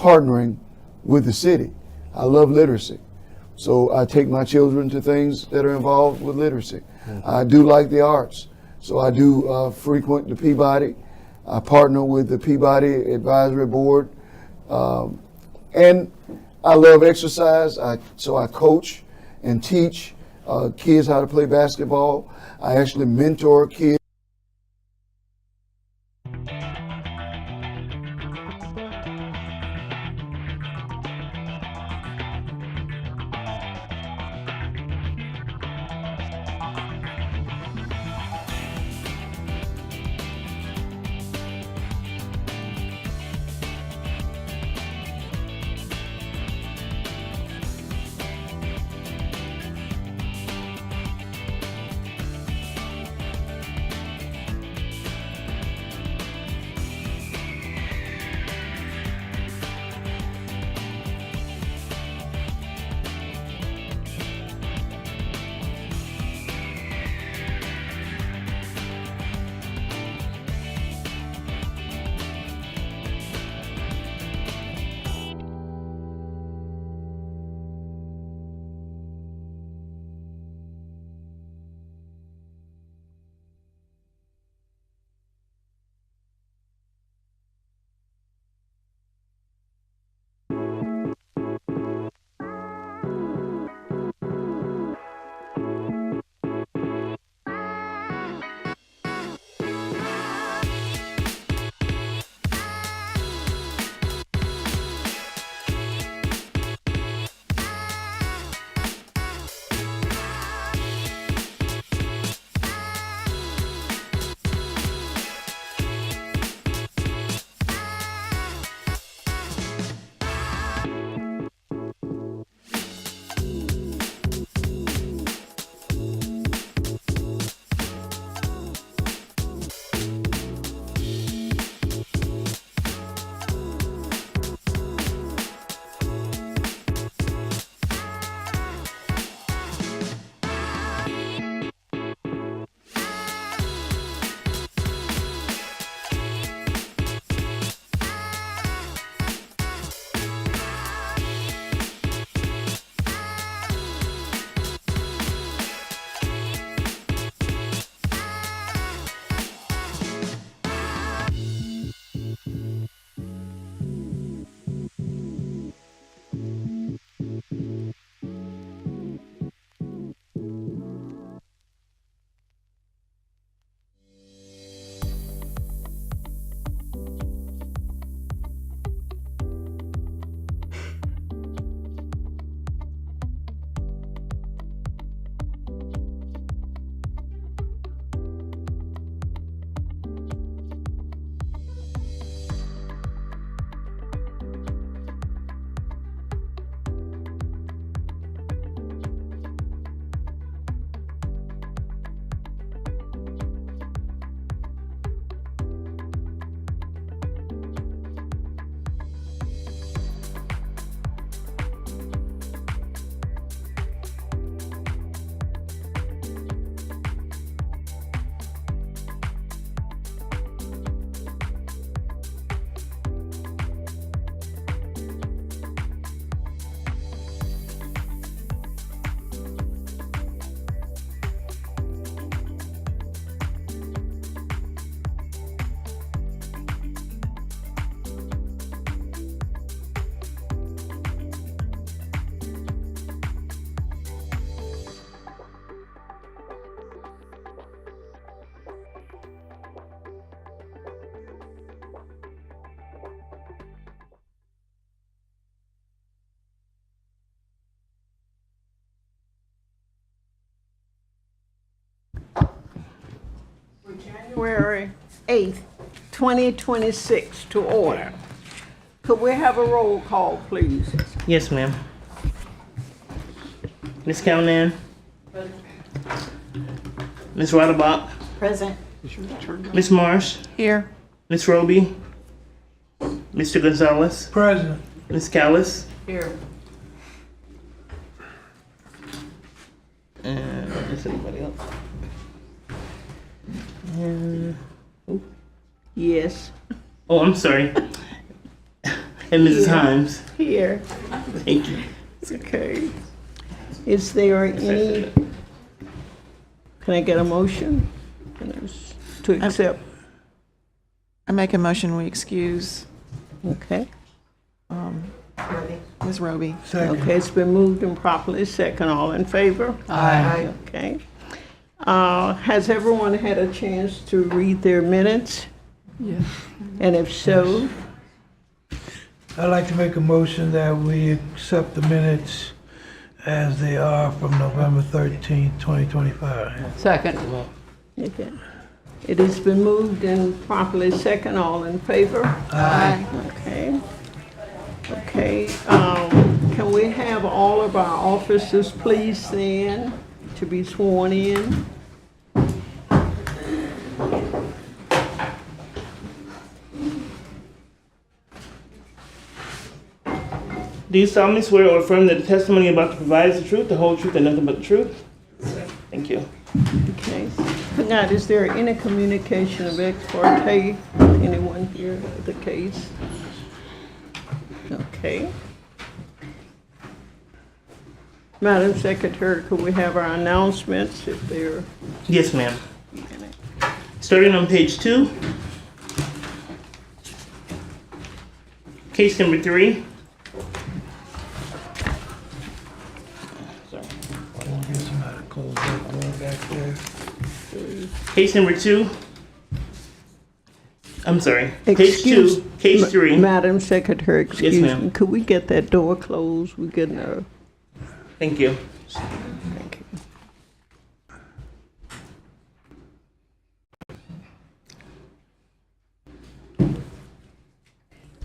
partnering with the city. I love literacy. So I take my children to things that are involved with literacy. I do like the arts. So I do frequent the Peabody. I partner with the Peabody Advisory Board. And I love exercise. So I coach and teach kids how to play basketball. I actually mentor kids. January 8th, 2026 to order. Could we have a roll call, please? Yes, ma'am. Ms. Calnan? Ms. Roderbach? Present. Ms. Marsh? Here. Ms. Roby? Mr. Gonzalez? Present. Ms. Callis? Here. And is anybody else? And Yes. oh, I'm sorry. And Mrs. Yeah. Himes. Here. Thank you. Okay. Is there any, can I get a motion to accept? I make a motion, we excuse Okay. Ms. Roby. Okay, it's been moved and properly second. All in favor? Aye. Okay. Has everyone had a chance to read their minutes? Yes. And if so, I'd like to make a motion that we accept the minutes as they are from November 13th, 2025. Second. okay. It has been moved and properly second. All in favor? Aye. Okay. Okay, can we have all of our officers please stand to be sworn in? Do you solemnly swear or affirm that the testimony about to provide is the truth, the whole truth, and nothing but the truth? Thank you. Okay. Now, is there any communication of ex parte, anyone here with the case? Okay. Madam Secretary, could we have our announcements if they're Yes, ma'am. in it? Starting on page 2. Case number 3. Sorry. We'll get somebody to close that door back there. Case number 2. I'm sorry. Page Excuse- 2. Case 3. Madam Secretary, excuse ma'am. me, could we get that door closed? We're getting a, Thank you. thank you.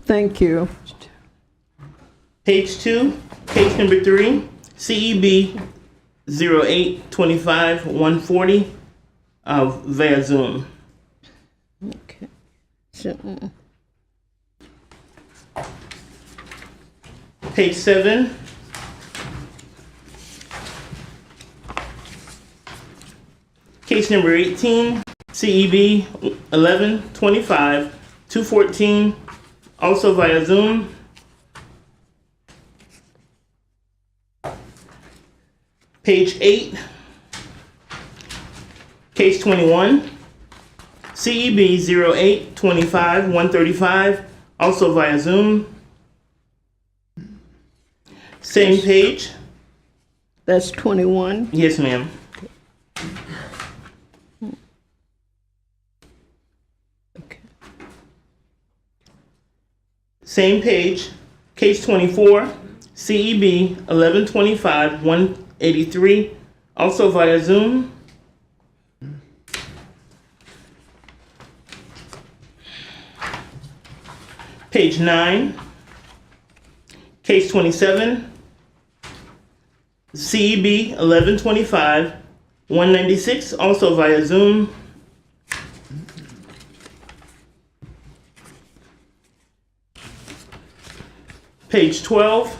Thank you. Page 2. Case number 3. CEB 0825-140 via Zoom. Okay. So, Page 7. Case number 18, CEB 1125-214, also via Zoom. Page 8, case 21, CEB 0825-135, also via Zoom. Same page. that's 21. Yes, ma'am. Okay. Same page, case 24, CEB 1125-183, also via Zoom. Page 9, case 27, CEB 1125-196, also via Zoom. Page 12,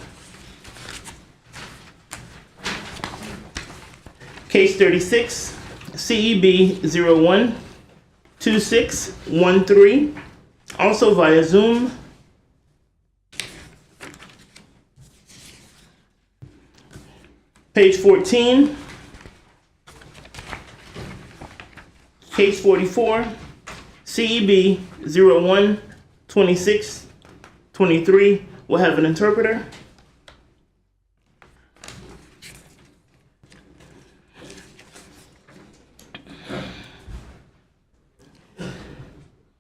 case 36, CEB 012613, also via Zoom. Page 14, case 44, CEB 012623 will have an interpreter.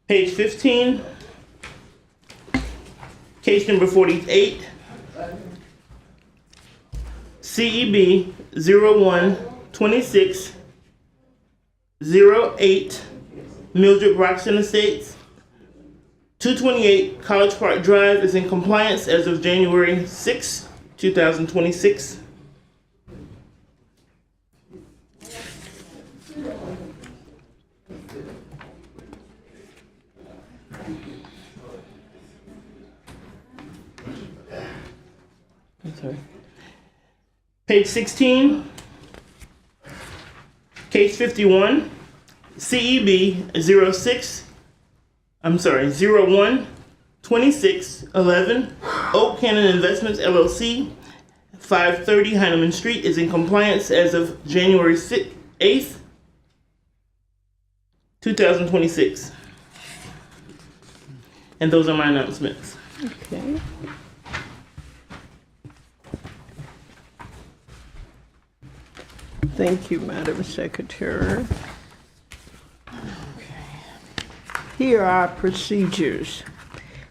Page 15, case number 48, CEB 012608, Mildred Roxton Estates. 228 College Park Drive is in compliance as of January 6, 2026. I'm sorry. Page 16, case 51, CEB 01 2611 Oak Cannon Investments LLC, 530 Heineman Street is in compliance as of January 8th, 2026. And those are my announcements. Okay. Thank you, Madam Secretary. Here are our procedures.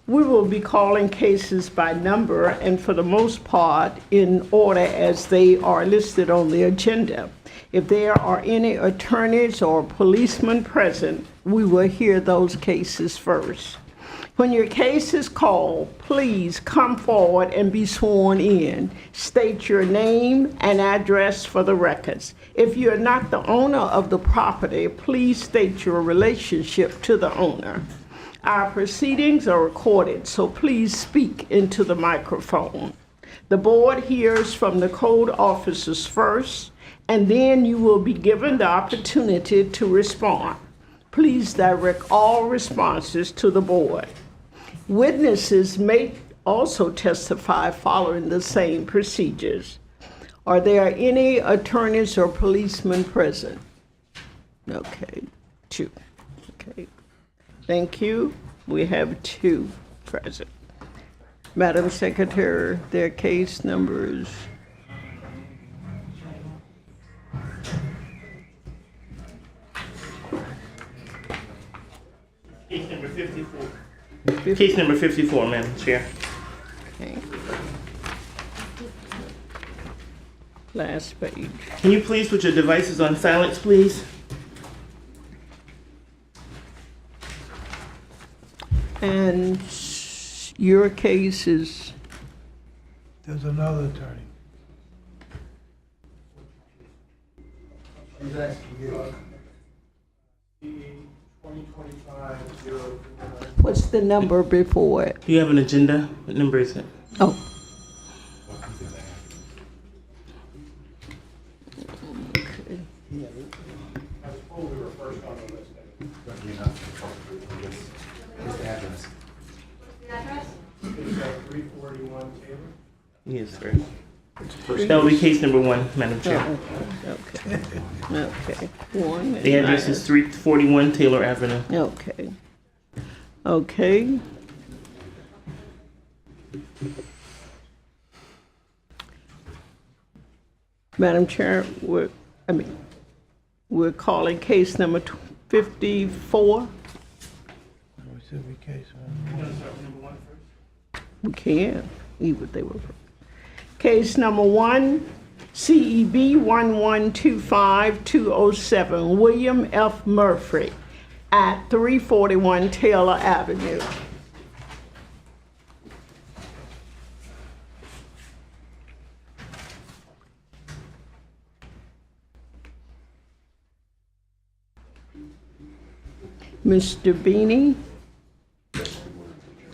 We will be calling cases by number and for the most part in order as they are listed on the agenda. If there are any attorneys or policemen present, we will hear those cases first. When your case is called, please come forward and be sworn in. State your name and address for the records. If you're not the owner of the property, please state your relationship to the owner. Our proceedings are recorded, so please speak into the microphone. The board hears from the code officers first, and then you will be given the opportunity to respond. Please direct all responses to the board. Witnesses may also testify following the same procedures. Are there any attorneys or policemen present? Okay, 2. Okay, thank you. We have 2 present. Madam Secretary, their case numbers. Case number 54. Case number 54, Madam Chair. Okay. Last page. Can you please put your devices on silence, please? And your case is, There's another attorney. what's the number before it? Do you have an agenda? What number is it? Oh. Okay. Yes, sir. That will be case number 1, Madam Chair. Oh, okay. Okay. One. The address is 341 Taylor Avenue. Okay. Okay. Madam Chair, we're calling case number 54. It should be case one. We can, even they were. Case number 1, CEB 1125207, William F. Murphy at 341 Taylor Avenue. Mr. Beanie?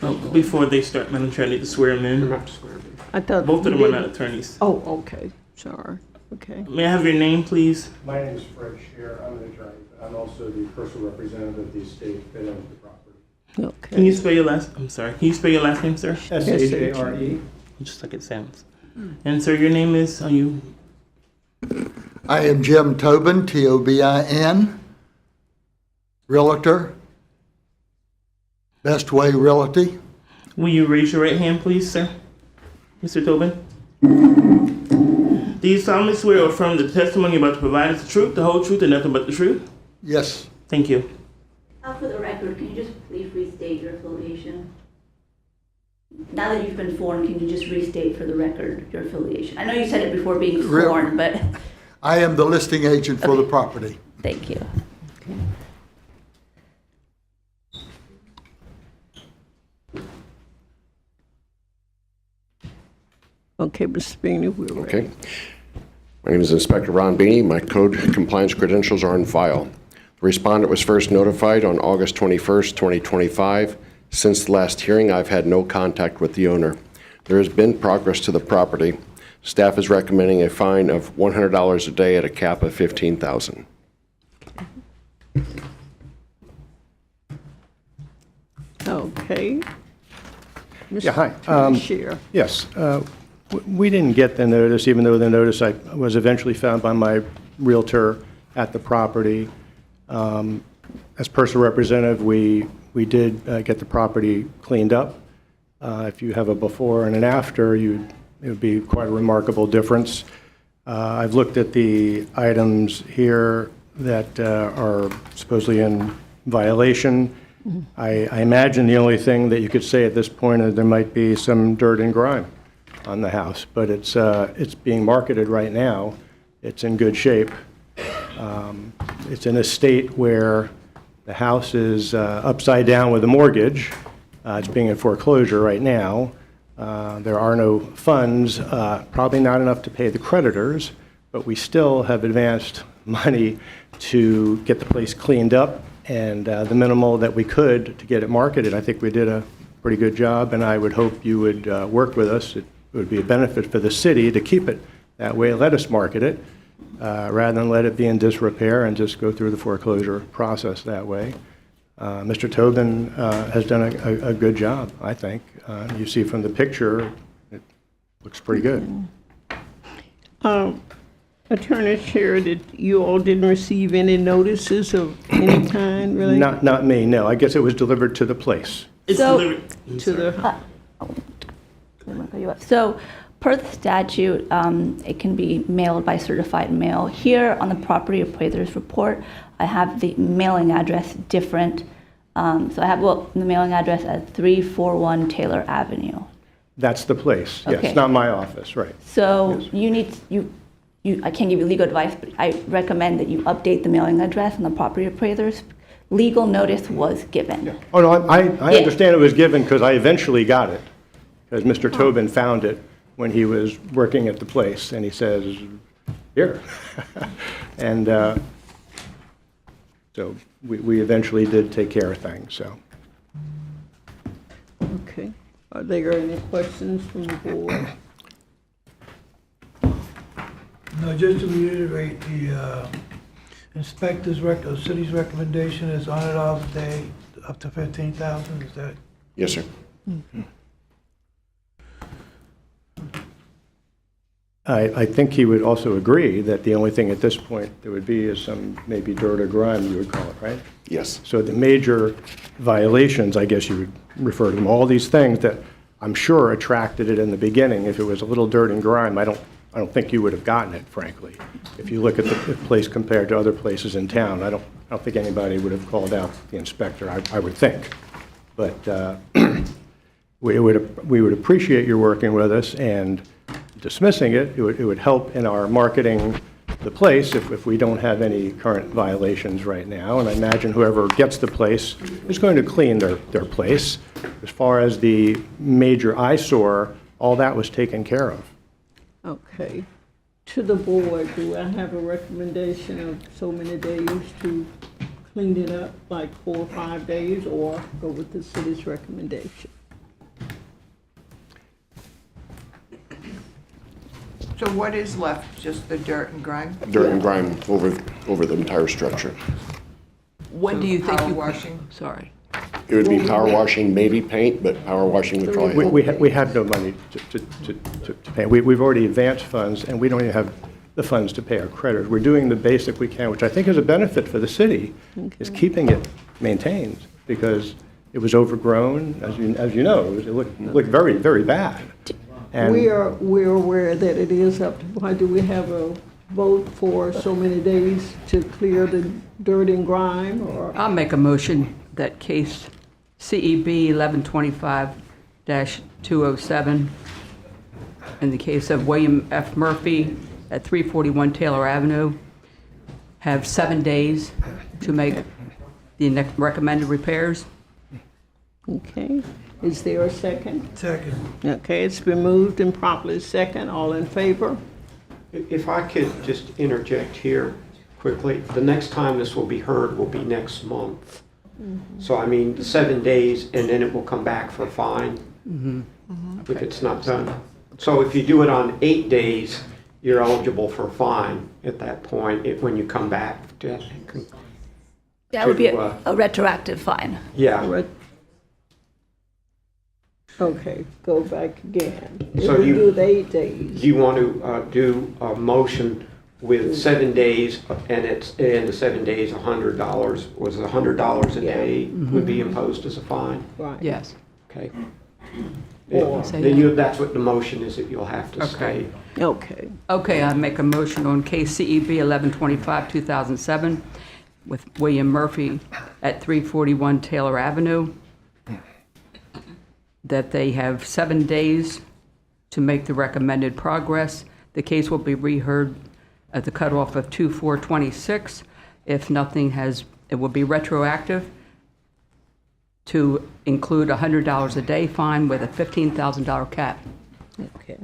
Oh, before they start, Madam Chair, I need to swear them in. I thought Both of you them are didn't- not attorneys. Oh, okay, sorry, okay. May I have your name, please? My name is Fred Scher. I'm an attorney. I'm also the personal representative of the estate that owns the property. Can you Okay. spell your last, I'm sorry, can you spell your last name, sir? S-H-A-R-E. Just like it sounds. And sir, your name is, are you, I am Jim Tobin, T-O-B-I-N, Realtor, Best Way Realty. will you raise your right hand, please, sir? Mr. Tobin? Do you solemnly swear or affirm that the testimony you're about to provide is the truth, the whole truth, and nothing but the truth? Yes, Thank you. For the record, can you just please restate your affiliation? Now that you've been sworn, can you just restate for the record your affiliation? I know you said it before being sworn, but I am the listing agent for the property. thank you. Okay, Mr. Beanie, we're ready. Okay. My name is Inspector Ron Beanie. My code compliance credentials are on file. The respondent was first notified on August 21st, 2025. Since the last hearing, I've had no contact with the owner. There has been progress to the property. Staff is recommending a fine of $100 a day at a cap of $15,000. Okay, Mr. hi. Attorney Scheer. Yes, we didn't get the notice, even though the notice was eventually found by my Realtor at the property. As personal representative, we did get the property cleaned up. If you have a before and an after, it would be quite a remarkable difference. I've looked at the items here that are supposedly in violation. I imagine the only thing that you could say at this point is there might be some dirt and grime on the house, but it's being marketed right now. It's in good shape. It's in a state where the house is upside down with a mortgage. It's being in foreclosure right now. There are no funds, probably not enough to pay the creditors, but we still have advanced money to get the place cleaned up, and the minimal that we could to get it marketed. I think we did a pretty good job, and I would hope you would work with us. It would be a benefit for the city to keep it that way, let us market it, rather than let it be in disrepair and just go through the foreclosure process that way. Mr. Tobin has done a good job, I think. You see from the picture, it looks pretty good. Attorney Scheer, that you all didn't receive any notices of any kind, really? Not me, no. I guess it was delivered to the place. It's So- delivered. To the, So, per the statute, it can be mailed by certified mail. Here on the property appraiser's report, I have the mailing address different. So I have, the mailing address at 341 Taylor Avenue. That's the place, yes. Okay. Not my office, right. So I can't give you legal advice, but I recommend that you update the mailing address on the property appraisers. Legal notice was given. Oh, no, I Yeah. understand it was given because I eventually got it, because Mr. Tobin found it when he was working at the place, and he says, here. And so we eventually did take care of things, so. okay. Are there any questions from the board? No, just to reiterate, the inspector's city's recommendation is $100 a day, up to 15,000, is that? Yes, sir. I think he would also agree that the only thing at this point there would be is some maybe dirt or grime, you would call it, right? Yes. So the major violations, I guess you would refer to them, all these things that I'm sure attracted it in the beginning. If it was a little dirt and grime, I don't think you would have gotten it, frankly. If you look at the place compared to other places in town, I don't think anybody would have called out the inspector, I would think. But we would appreciate your working with us, and dismissing it would help in our marketing the place if we don't have any current violations right now. And I imagine whoever gets the place is going to clean their place. As far as the major eyesore, all that was taken care of. Okay. To the board, do I have a recommendation of so many days to clean it up, like 4 or 5 days, or go with the city's recommendation? So what is left? Just the dirt and grime? Dirt and grime over the entire structure. When do you think Power you? washing? Sorry. It would be power washing, maybe paint, but power washing would probably help. We have no money to pay. We've already advanced funds, and we don't even have the funds to pay our creditors. We're doing the basic we can, which I think is a benefit for the city, is keeping it maintained, because it was overgrown, as you know, it looked very, very bad. And We're aware that it is up to, why do we have a vote for so many days to clear the dirt and grime, or? I'll make a motion that case CEB 1125-207, in the case of William F. Murphy at 341 Taylor Avenue, have 7 days to make the recommended repairs. Okay. Is there a second? Second. Okay, it's been moved and properly second. All in favor? If I could just interject here quickly, the next time this will be heard will be next month. So I mean, 7 days, and then it will come back for fine if it's not done. So if you do it on 8 days, you're eligible for a fine at that point when you come back. That would be a retroactive fine. Yeah. Okay, go back again. If So we you- do the 8 days. Do you want to do a motion with 7 days, and the 7 days, $100? Was it $100 a day would be imposed as a fine? Right. Yes. Okay. Or- Then that's what the motion is, that you'll have to Okay. state. Okay. Okay, I make a motion on case CEB 1125, 2007, with William Murphy at 341 Taylor Avenue, that they have 7 days to make the recommended progress. The case will be reheard at the cutoff of 2/4/26. If nothing has, it will be retroactive to include a $100 a day fine with a $15,000 cap. Okay.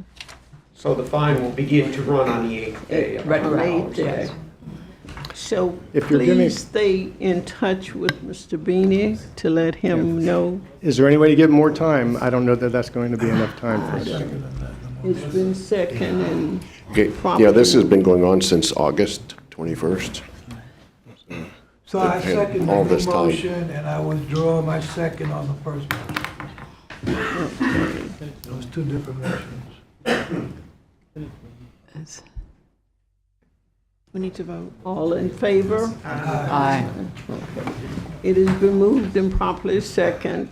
So the fine will begin to run on the 8th day. of Right, right, $100, yes. okay? So If you're giving- please stay in touch with Mr. Beanie to let him know. Is there any way to give more time? I don't know that that's going to be enough time for us. It's been second and Okay, yeah, this has been going on since August 21st. So I Okay, second all the this time. motion, and I withdraw my second on the first motion. Those two different motions. We need to vote. all in favor? Aye. It has been moved and properly second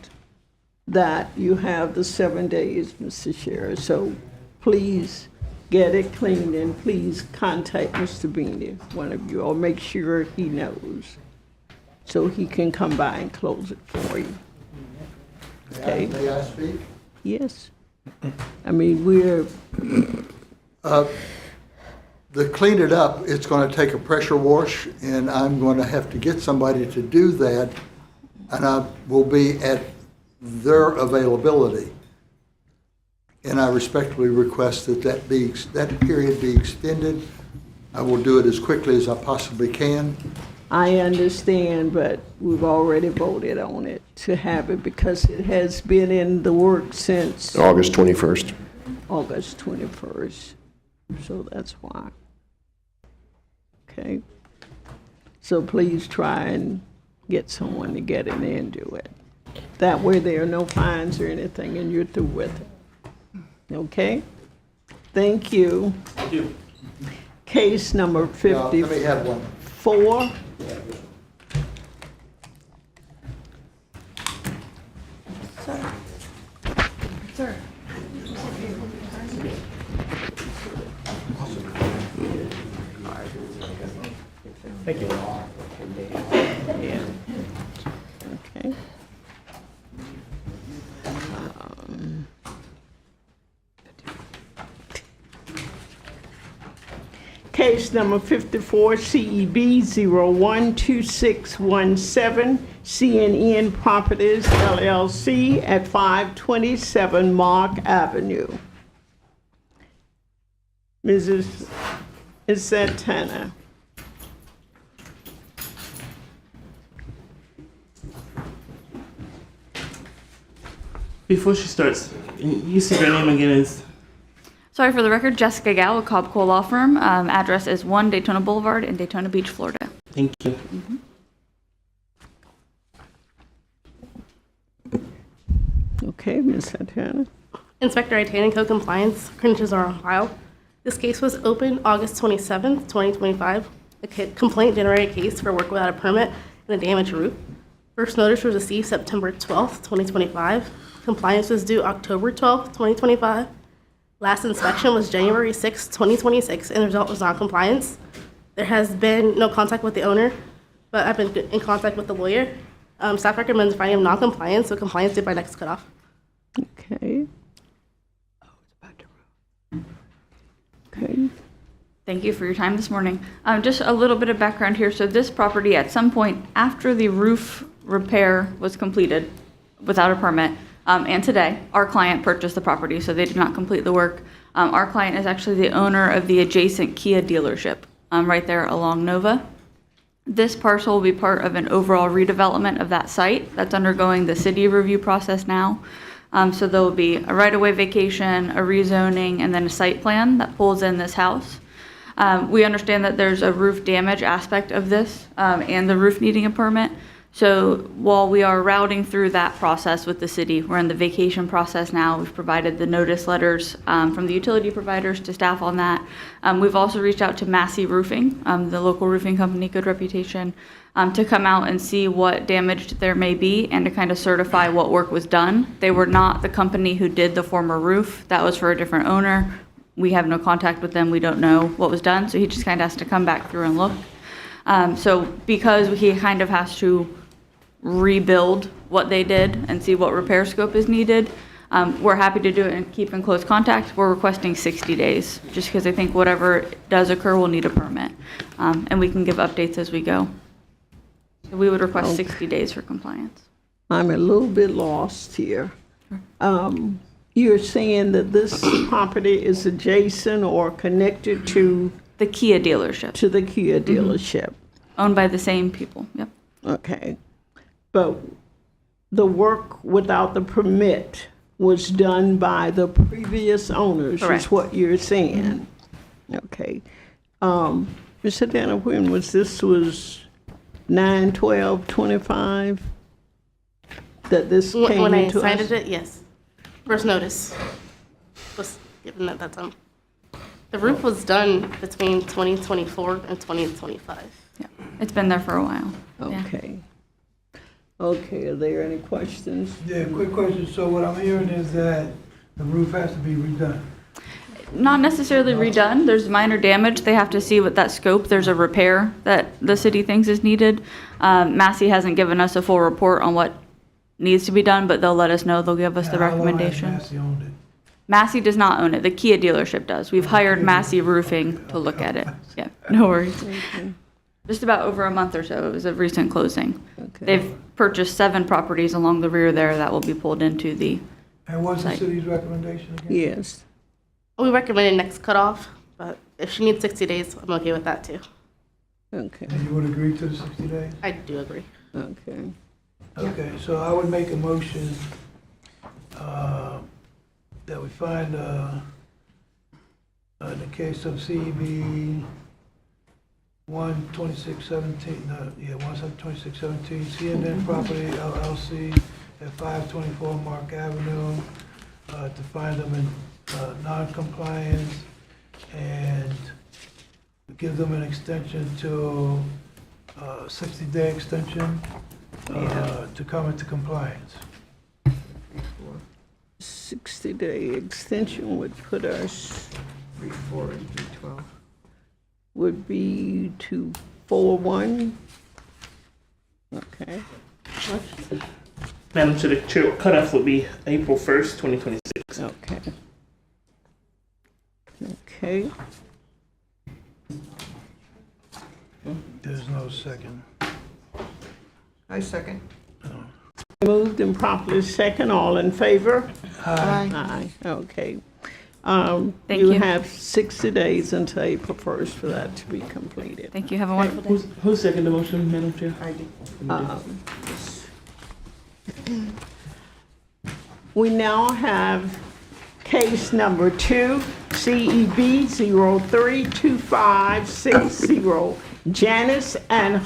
that you have the 7 days, Mr. Sheriff. So please get it cleaned and please contact Mr. Beanie, one of you, or make sure he knows so he can come by and close it for you. Okay? May I speak? Yes. I mean, we're, To clean it up, it's going to take a pressure wash, and I'm going to have to get somebody to do that, and I will be at their availability. And I respectfully request that that period be extended. I will do it as quickly as I possibly can. I understand, but we've already voted on it to have it because it has been in the works since August 21st. August 21st. So that's why. Okay? So please try and get someone to get in there and do it. That way there are no fines or anything and you're through with it. Okay? Thank you. Thank you. Case number Let me have one. 54. Sir. Thank you. Yeah. Okay. Case number 54, CEB 012617, CNN Properties LLC at 527 Mark Avenue. Mrs. Santana. Before she starts, you said your name again is? Sorry, for the record, Jessica Gao with Cobb Cole Law Firm. Address is 1 Daytona Boulevard in Daytona Beach, Florida. Thank you. Okay, Ms. Santana. Inspector Itanian Code Compliance, credentials are on file. This case was opened August 27th, 2025. A complaint generated case for work without a permit and a damaged roof. First notice was received September 12th, 2025. Compliance was due October 12th, 2025. Last inspection was January 6th, 2026, and the result was non-compliance. There has been no contact with the owner, but I've been in contact with the lawyer. Staff recommends finding him non-compliance, so compliance due by next cutoff. Okay. Okay. Thank you for your time this morning. Just a little bit of background here. So this property, at some point after the roof repair was completed without a permit, and today, our client purchased the property, so they did not complete the work. Our client is actually the owner of the adjacent Kia dealership right there along Nova. This parcel will be part of an overall redevelopment of that site that's undergoing the city review process now. So there will be a right-of-way vacation, a rezoning, and then a site plan that pulls in this house. We understand that there's a roof damage aspect of this and the roof needing a permit. So while we are routing through that process with the city, we're in the vacation process now. We've provided the notice letters from the utility providers to staff on that. We've also reached out to Massey Roofing, the local roofing company, good reputation, to come out and see what damage there may be and to kind of certify what work was done. They were not the company who did the former roof. That was for a different owner. We have no contact with them. We don't know what was done. So he just kind of has to come back through and look. So because he kind of has to rebuild what they did and see what repair scope is needed, we're happy to do it and keep in close contact. We're requesting 60 days, just because I think whatever does occur will need a permit. And we can give updates as we go. So we would request 60 days for compliance. I'm a little bit lost here. You're saying that this property is adjacent or connected to the Kia dealership. To the Kia dealership. Owned by the same people, yep. Okay. But the work without the permit was done by the previous owners, Correct. is what you're saying? Okay. Mr. Dana, when was this? Was 9/12/25 that this came When I into us? cited it, yes. First notice was given at that time. The roof was done between 2024 and 2025. Yeah, it's been there for a while. Yeah. Okay. Okay, are there any questions? Yeah, quick question. So what I'm hearing is that the roof has to be redone. Not necessarily redone. There's minor damage. They have to see what that scope. There's a repair that the city thinks is needed. Massey hasn't given us a full report on what needs to be done, but they'll let us know. They'll give us the recommendation. How long has Massey owned it? Massey does not own it. The Kia dealership does. We've hired Massey Roofing to look at it. Yeah, no worries. Just about over a month or so. It was a recent closing. Okay. They've purchased 7 properties along the rear there that will be pulled into the And what's the site. city's recommendation again? Yes. We recommended next cutoff, but if she needs 60 days, I'm okay with that too. Okay. And you would agree to the 60 days? I do agree. Okay. Okay, so I would make a motion that we find, in the case of CEB 12617, 12617, CNN Property LLC at 524 Mark Avenue, to find them in non-compliance and give them an extension to 60-day extension to come into compliance. 60-day extension would put us, 3/4 and 3/12. would be to 4/1. Okay. Madam Chair, the cutoff would be April 1st, 2026. Okay. Okay. There's no second. I second. Moved and properly second. All in favor? Aye. Aye. Okay. Thank You you. have 60 days until April 1st for that to be completed. Thank you. Have a wonderful day. Who seconded the motion, Madam Chair? I did. We now have case number 2, CEB 032560, Janice and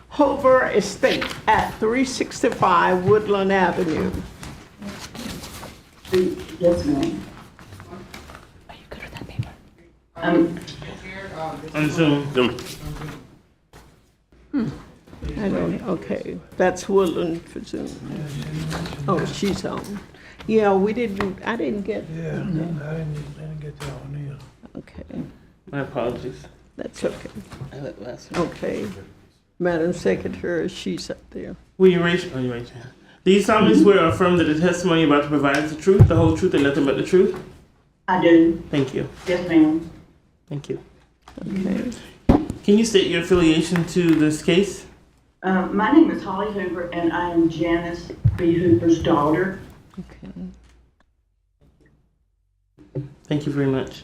Hover Estate at 365 Woodland Avenue. Yes, ma'am. Are you good with that paper? On Zoom. I don't, okay, that's Woodland for Zoom. Oh, she's on. Yeah, I didn't get, Yeah, I didn't get that one either. okay, My apologies. that's okay. Okay. Madam Secretary, she's up there. Will you raise your hand? Do you solemnly swear or affirm that the testimony you're about to provide is the truth, the whole truth, and nothing but the truth? I do. Thank you. Yes, ma'am. Thank you. Okay. Can you state your affiliation to this case? My name is Holly Hoover, and I am Janice B. Hoover's daughter. Okay. Thank you very much.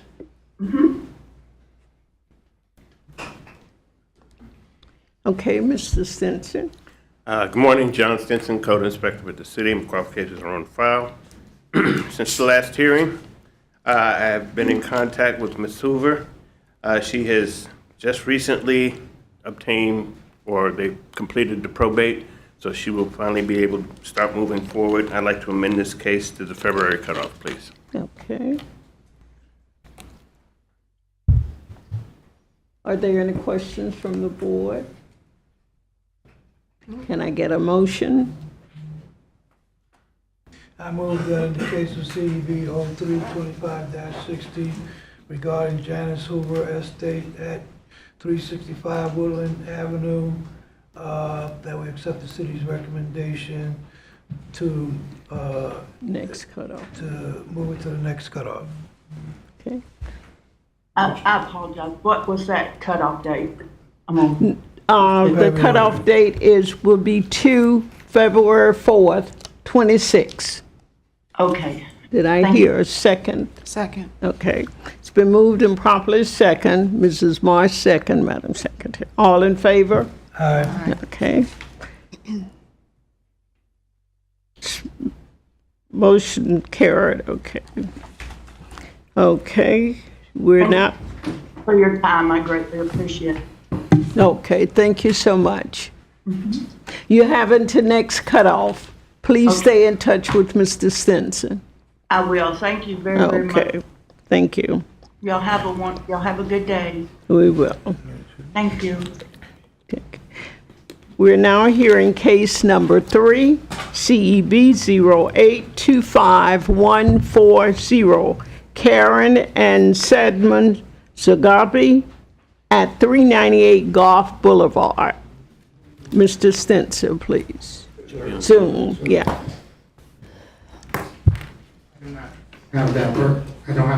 Okay, Mr. Stinson. Good morning, John Stinson, Code Inspector with the city. My qualifications are on file. Since the last hearing, I have been in contact with Ms. Hoover. She has just recently obtained, or they completed the probate So she will finally be able to start moving forward. I'd like to amend this case to the February cutoff, please. Okay. Are there any questions from the board? Can I get a motion? I move that in the case of CEB 0325-16 regarding Janice Hoover Estate at 365 Woodland Avenue, that we accept the city's recommendation to, Next cutoff. to move it to the next cutoff. Okay. I apologize. What was that cutoff date? I'm on. The cutoff date will be February 4th, 26. Okay. Did I Thank hear a second? Second. Okay. It's been moved and properly second. Mrs. Marsh, second, Madam Secretary. All in favor? Aye. Okay. Motion carried, okay. Okay, we're now, For your time, I greatly appreciate it. okay, thank you so much. You have until next cutoff. Please stay in touch with Mr. Stinson. I will. Thank you very, very much. Okay, thank you. Y'all have a good day. We will. Thank you. We're now hearing case number 3, CEB 0825140, Karen and Sedmond Zagabi at 398 Gulf Boulevard. Mr. Stinson, please. Zoom, yeah. I don't have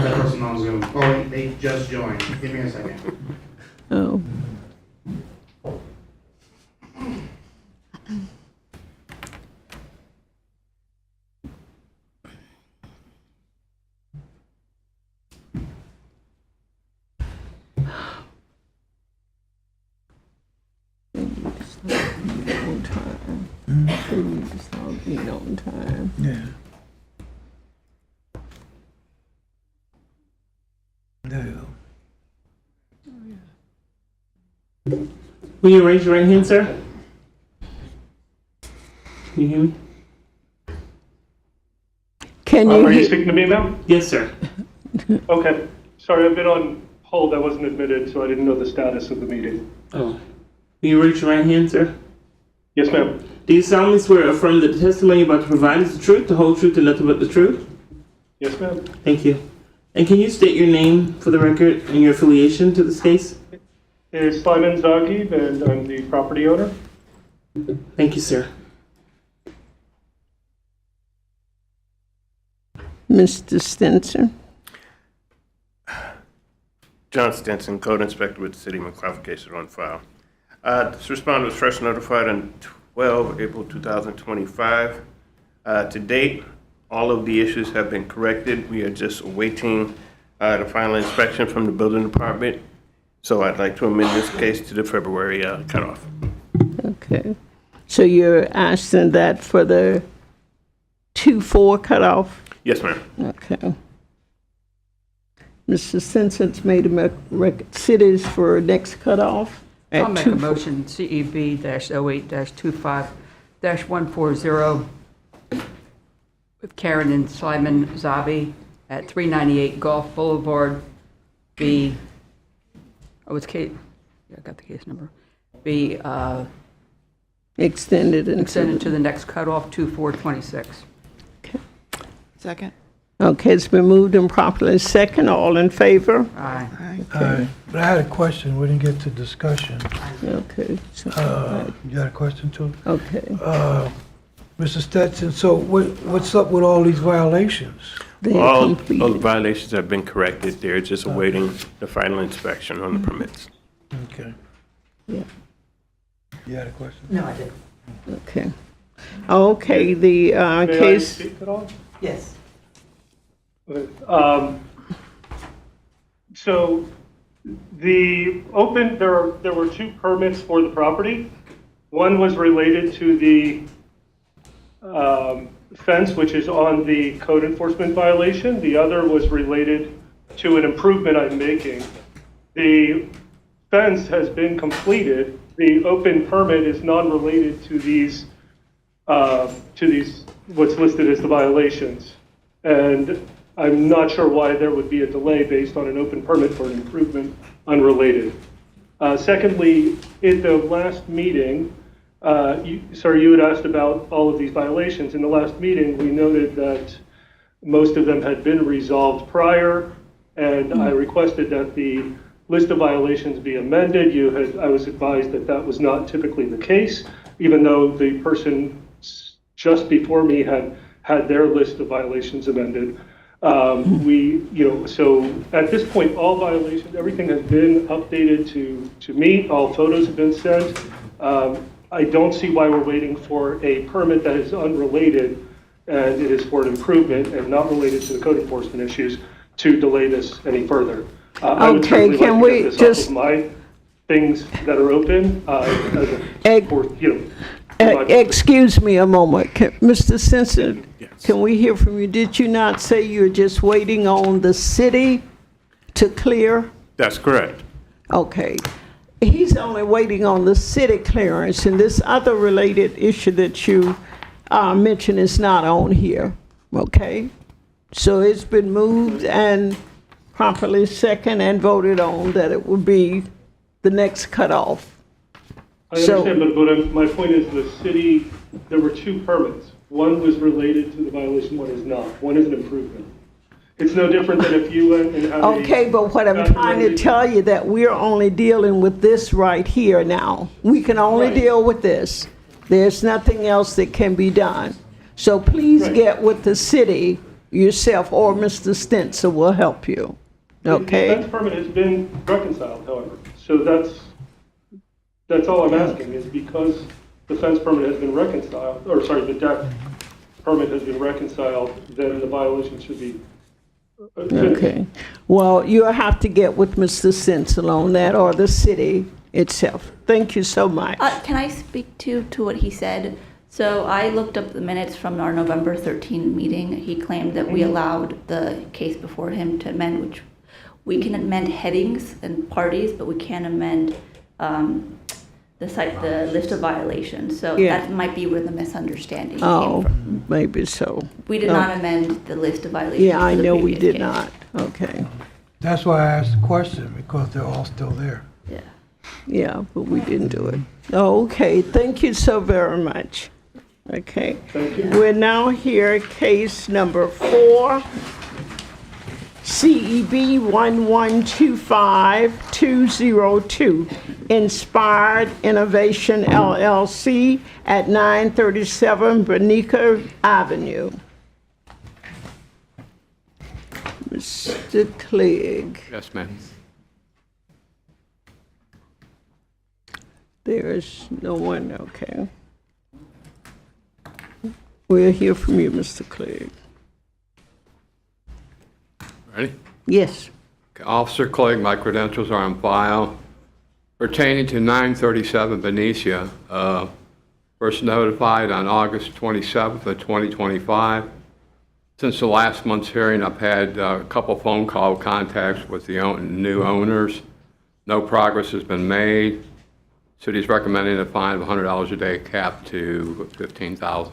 that person on Zoom. Oh, they just joined. Give me a second. Oh. On time. Please, I'll be on time. Yeah. There you go. Will you raise your right hand, sir? Can you hear me? Can you Are you hear? speaking to me now? Yes, sir. Okay. Sorry, I've been on hold. I wasn't admitted, so I didn't know the status of the meeting. Oh. Will you raise your right hand, sir? Yes, ma'am. Do you solemnly swear or affirm that the testimony you're about to provide is the truth, the whole truth, and nothing but the truth? Yes, ma'am. Thank you. And can you state your name for the record and your affiliation to this case? It's Simon Zagib, and I'm the property owner. Thank you, sir. Mr. Stinson? John Stinson, Code Inspector with the City of McCraw, cases are on file. This respondent was first notified on 12 April 2025. To date, all of the issues have been corrected. We are just awaiting the final inspection from the building department. So I'd like to amend this case to the February cutoff. Okay. So you're asking that for the 2/4 cutoff? Yes, ma'am. Okay. Mr. Stinson's made a cities for next cutoff at I'll make a 2/4. motion, CEB-08-25-140, with Karen and Simon Zabi at 398 Gulf Boulevard, be, oh, it's case, yeah, I got the case number, be Extended extended to the next cutoff, 2/4/26. Second. Okay, it's been moved and properly second. All in favor? Aye. Aye. But I had a question. We didn't get to discussion. Okay. You had a question too? Okay. Mr. Stetson, so what's up with all these violations? All the violations have been corrected. They're just awaiting the final inspection on the permits. Okay. Yeah. You had a question? No, I didn't. Okay. Okay, the May I case. speak at all? Yes. Okay. So there were two permits for the property. One was related to the fence, which is on the code enforcement violation. The other was related to an improvement I'm making. The fence has been completed. The open permit is non-related to these to these, what's listed as the violations. And I'm not sure why there would be a delay based on an open permit for an improvement unrelated. Secondly, at the last meeting, you had asked about all of these violations. In the last meeting, we noted that most of them had been resolved prior, and I requested that the list of violations be amended. I was advised that that was not typically the case, even though the person just before me had their list of violations amended. So at this point, all violations, everything has been updated to meet, all photos have been sent. I don't see why we're waiting for a permit that is unrelated, and it is for an improvement and not related to the code enforcement issues, to delay this any further. I would certainly can like to we get this just- off of my things that are open, Excuse me a moment. Mr. Simpson, can we hear from you? Did you not say you're just waiting on the city to clear? That's correct. Okay. He's only waiting on the city clearance, and this other related issue that you mentioned is not on here, okay? So it's been moved and properly second and voted on that it would be the next cutoff. I understand, but my point is the city, there were two permits. One was related to the violation, one is not. One is an improvement. It's no different than if you went and had Okay, but what I'm trying to tell you that we're only dealing with this right here now. We can only deal with this. There's nothing else that can be done. So please get with the city yourself, or Mr. Stenson will help you. Okay? The fence permit has been reconciled, however. So that's all I'm asking, is because the fence permit has been reconciled, the deck permit has been reconciled, then the violation should be Okay. Well, you'll have to get with Mr. Stenson on that, or the city itself. Thank you so much. Can I speak to what he said? So I looked up the minutes from our November 13 meeting. He claimed that we allowed the case before him to amend, which we can amend headings and parties, but we can't amend the list of violations. So that might be where the misunderstanding came from. Maybe so. We did not amend the list of violations. Yeah, I for the know we previous did case. not. Okay. That's why I asked the question, because they're all still there. Yeah. Yeah, but we didn't do it. Okay, thank you so very much. Okay. We're now here, case number 4, CEB 1125202, Inspired Innovation LLC at 937 Bernica Avenue. Mr. Clegg. Yes, ma'am. There's no one, okay. We'll hear from you, Mr. Clegg. Ready? Yes. Officer Clegg, my credentials are on file. Pertaining to 937 Benicia, first notified on August 27th of 2025. Since the last month's hearing, I've had a couple phone call contacts with the new owners. No progress has been made. City's recommending a fine of $100 a day capped to $15,000.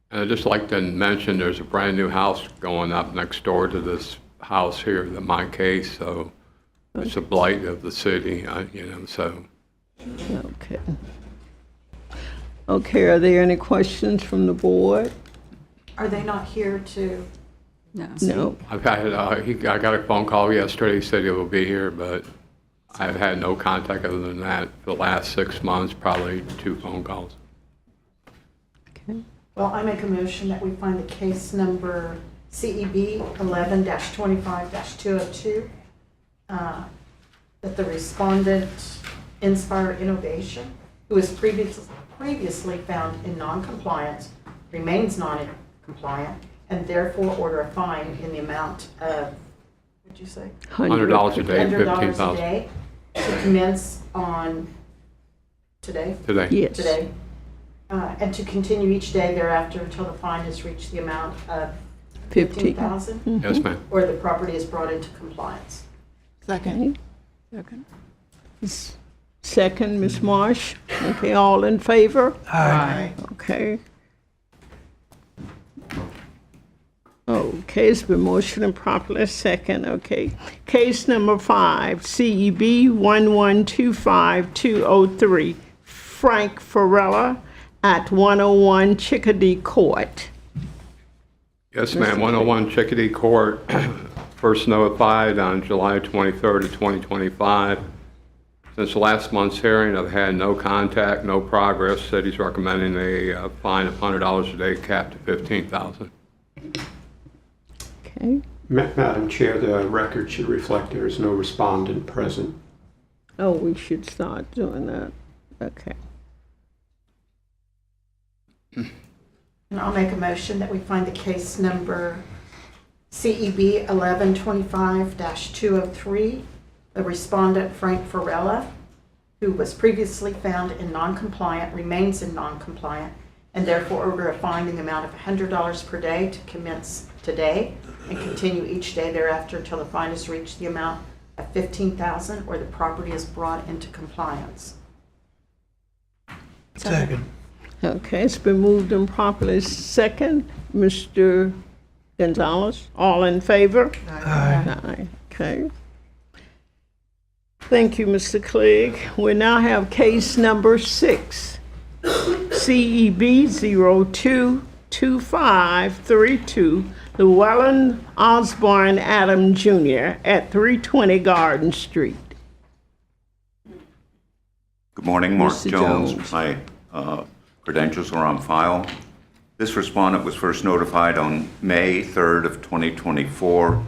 And I'd just like to mention there's a brand new house going up next door to this house here, my case, so it's a blight of the city, so. Okay. Okay, are there any questions from the board? Are they not here to? No. I've had, I got a phone call yesterday, he said he will be here, but I've had no contact other than that for the last 6 months, probably 2 phone calls. Okay. Well, I make a motion that we find the case number CEB 11-25-202, that the respondent, Inspire Innovation, who was previously found in non-compliance, remains non-compliant, and therefore order a fine in the amount of, what'd you say? $100 a day, $100 a $15,000. day to commence on today? Today. Yes. Today. And to continue each day thereafter until the fine has reached the amount of $15,000? Yes, ma'am. Or the property is brought into compliance. Second. Second. Second, Ms. Marsh. Okay, all in favor? Aye. Okay. Okay, it's been motioned and properly second. Okay. Case number 5, CEB 1125203, Frank Farella at 101 Chickadee Court. Yes, ma'am. 101 Chickadee Court, first notified on July 23rd of 2025. Since last month's hearing, I've had no contact, no progress. City's recommending a fine of $100 a day capped to $15,000. Okay. Madam Chair, the record should reflect there is no respondent present. Oh, we should start doing that. Okay. And I'll make a motion that we find the case number CEB 1125-203, the respondent Frank Farella, who was previously found in non-compliant, remains in non-compliant, and therefore order a fine in the amount of $100 per day to commence today and continue each day thereafter until the fine has reached the amount of $15,000 or the property is brought into compliance. Second. Okay, it's been moved and properly second. Mr. Gonzalez, all in favor? Aye. Aye. Okay. Thank you, Mr. Clegg. We now have case number 6, CEB 022532, Llewellyn Osborne Adam Jr. at 320 Garden Street. Good morning, Mark Mr. Jones. Jones. My credentials are on file. This respondent was first notified on May 3rd of 2024.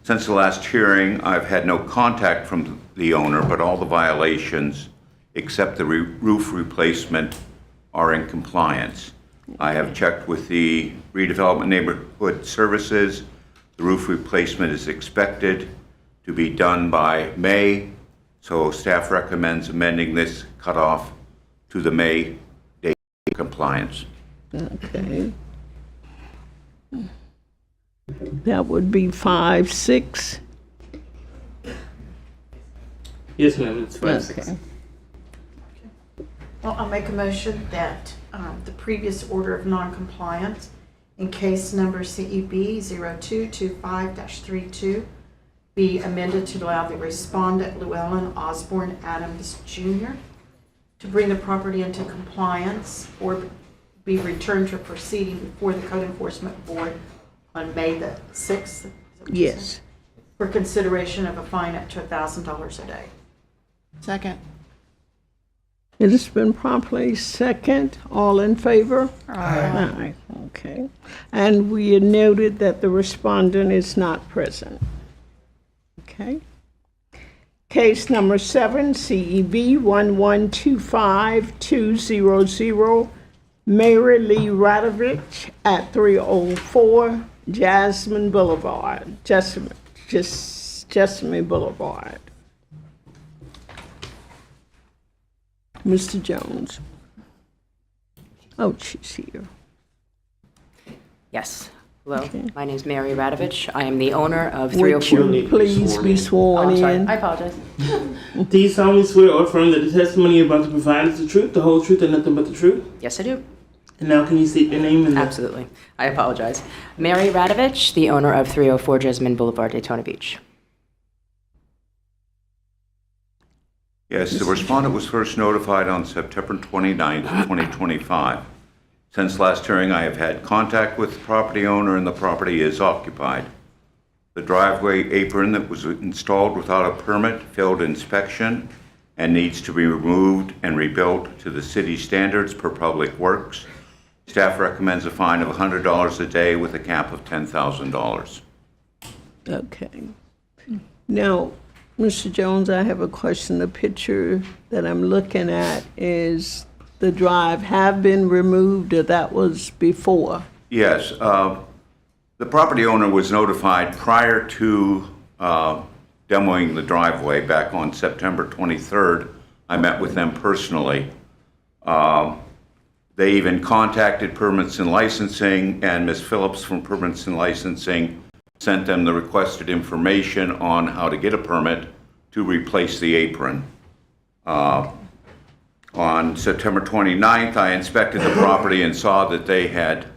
Since the last hearing, I've had no contact from the owner, but all the violations except the roof replacement are in compliance. I have checked with the Redevelopment Neighborhood Services. The roof replacement is expected to be done by May, so staff recommends amending this cutoff to the May date of compliance. Okay. That would be 5-6. Yes, ma'am, it's 5-6. Okay. Well, I'll make a motion that the previous order of noncompliance in case number CEB 0225-32 be amended to allow the respondent Llewellyn Osborne Adams Jr. to bring the property into compliance or be returned to proceeding before the Code Enforcement Board on May the 6th. Yes. For consideration of a fine up to $1,000 a day. Second. It has been properly second. All in favor? Aye. Aye. Okay. And we had noted that the respondent is not present. Okay. Case number 7, CEB 1125200, Mary Lee Radovich at 304 Jasmine Boulevard. Jessamine Boulevard. Mr. Jones. Oh, she's here. Yes. Hello, Okay. my name is Mary Radovich. I am the owner of Would 304. you please be Oh, sworn I'm sorry. in? I apologize. Do you solemnly swear or affirm that the testimony you're about to provide is the truth, the whole truth, and nothing but the truth? Yes, I do. And now can you state your name and Absolutely. I apologize. Mary Radovich, the owner of 304 Jasmine Boulevard, Daytona Beach. Yes, the respondent was first notified on September 29th, 2025. Since last hearing, I have had contact with the property owner and the property is occupied. The driveway apron that was installed without a permit failed inspection and needs to be removed and rebuilt to the city standards per Public Works. Staff recommends a fine of $100 a day with a cap of $10,000. Okay. Now, Mr. Jones, I have a question. The picture that I'm looking at is the drive have been removed, or that was before? Yes, the property owner was notified prior to demoing the driveway back on September 23rd. I met with them personally. They even contacted Permits and Licensing, and Ms. Phillips from Permits and Licensing sent them the requested information on how to get a permit to replace the apron. On September 29th, I inspected the property and saw that they had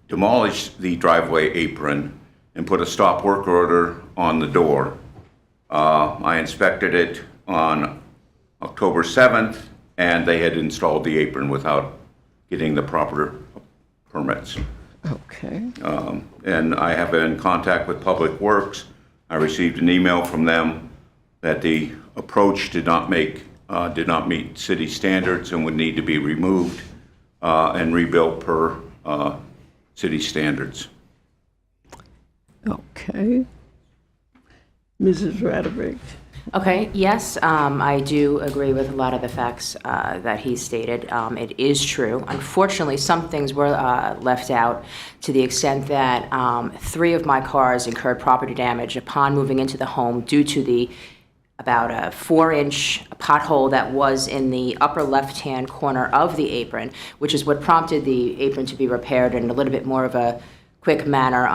demolished the driveway apron and put a stop work order on the door. I inspected it on October 7th, and they had installed the apron without getting the proper permits. Okay. And I have been in contact with Public Works. I received an email from them that the approach did not meet city standards and would need to be removed and rebuilt per city standards. Okay. Mrs. Radovich. Okay, yes, I do agree with a lot of the facts that he stated. It is true. Unfortunately, some things were left out to the extent that 3 of my cars incurred property damage upon moving into the home due to about a 4-inch pothole that was in the upper left-hand corner of the apron, which is what prompted the apron to be repaired in a little bit more of a quick manner.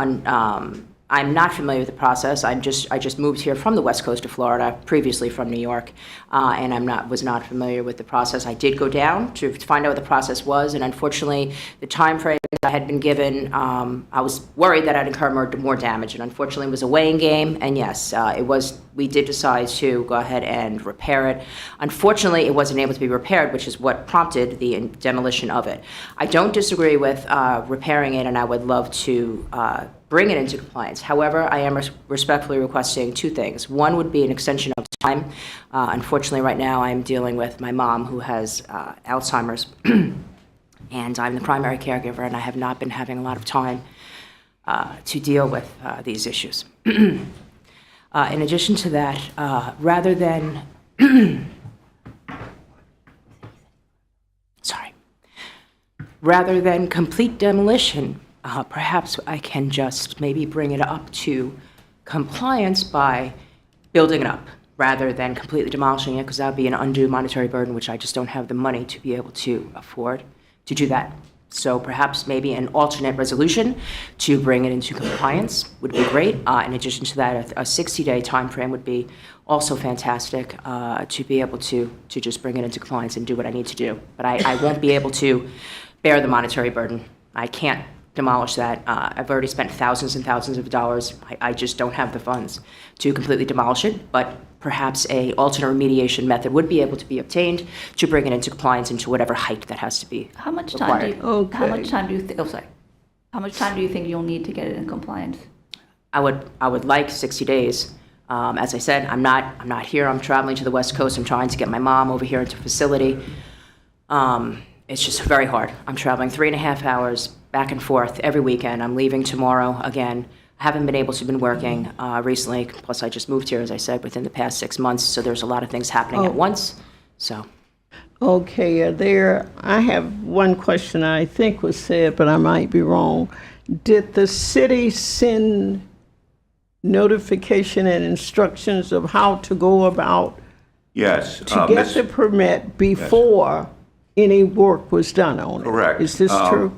I'm not familiar with the process. I just moved here from the west coast of Florida, previously from New York, and was not familiar with the process. I did go down to find out what the process was, and unfortunately, the time frame I had been given, I was worried that I'd incur more damage, and unfortunately, it was a weighing game. And yes, we did decide to go ahead and repair it. Unfortunately, it wasn't able to be repaired, which is what prompted the demolition of it. I don't disagree with repairing it, and I would love to bring it into compliance. However, I am respectfully requesting 2 things. One would be an extension of time. Unfortunately, right now, I'm dealing with my mom who has Alzheimer's, and I'm the primary caregiver, and I have not been having a lot of time to deal with these issues. In addition to that, rather than complete demolition, perhaps I can just maybe bring it up to compliance by building it up rather than completely demolishing it, because that would be an undue monetary burden, which I just don't have the money to be able to afford to do that. So perhaps maybe an alternate resolution to bring it into compliance would be great. In addition to that, a 60-day time frame would be also fantastic to be able to just bring it into compliance and do what I need to do. But I won't be able to bear the monetary burden. I can't demolish that. I've already spent thousands and thousands of dollars. I just don't have the funds to completely demolish it, but perhaps a alternate remediation method would be able to be obtained to bring it into compliance into whatever height that has to be How much required. How much time do you think you'll need to get it in compliance? I would like 60 days. As I said, I'm not here. I'm traveling to the West Coast. I'm trying to get my mom over here into a facility. It's just very hard. I'm traveling 3.5 hours back and forth every weekend. I'm leaving tomorrow again. I haven't been able to been working recently. Plus, I just moved here, as I said, within the past 6 months. So there's a lot of things happening at once. So. Okay, I have one question I think was said, but I might be wrong. Did the city send notification and instructions of how to go about Yes. to get the permit before any work was done on it? Correct. Is this true?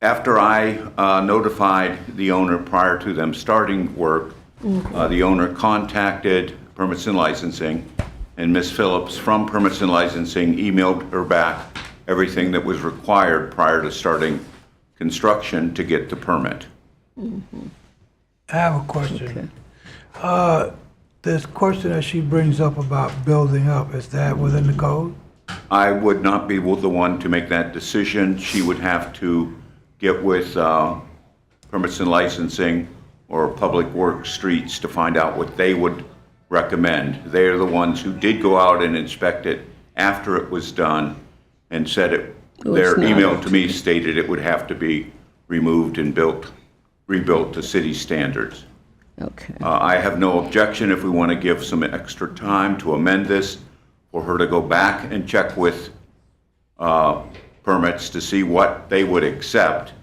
After I notified the owner prior to them starting work, the owner contacted Permits and Licensing, and Ms. Phillips from Permits and Licensing emailed her back everything that was required prior to starting construction to get the permit. I have a question. This question that she brings up about building up, is that within the code? I would not be the one to make that decision. She would have to get with Permits and Licensing or Public Works Streets to find out what they would recommend. They're the ones who did go out and inspect it after it was done and said it. Their email to me stated it would have to be removed and rebuilt to city standards. Okay. I have no objection if we want to give some extra time to amend this for her to go back and check with permits to see what they would accept.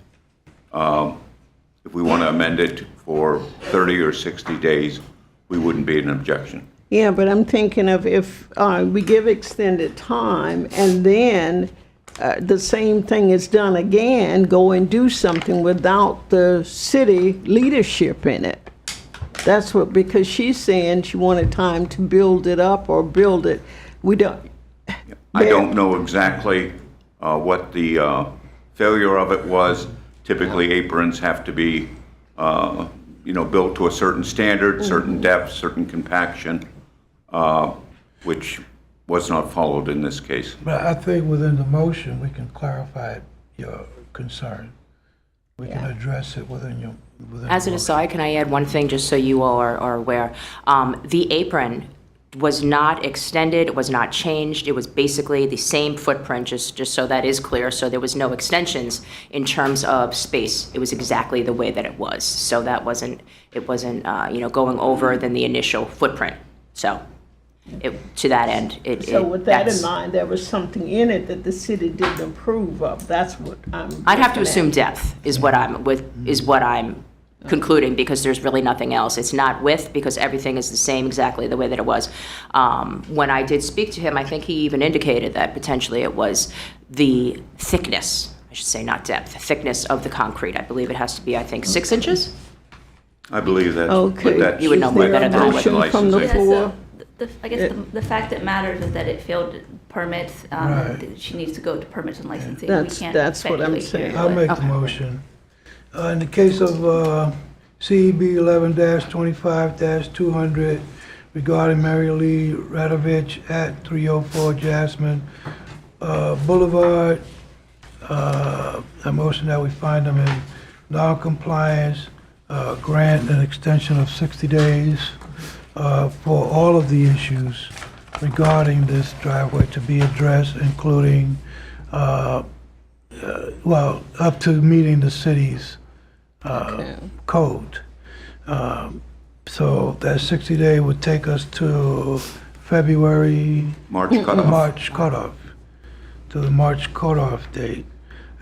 If we want to amend it for 30 or 60 days, we wouldn't be an objection. Yeah, but I'm thinking of if we give extended time and then the same thing is done again, go and do something without the city leadership in it. That's what, because she's saying she wanted time to build it up or build it. We don't. I don't know exactly what the failure of it was. Typically, aprons have to be, built to a certain standard, certain depth, certain compaction, which was not followed in this case. But I think within the motion, we can clarify your concern. We can address it within your, As an aside, can I add one thing, just so you all are aware? The apron was not extended, it was not changed, it was basically the same footprint, just so that is clear, so there was no extensions in terms of space. It was exactly the way that it was, so that wasn't, going over than the initial footprint. So, to that end, So with that in mind, there was something in it that the city didn't approve of. That's what I'm. I'd have to looking at. assume depth is what I'm concluding, because there's really nothing else. It's not width, because everything is the same exactly the way that it was. When I did speak to him, I think he even indicated that potentially it was the thickness, I should say not depth, the thickness of the concrete. I believe it has to be, 6 inches? I believe that. Okay. You would know way better than I would. Motion from the floor. I guess the fact that matters is that it failed permits. She needs to go to permits and licensing. That's what I'm saying. I'll make the motion. In the case of CEB 11-25-200 regarding Mary Lee Radovich at 304 Jasmine Boulevard, a motion that we find them in non-compliance, grant an extension of 60 days for all of the issues regarding this driveway to be addressed, including, up to meeting the city's code. So that 60-day would take us to February. March cutoff. March cutoff, to the March cutoff date.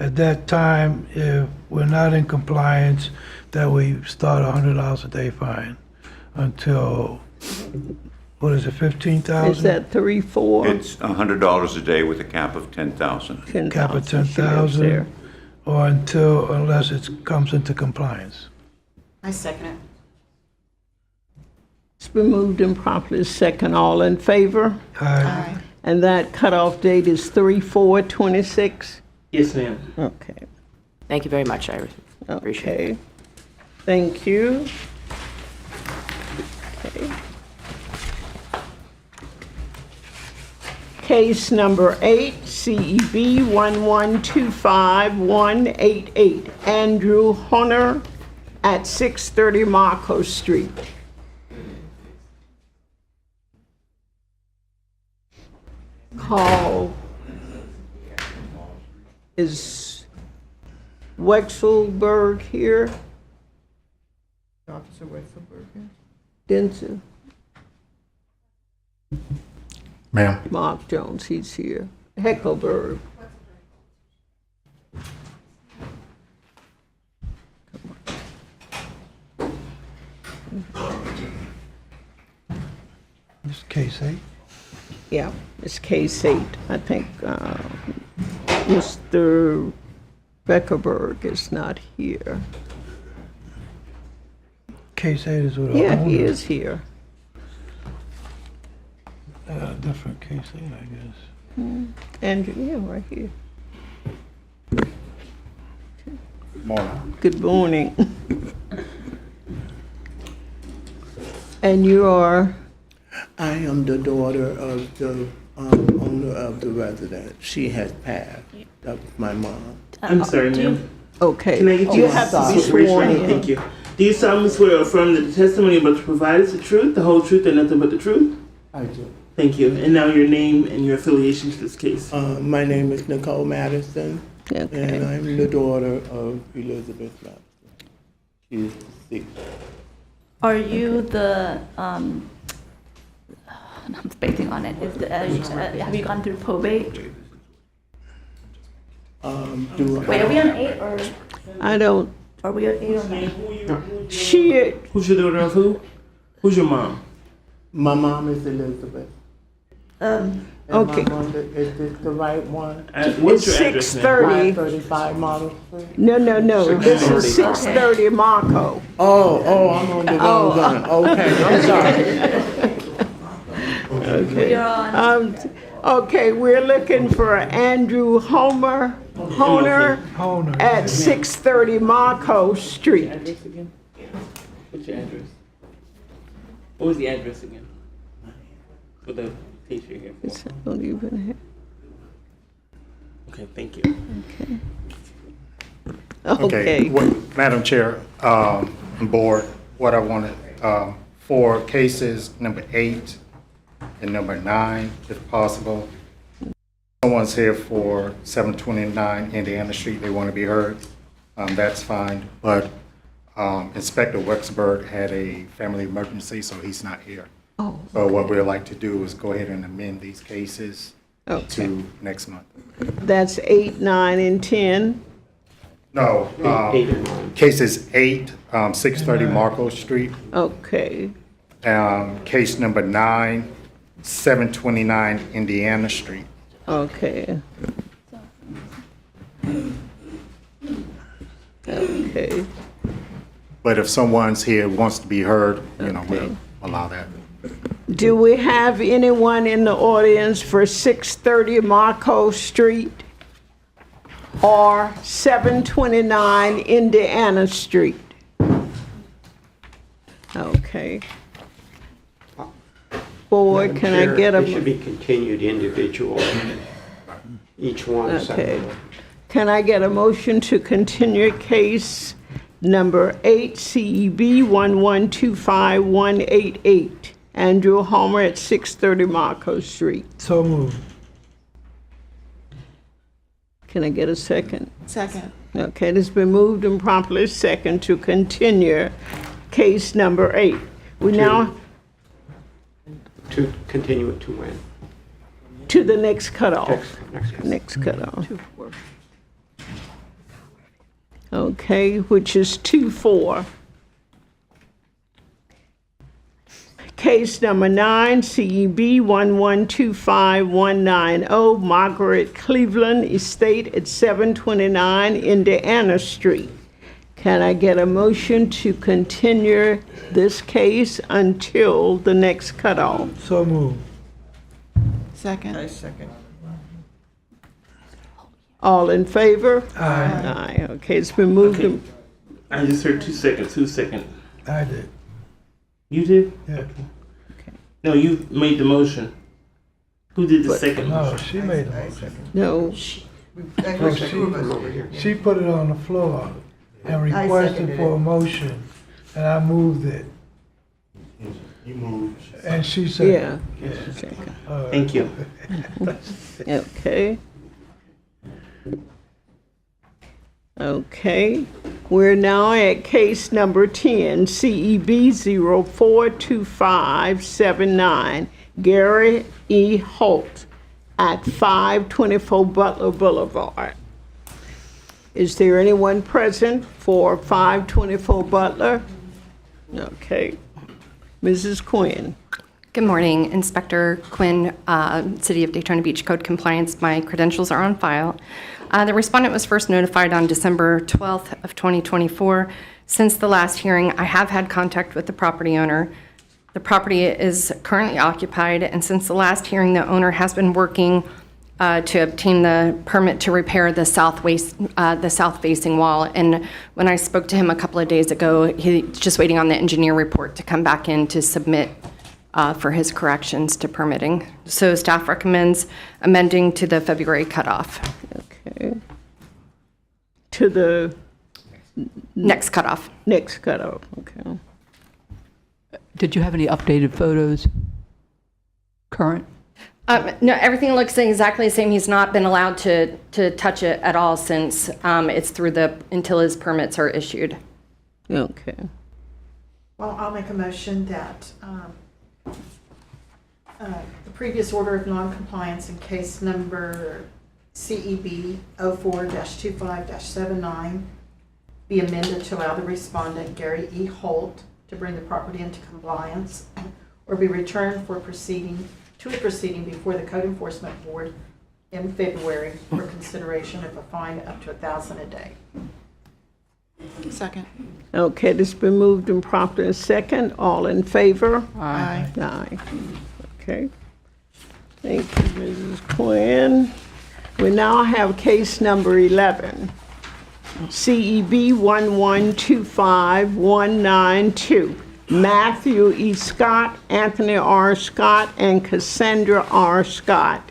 At that time, if we're not in compliance, that we start $100 a day fine until, what is it, 15,000? Is that 3-4? It's $100 a day with a cap of 10,000. Cap of 10,000, or unless it comes into compliance. I second it. It's been moved and properly second. All in favor? Aye. And that cutoff date is 3/4/26? Yes, ma'am. Okay. Thank you very much, I appreciate it. Okay. Thank you. Okay. Case number 8, CEB 1125188, Andrew Hunter at 630 Marco Street. Call is Wexelberg here? Officer Wexelberg. Denzel. Ma'am. Mark Jones, he's here. Heckleberg. This is case 8? Yeah, it's case 8. I think Mr. Beckerberg is not here. Case 8 is with a Yeah, he owner. is here. Different case 8, I guess. Andrew, yeah, right here. Morning. Good morning. And you are? I am the daughter of the owner of the residence. She has passed. That was my mom. I'm sorry, ma'am. Okay. Can I get you You have to be raise your sworn hand? in. Thank you. Do you solemnly swear or affirm that the testimony about to provide is the truth, the whole truth, and nothing but the truth? I do. Thank you. And now your name and your affiliation to this case. My name is Nicole Madison, and I'm the daughter of Elizabeth Madison. She's deceased. Are you the, I'm spacing on it, have you gone through probate? Wait, are we on 8 or? I don't. Are we on 8 or 9? She. Who's your daughter of who? Who's your mom? My mom is Elizabeth. Okay. Is this the right one? What's It's your address, ma'am? 630. 535 Model Street? No, this is 630 Marco. Oh, I'm on the wrong one. Okay, I'm sorry. Okay. Okay, we're looking for Andrew Honer at 630 Marco Street. Address again? What's your address? What was the address again? For the case you're here for. Don't even have. Okay, thank you. Okay. Madam Chair, and Board, what I wanted, for cases number 8 and number 9, if possible. Someone's here for 729 Indiana Street, they want to be heard, that's fine. But Inspector Wexberg had a family emergency, so he's not here. Oh. So what we'd like to do is go ahead and amend these cases to next month. That's 8, 9, and 10. No, cases 8, 630 Marco Street. Okay. Case number 9, 729 Indiana Street. Okay. Okay. But if someone's here wants to be heard, we'll allow that. Do we have anyone in the audience for 630 Marco Street or 729 Indiana Street? Okay. Board, can I get They should a, be continued individually, each one okay. separately. Can I get a motion to continue case number 8 CEB 1125188? Andrew Homer at 630 Marco Street. So moved. Can I get a second? Second. Okay, it's been moved and properly second to continue case number 8. We now, To continue it to when? to the next cutoff. Next. Next cutoff. Okay, which is 2-4. Case number 9, CEB 1125190, Margaret Cleveland Estate at 729 Indiana Street. Can I get a motion to continue this case until the next cutoff? So moved. Second. I second. All in favor? Aye. Aye, okay, it's been moved. Okay. I just heard 2 seconds. Who's second? I did. You did? Yeah. No, you made the motion. Who did the second No, motion? she made the motion. No. No, she put it on the floor and requested for a motion, and I moved it. You moved. And she said. Yeah. Thank you. Okay. Okay, we're now at case number 10, CEB 042579, Gary E. Holt at 524 Butler Boulevard. Is there anyone present for 524 Butler? Okay. Mrs. Quinn. Good morning, Inspector Quinn, City of Daytona Beach Code Compliance. My credentials are on file. The respondent was first notified on December 12th of 2024. Since the last hearing, I have had contact with the property owner. The property is currently occupied, and since the last hearing, the owner has been working to obtain the permit to repair the south-facing wall. And when I spoke to him a couple of days ago, he's just waiting on the engineer report to come back in to submit for his corrections to permitting. So staff recommends amending to the February cutoff. Okay. To the next cutoff. Next cutoff, okay. Did you have any updated photos? Current? No, everything looks exactly the same. He's not been allowed to touch it at all since it's through until his permits are issued. Okay. Well, I'll make a motion that the previous order of noncompliance in case number CEB 04-25-79 be amended to allow the respondent, Gary E. Holt, to bring the property into compliance or be returned for proceeding to a proceeding before the Code Enforcement Board in February for consideration of a fine up to $1,000 a day. Second. Okay, this has been moved and properly second. All in favor? Aye. Aye. Okay. Thank you, Mrs. Quinn. We now have case number 11, CEB 1125192. Matthew E. Scott, Anthony R. Scott, and Cassandra R. Scott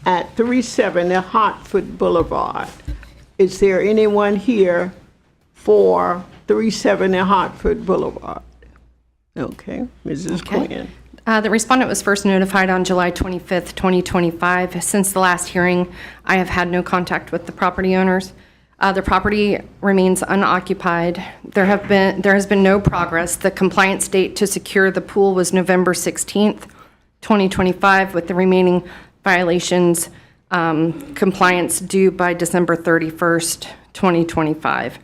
at 370 Hartford Boulevard. Is there anyone here for 370 Hartford Boulevard? Okay, Mrs. Quinn. The respondent was first notified on July 25th, 2025. Since the last hearing, I have had no contact with the property owners. The property remains unoccupied. There has been no progress. The compliance date to secure the pool was November 16th, 2025, with the remaining violations compliance due by December 31st, 2025.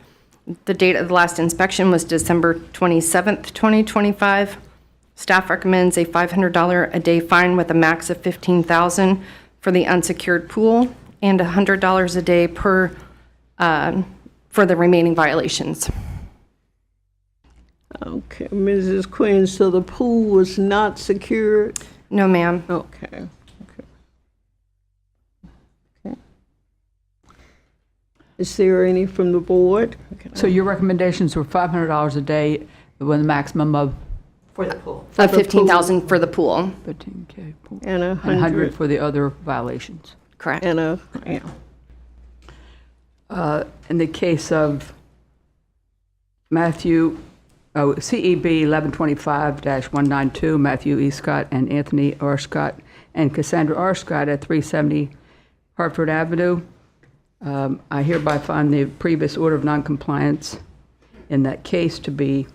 The date of the last inspection was December 27th, 2025. Staff recommends a $500 a day fine with a max of $15,000 for the unsecured pool and $100 a day per for the remaining violations. Okay, Mrs. Quinn, so the pool was not secured? No, ma'am. Okay. Is there any from the board? So your recommendations were $500 a day with a maximum of? For the pool. $15,000 for the pool. 15K pool. And And 100 for the other violations. Correct. And yeah. In the case of Matthew, CEB 1125-192, Matthew E. Scott and Anthony R. Scott and Cassandra R. Scott at 370 Hartford Avenue, I hereby find the previous order of noncompliance in that case to be,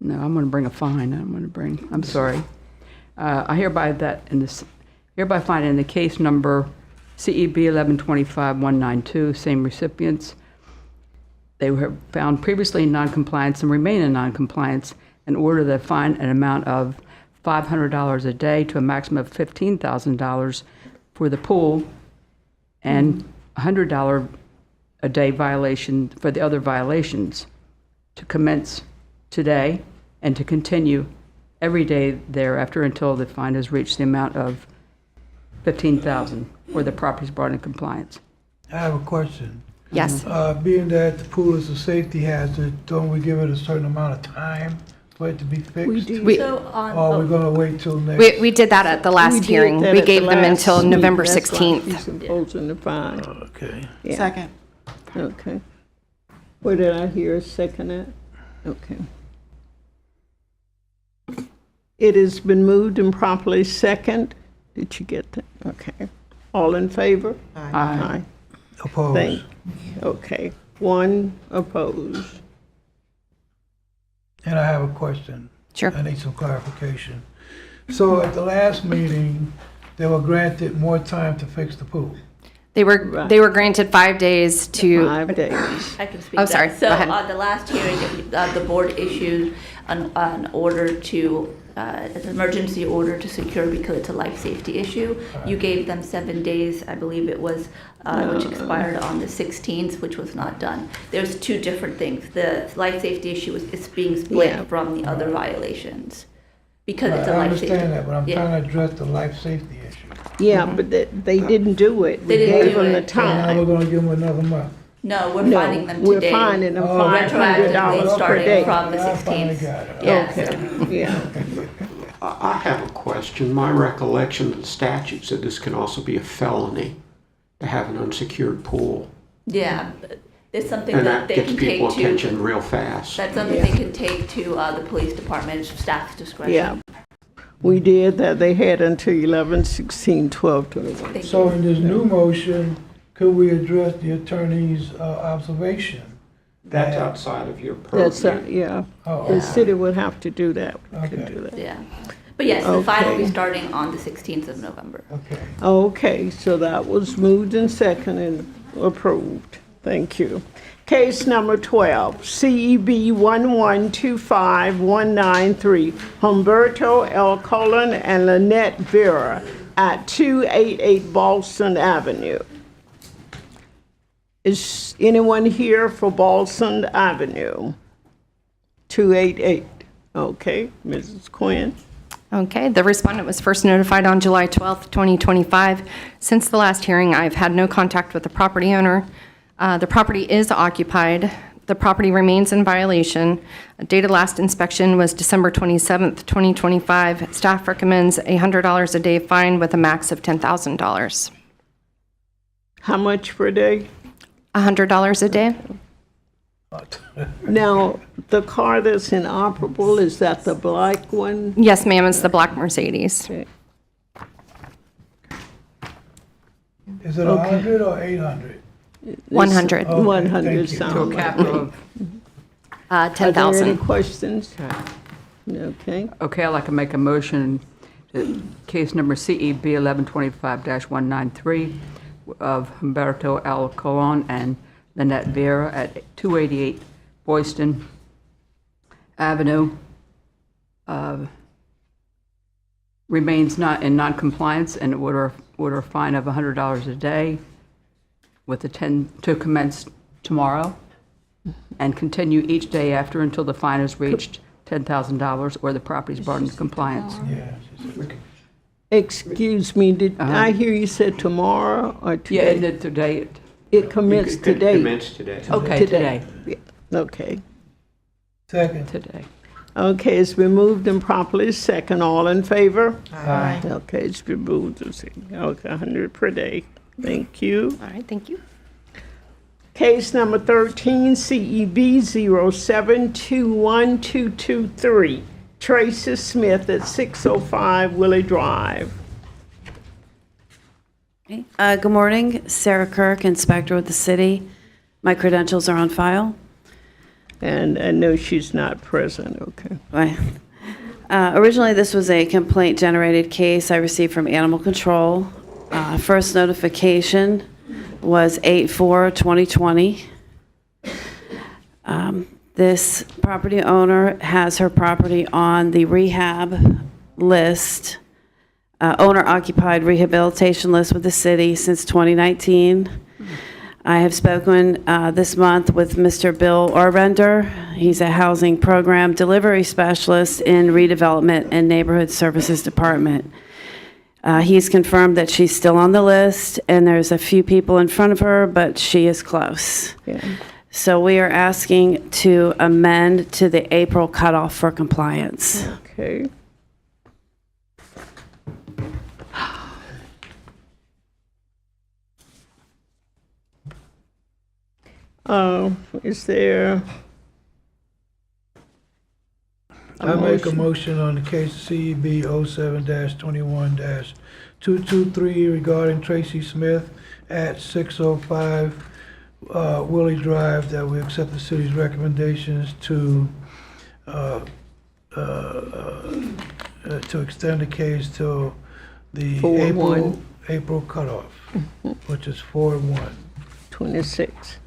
no, I'm going to bring a fine. I'm sorry. I hereby find in the case number CEB 1125-192, same recipients. They were found previously in noncompliance and remain in noncompliance and order the fine an amount of $500 a day to a maximum of $15,000 for the pool and $100 a day violation for the other violations to commence today and to continue every day thereafter until the fine has reached the amount of $15,000 or the property is brought in compliance. I have a question. Yes. Being that the pool is a safety hazard, don't we give it a certain amount of time for it to be fixed? We do. Or we're gonna wait till next? We did that at the last hearing. We gave them until November 16th. He's imposing the fine. Okay. Yeah. Second. Okay. What did I hear? Second it? Okay. It has been moved and properly second. Did you get that? Okay. All in favor? Aye. Opposed? Okay. One opposed. And I have a question. Sure. I need some clarification. So at the last meeting, they were granted more time to fix the pool. They were granted 5 days to. 5 days. I can speak Oh, to sorry. that. So Go ahead. at the last hearing, the board issued an order to, an emergency order to secure because it's a life safety issue. You gave them 7 days, I believe it was, which expired on the 16th, which was not done. There's two different things. The life safety issue is being split from the other violations because it's a I life safety. understand that, but I'm Yeah. trying to address the life safety issue. Yeah, but they didn't do it. They We didn't gave do them the it. So now time. we're gonna give them another month. No, we're finding them today. We're finding them Oh, $500 retroactively per starting day. from the I finally 16th. got it. Yeah. Okay, yeah. I have a question. My recollection of the statute said this can also be a felony to have an unsecured pool. Yeah, but it's something And that that they gets can people take attention to, real fast. that's something they can take to the police department, staff's discretion. Yeah. We did that. They had until 11/16/12/21. Thank So you. in this new motion, could we address the attorney's observation? That's that- outside of your That's, purview. yeah. Oh, The city would have to do that. We could Okay. do that. Yeah. But yes, the fine will be Okay. starting on the 16th of November. Okay. Okay, so that was moved and seconded and approved. Thank you. Case number 12, CEB 1125193, Humberto L. Colon and Lynette Vera at 288 Boston Avenue. Is anyone here for Boston Avenue? 288. Okay, Mrs. Quinn. Okay, the respondent was first notified on July 12th, 2025. Since the last hearing, I've had no contact with the property owner. The property is occupied. The property remains in violation. Date of last inspection was December 27th, 2025. Staff recommends a $100 a day fine with a max of $10,000. How much per day? $100 a day? Now, the car that's inoperable, is that the black one? Yes, ma'am, it's the black Mercedes. Okay. Is it 100 or 800? 100. Okay, 100 thank you. sound To a like capital me. of, Are there any 10,000. questions? Okay. okay, I'd like to make a motion that case number CEB 1125-193 of Humberto L. Colon and Lynette Vera at 288 Boylston Avenue remains not in noncompliance and order a fine of $100 a day with to commence tomorrow and continue each day after until the fine is reached $10,000 or the property is brought into compliance. Excuse me, did I hear you said tomorrow or Yeah, today? and then today, It commenced today. Commence today. okay, today, Yeah, okay. Second. today. Okay, it's been moved and properly second. All in favor? Aye. Okay, it's been moved and second. Okay, 100 per day. Thank you. All right, thank you. Case number 13, CEB 0721223, Tracy Smith at 605 Willie Drive. Good morning, Sarah Kirk, Inspector with the city. My credentials are on file. And I know she's not present, okay. Right. Originally, this was a complaint-generated case I received from Animal Control. First notification was 8/4/2020. This property owner has her property on the rehab list, owner-occupied rehabilitation list with the city since 2019. I have spoken this month with Mr. Bill Orvender. He's a housing program delivery specialist in redevelopment and neighborhood services department. He's confirmed that she's still on the list, and there's a few people in front of her, but she is close. Yeah. So we are asking to amend to the April cutoff for compliance. Okay. Is there? I make a motion on the case CEB 07-21-223 regarding Tracy Smith at 605 Willie Drive, that we accept the city's recommendations to extend the case till the 4/1. April cutoff, which is 4/1. 26.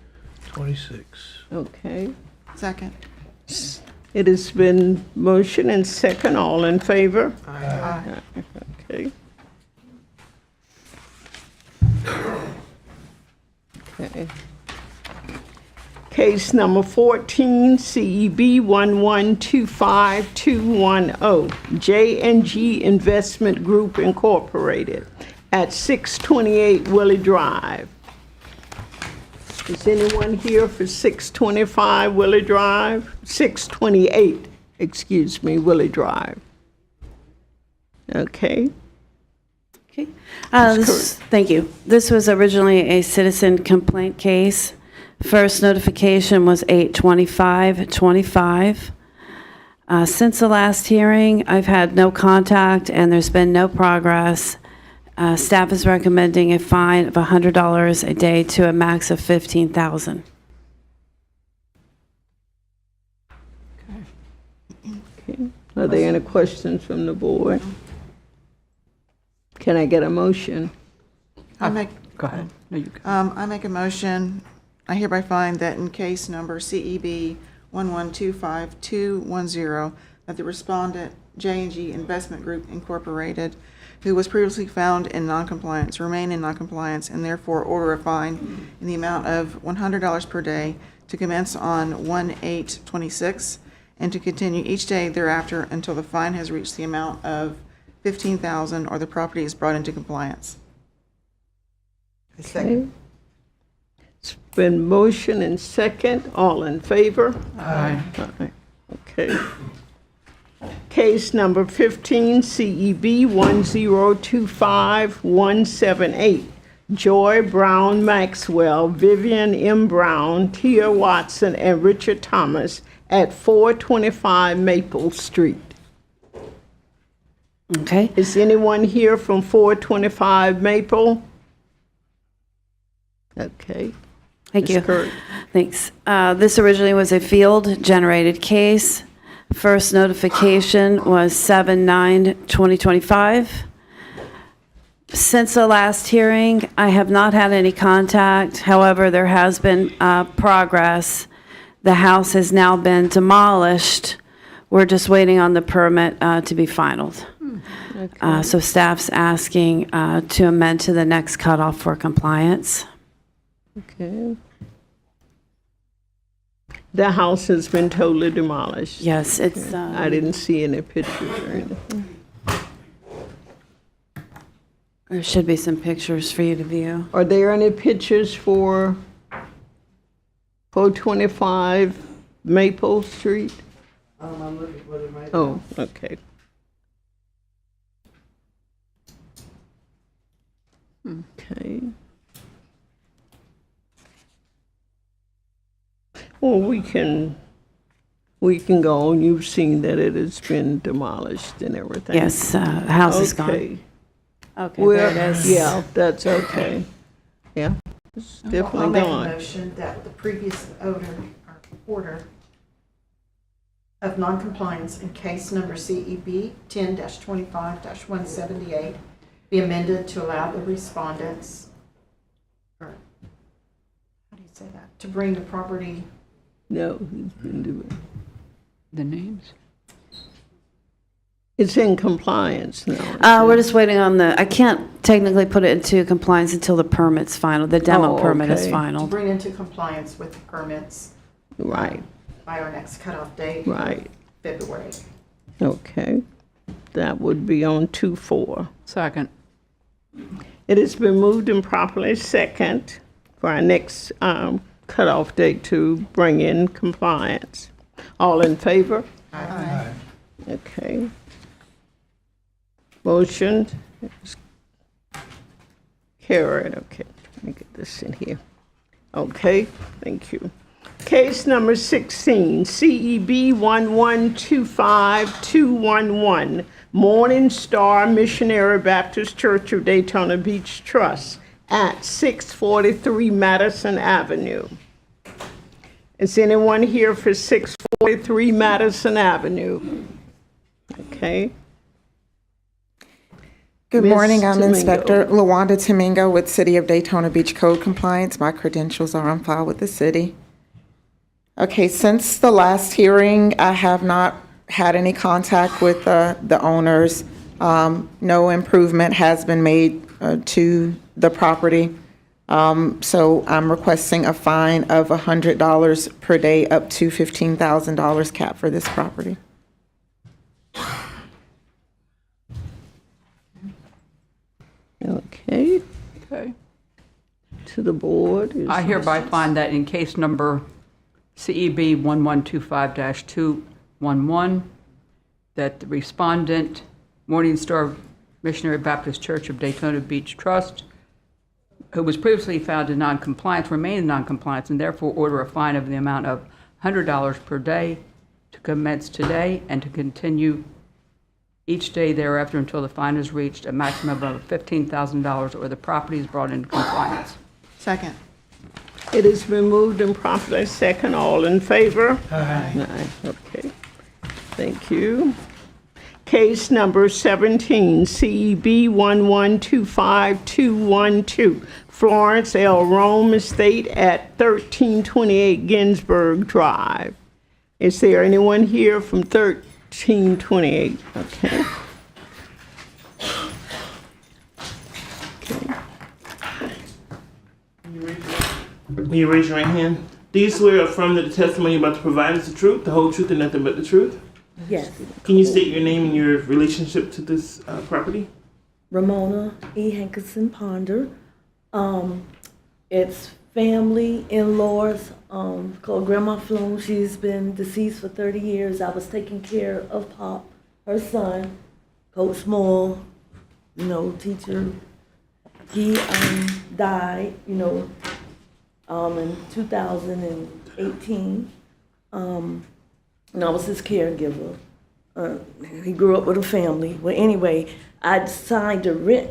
26. Okay. Second. It has been motion and second. All in favor? Aye. Okay. Okay. Case number 14, CEB 1125210, J&G Investment Group Incorporated at 628 Willie Drive. Is anyone here for 625 Willie Drive? 628, excuse me, Willie Drive. Okay. Okay. Thank you. This was originally a citizen complaint case. First notification was 8/25/25. Since the last hearing, I've had no contact and there's been no progress. Staff is recommending a fine of $100 a day to a max of $15,000. Okay. Are there any questions from the board? Can I get a motion? I make, Go ahead. No, you can. I make a motion I hereby find that in case number CEB 1125210, that the respondent, J&G Investment Group Incorporated, who was previously found in noncompliance, remain in noncompliance, and therefore order a fine in the amount of $100 per day to commence on 1/8/26 and to continue each day thereafter until the fine has reached the amount of $15,000 or the property is brought into compliance. Okay. It's been motion and second. All in favor? Aye. Aye. Okay. Case number 15, CEB 1025178. Joy Brown Maxwell, Vivian M. Brown, Tia Watson, and Richard Thomas at 425 Maple Street. Okay. Is anyone here from 425 Maple? Okay. Thank you. Ms. Curry. Thanks. This originally was a field-generated case. First notification was 7/9/2025. Since the last hearing, I have not had any contact. However, there has been progress. The house has now been demolished. We're just waiting on the permit to be finalized. So staff's asking to amend to the next cutoff for compliance. Okay. The house has been totally demolished. Yes, it's. I didn't see any pictures or anything. There should be some pictures for you to view. Are there any pictures for 425 Maple Street? I'm looking for them right Oh, okay. Okay. Well, we can go on. You've seen that it has been demolished and everything. Yes, the house is gone. Okay. Okay, Well, there it is. yeah, that's okay. Yeah, it's I'll definitely make a gone. motion that the previous order of noncompliance in case number CEB 10-25-178 be amended to allow the respondents, or how do you say that, to bring the property. No, he's been doing. The names? It's in compliance now. We're just waiting on I can't technically put it into compliance until the permit's final, the demo Oh, permit is okay. To final. bring into compliance with the permits Right, by our next cutoff date. right. February. Okay. That would be on 2/4. Second. It has been moved and properly second for our next cutoff date to bring in compliance. All in favor? Aye. Okay. Motion is carried. Okay, let me get this in here. Okay, thank you. Case number 16, CEB 1125211, Morning Star Missionary Baptist Church of Daytona Beach Trust at 643 Madison Avenue. Is anyone here for 643 Madison Avenue? Okay. Good Ms. morning, I'm Domingo. Inspector LaWanda Domingo with City of Daytona Beach Code Compliance. My credentials are on file with the city. Okay, since the last hearing, I have not had any contact with the owners. No improvement has been made to the property. So I'm requesting a fine of $100 per day up to $15,000 cap for this property. Okay. Okay. To the board. is- I hereby find that in case number CEB 1125-211, that the respondent, Morning Star Missionary Baptist Church of Daytona Beach Trust, who was previously found in noncompliance, remain in noncompliance, and therefore order a fine of the amount of $100 per day to commence today and to continue each day thereafter until the fine is reached, a maximum of $15,000 or the property is brought into compliance. Second. It has been moved and properly second. All in favor? Aye. Aye. Okay. Thank you. Case number 17, CEB 1125212, Florence L. Rome Estate at 1328 Ginsburg Drive. Is there anyone here from 1328? Okay. Will you raise your right hand? Do you swear or affirm that the testimony you're about to provide is the truth, the whole truth, and nothing but the truth? Yes. Can you state your name and your relationship to this property? Ramona E. Hankinson Ponder. It's family, in-laws, called Grandma Flume. She's been deceased for 30 years. I was taking care of Pop, her son, Coach Moore, teacher. He died, in 2018. And I was his caregiver. He grew up with a family. Well, anyway, I signed a rent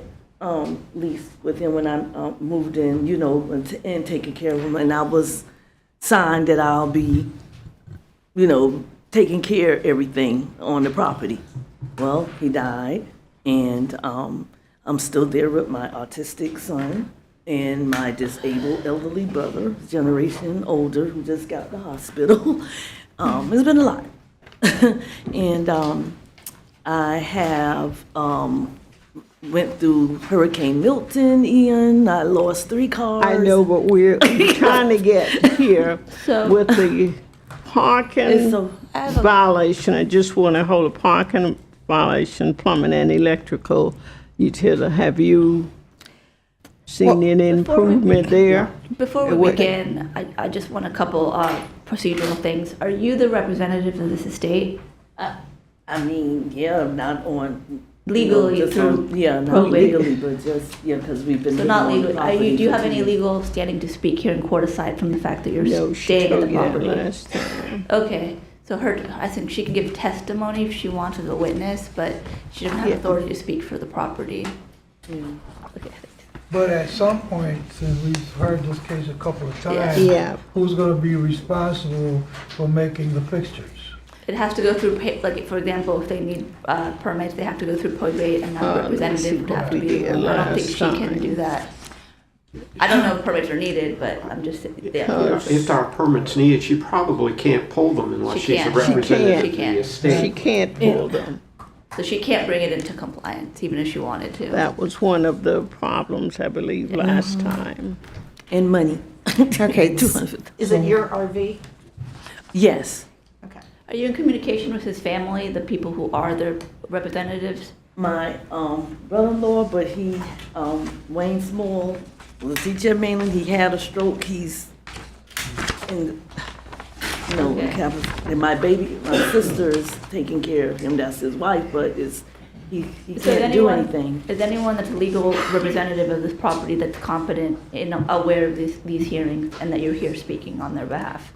lease with him when I moved in, and taking care of him. And I was signed that I'll be, taking care of everything on the property. Well, he died, and I'm still there with my autistic son and my disabled elderly brother, generation older, who just got to the hospital. It's been a lot. And I have went through Hurricane Milton, Ian. I lost 3 cars. I know, but we're trying to get here with the parking violation. I just want to hold a parking violation, plumbing and electrical utility. Have you seen any improvement there? Before we begin, I just want a couple procedural things. Are you the representative of this estate? Yeah, not on Legally just through not probate. legally, but just because we've been. So not living on the legally. property Do you for have 2 any years. legal standing to speak here in court aside from the fact that you're No, she staying at the told you that property? last time. Okay, so I think she can give testimony if she wants as a witness, but she doesn't have authority to speak for the property. Okay. But at some point, since we've heard this case a couple of times, Yeah. who's gonna be responsible for making the fixtures? It has to go through, like, for example, if they need permits, they have to go through probate, and that representative would have to be. I don't think she can do that. I don't know if permits are needed, but I'm just, If there are permits needed, she probably can't pull them unless She she's a can't. representative She of the can't. estate. She can't pull them. So she can't bring it into compliance, even if she wanted to. That was one of the problems, I believe, last time. And money. Okay. Is it your RV? Yes. Okay. Are you in communication with his family, the people who are their representatives? My brother-in-law, but he, Wayne Small, was a teacher at Mainland. He had a stroke. He's in, and my sister is taking care of him. That's his wife, but he can't do anything. Is anyone that's a legal representative of this property that's competent and aware of these hearings and that you're here speaking on their behalf?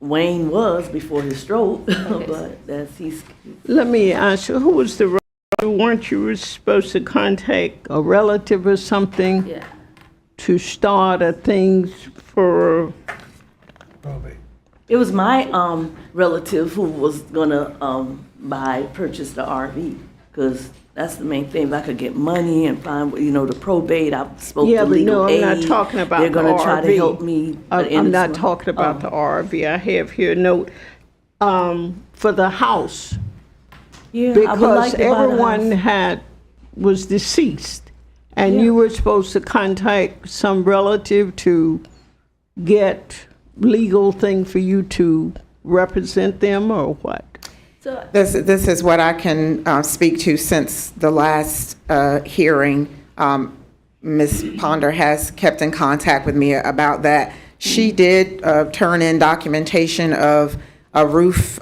Wayne was before his stroke, but he's. Let me ask you, who was the, weren't you supposed to contact a relative or something? Yeah. To start a thing for? It was my relative who was gonna purchase the RV, because that's the main thing. If I could get money and find, the probate, I spoke to legal aid. I'm not talking about They're the gonna RV. try to help me. I'm not talking about the RV. I have here a note for the house. Yeah, I would Because like to buy the everyone house. was deceased, and you were supposed to contact some relative to get legal thing for you to represent them, or what? This is what I can speak to since the last hearing. Ms. Ponder has kept in contact with me about that. She did turn in documentation of a roof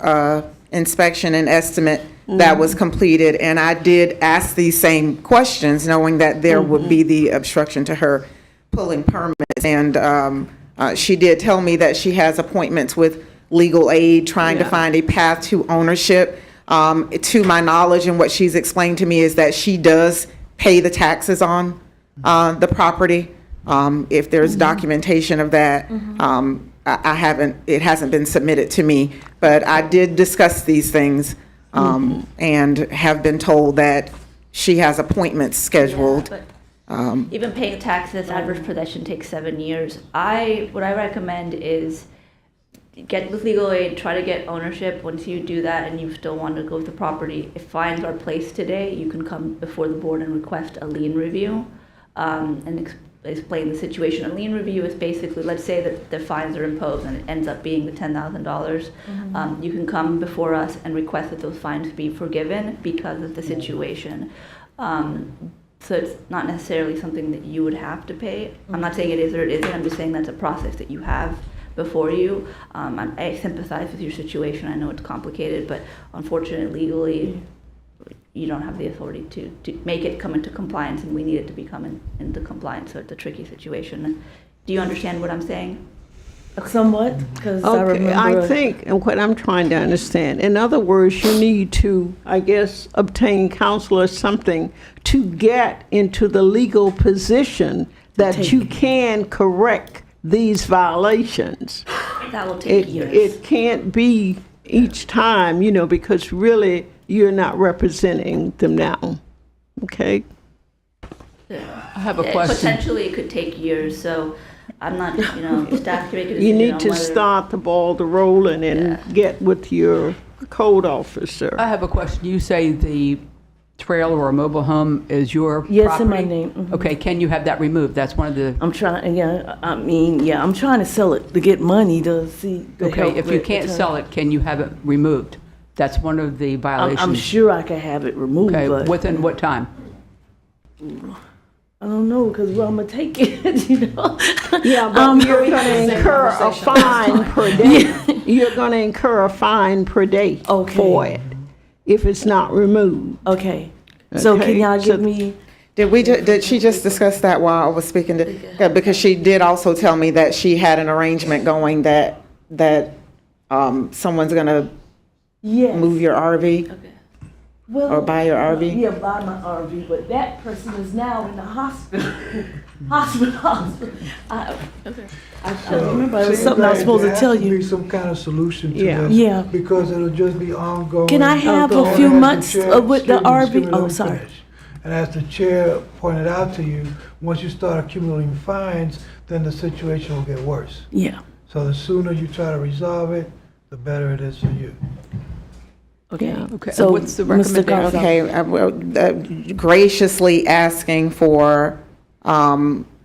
inspection and estimate that was completed, and I did ask these same questions, knowing that there would be the obstruction to her pulling permits. And she did tell me that she has appointments with legal aid, trying to find a path to ownership. To my knowledge, and what she's explained to me, is that she does pay the taxes on the property. If there's documentation of that, it hasn't been submitted to me, but I did discuss these things and have been told that she has appointments scheduled. Even paying taxes, adverse possession takes 7 years. What I recommend is get with legal aid, try to get ownership. Once you do that and you still want to go with the property, if fines are placed today, you can come before the board and request a lien review and explain the situation. A lien review is basically, let's say that the fines are imposed and it ends up being the $10,000. You can come before us and request that those fines be forgiven because of the situation. So it's not necessarily something that you would have to pay. I'm not saying it is or it isn't. I'm just saying that's a process that you have before you. I sympathize with your situation. I know it's complicated, but unfortunately, legally, you don't have the authority to make it come into compliance, and we need it to become into compliance. So it's a tricky situation. Do you understand what I'm saying? Somewhat, because I Okay, remember. I think, and what I'm trying to understand, in other words, you need to, I guess, obtain counsel or something to get into the legal position that you can correct these violations. That will take years. It can't be each time, because really you're not representing them now. Okay? I have a question. Potentially, it could take years. So I'm not, staff can make a decision You need on to whether- start the ball rolling and get with your code officer. I have a question. You say the trailer or mobile home is your property? Yes, in my name. Mhm. Okay, can you have that removed? That's one of the... I'm trying, I'm trying to sell it to get money to see. to Okay, help if you with can't the- sell it, can you have it removed? That's one of the violations. I'm sure I can have it removed, Okay, but within what time? I don't know, because where I'm gonna take it, Yeah, but you're going to incur a fine per day. You're going to incur a fine per day for it if it's not removed. Okay. So can y'all give me? Did she just discuss that while I was speaking to? Yeah, because she did also tell me that she had an arrangement going that someone's gonna move your RV or buy your RV. Yeah, buy my RV, but that person is now in the hospital. hospital. I remember it was something I was supposed to tell you. There has to be some kind of solution to Yeah. this. Yeah. Because it'll just be ongoing. Can I have a few months with the RV? Oh, sorry. And as the chair pointed out to you, once you start accumulating fines, then the situation will get worse. Yeah. So the sooner you try to resolve it, the better it is for you. Okay. Okay, So, what's the Mr. Garza. Okay, graciously asking for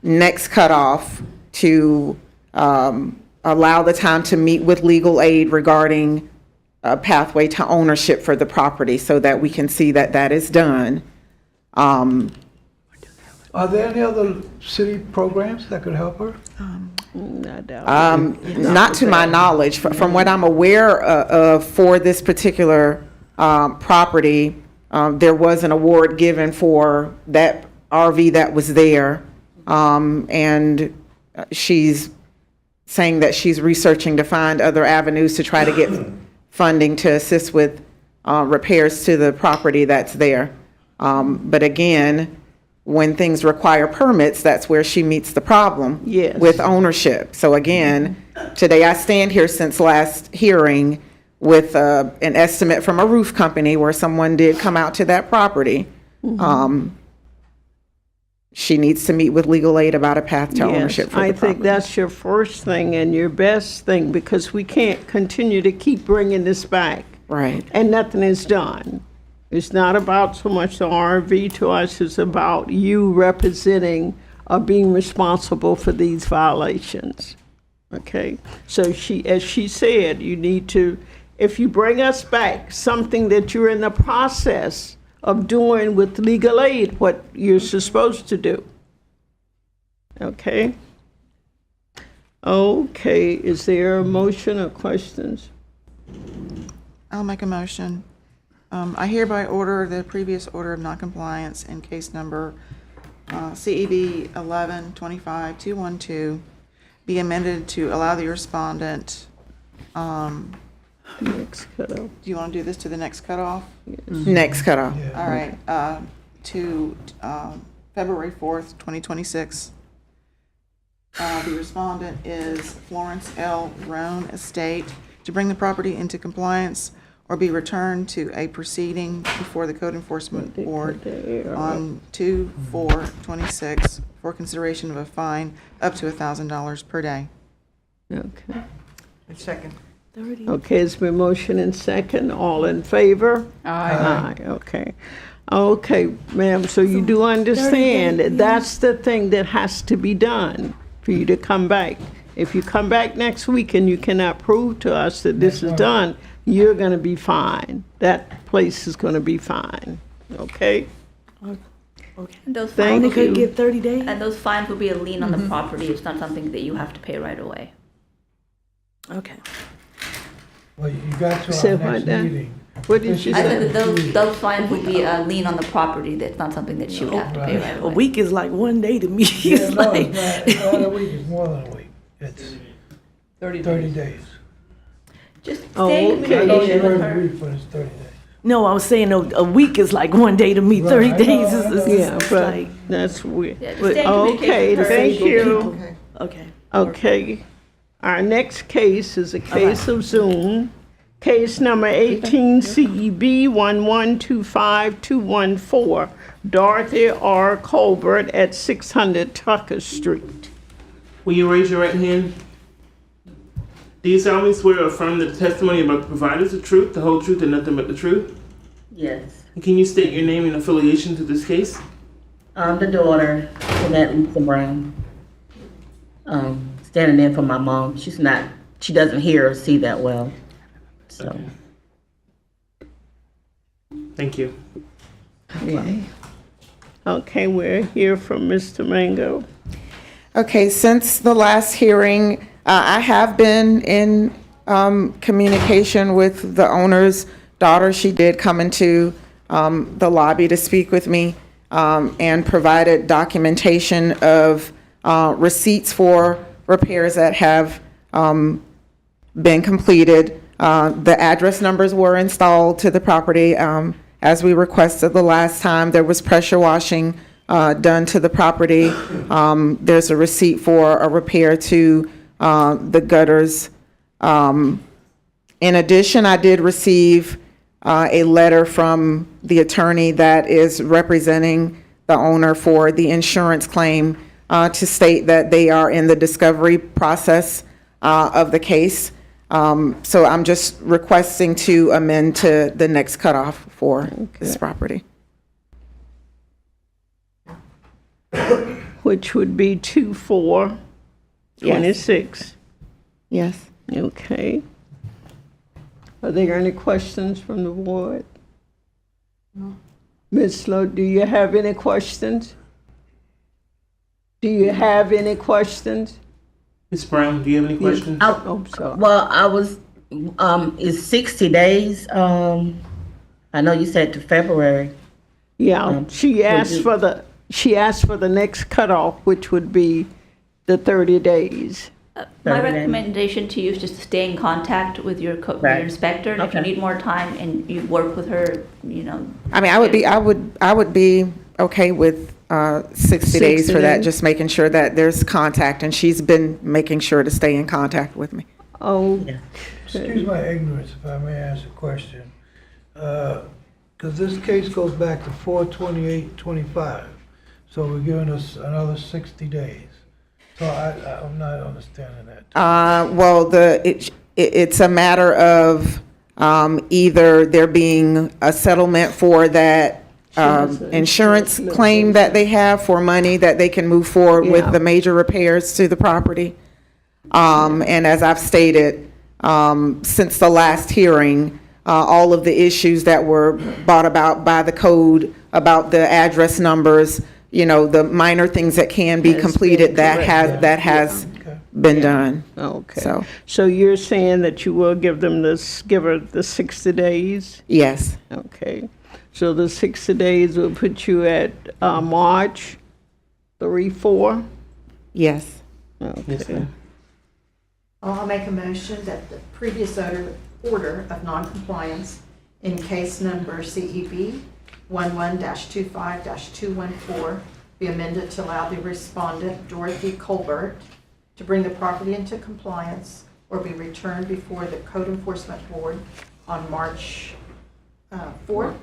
next cutoff to allow the time to meet with legal aid regarding a pathway to ownership for the property so that we can see that that is done. Are there any other city programs that could help her? Not to my knowledge. From what I'm aware of for this particular property, there was an award given for that RV that was there. And she's saying that she's researching to find other avenues to try to get funding to assist with repairs to the property that's there. But again, when things require permits, that's where she meets the problem with ownership. So again, today I stand here since last hearing with an estimate from a roof company where someone did come out to that property. She needs to meet with legal aid about a path to ownership for the I property. think that's your first thing and your best thing, because we can't continue to keep bringing this back. Right. And nothing is done. It's not about so much the RV to us, it's about you representing or being responsible for these violations. Okay? So as she said, you need to, if you bring us back something that you're in the process of doing with legal aid, what you're supposed to do. Okay? Okay, is there a motion or questions? I'll make a motion. I hereby order the previous order of noncompliance in case number CEB 11-25-212 be amended to allow the respondent, Next cutoff. do you want to do this to the next cutoff? Next cutoff. All right, to February 4th, 2026. The respondent is Florence L. Roan Estate to bring the property into compliance or be returned to a proceeding before the Code Enforcement Board on 2/4/26 for consideration of a fine up to $1,000 per day. Okay. Second. Okay, it's been motion and second. All in favor? Aye. Okay. Okay, ma'am, so you do understand that that's the thing that has to be done for you to come back. If you come back next week and you cannot prove to us that this is done, you're gonna be fine. That place is gonna be fine, okay? Okay. Those Thank fines you. will Get 30 days? and those fines will be a lien on the property. It's not something that you have to pay right away. Okay. Well, you got to Say our what next now? meeting. What did you I said say? that those fines would be a lien on the property. That's not something that you would have to pay right A away. week is like one day to me. Yeah, It's no, like, it's not a week, it's more than a week. It's 30 days. Just Oh, stay in okay. I know communication you with heard her. a week, but it's 30 days. no, I was saying a week is like one day to me. Right, 30 I know, days I is know. Yeah, it's but like, that's weird. Yeah, just But- stay in communication Okay, with her. thank you. okay. Okay. Our next case is a case of Zoom. Case number 18 CEB 1125214, Dorothy R. Colbert at 600 Tucker Street. Will you raise your right hand? Do you solemnly swear or affirm that the testimony about the provider is the truth, the whole truth, and nothing but the truth? Yes. And can you state your name and affiliation to this case? I'm the daughter of that Lisa Brown. Standing in for my mom. She doesn't hear or see that well. So, Thank you. Okay. Okay, we'll hear from Mr. Mango. Okay, since the last hearing, I have been in communication with the owner's daughter. She did come into the lobby to speak with me and provided documentation of receipts for repairs that have been completed. The address numbers were installed to the property as we requested the last time. There was pressure washing done to the property. There's a receipt for a repair to the gutters. In addition, I did receive a letter from the attorney that is representing the owner for the insurance claim to state that they are in the discovery process of the case. So I'm just requesting to amend to the next cutoff for this property. Which would be 2/4/26. Yes. Okay. Are there any questions from the board? No. Ms. Lowe, do you have any questions? Do you have any questions? Ms. Brown, do you have any questions? Oh, sorry. well, I was, it's 60 days. I know you said to February. Yeah, she asked for the next cutoff, which would be the 30 days. My recommendation to you is just to stay in contact with your Right. inspector. And if you Okay. need more time and you work with her, I mean, I would be okay with 60 days 60 for that, days. just making sure that there's contact, and she's been making sure to stay in contact with me. Oh, Excuse my ignorance, if I may ask a question. Because this case goes back to 4/28/25, so we're giving us another 60 days. So I'm not understanding that. Well, it's a matter of either there being a settlement for that insurance claim that they have for money that they can move forward Yeah. with the major repairs to the property. And as I've stated, since the last hearing, all of the issues that were brought about by the code about the address numbers, the minor things that can be Has completed, been that corrected. has been done. okay. So you're saying that you will give her the 60 days? Yes. Okay. So the 60 days will put you at March 3/4? Yes. Okay. I'll make a motion that the previous order of noncompliance in case number CEB 11-25-214 be amended to allow the respondent, Dorothy Colbert, to bring the property into compliance or be returned before the Code Enforcement Board on March 4th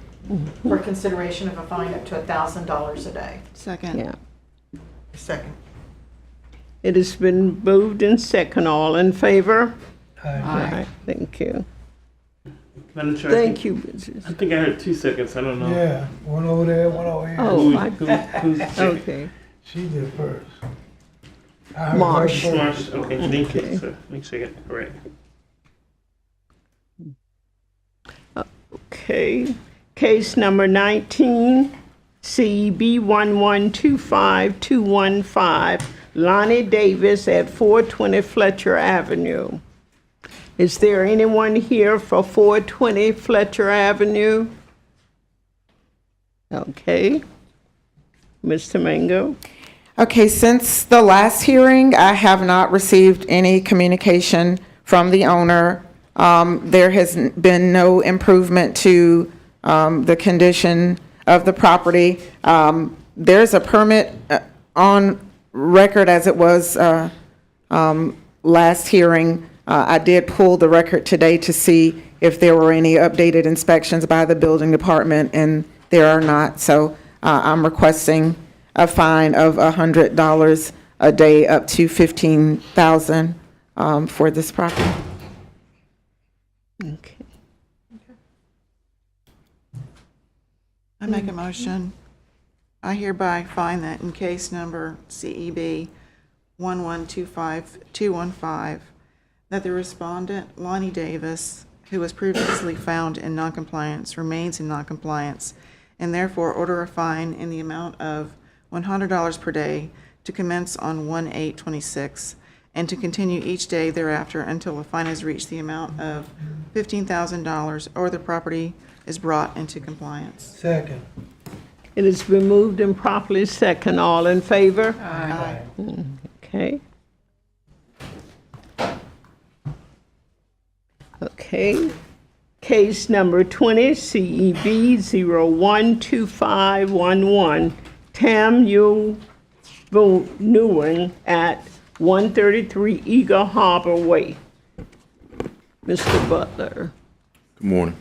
for consideration of a fine up to $1,000 a day. Second. Yeah. Second. It has been moved and second. All in favor? Aye. Thank you. Madam Chair, Thank you, Mrs. I think I heard 2 seconds. I don't know. Yeah, one over there, one over here. Oh, Who's second? okay. She did first. I heard her Marsh. first. Marsh. Okay, thank Okay. you. So make sure I get it correct. Okay. Case number 19, CEB 1125215, Lonnie Davis at 420 Fletcher Avenue. Is there anyone here for 420 Fletcher Avenue? Okay. Mr. Mango? Okay, since the last hearing, I have not received any communication from the owner. There has been no improvement to the condition of the property. There's a permit on record as it was last hearing. I did pull the record today to see if there were any updated inspections by the building department, and there are not. So I'm requesting a fine of $100 a day up to $15,000 for this property. Okay. I make a motion. I hereby find that in case number CEB 1125215, that the respondent, Lonnie Davis, who was previously found in noncompliance, remains in noncompliance, and therefore order a fine in the amount of $100 per day to commence on 1/8/26, and to continue each day thereafter until a fine has reached the amount of $15,000 or the property is brought into compliance. Second. It has been moved and properly second. All in favor? Aye. Okay. Okay. Case number 20, CEB 012511, Tam Yu Nguyen at 133 Eagle Harbor Way. Mr. Butler. Good morning.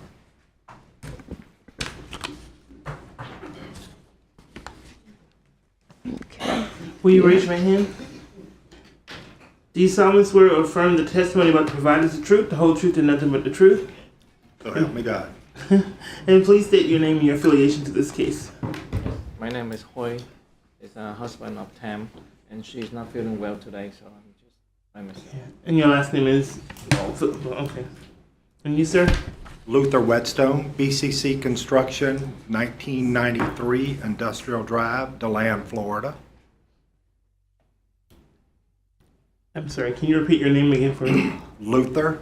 Will you raise your hand? Do you solemnly swear or affirm the testimony about to provide is the truth, the whole truth, and nothing but the truth? So help me God. And please state your name and your affiliation to this case. My name is Hoi. It's a husband of Tam, and she's not feeling well today, so I'm just. And your last name is? Okay. And you, sir? Luther Whetstone, BCC Construction, 1993 Industrial Drive, DeLand, Florida. I'm sorry, can you repeat your name again for me? Luther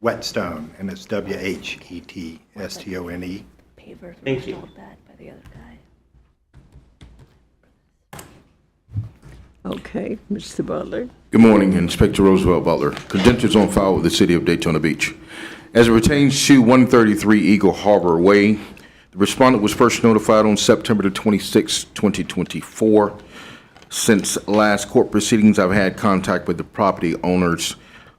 Whetstone, and it's WHETSTONE. Pavers were Thank you. installed bad by the other guy. Okay, Mr. Butler. Good morning, Inspector Roosevelt Butler. Credentials on file with the City of Daytona Beach. As it pertains to 133 Eagle Harbor Way, the respondent was first notified on September the 26th, 2024. Since last court proceedings, I've had contact with the property owners,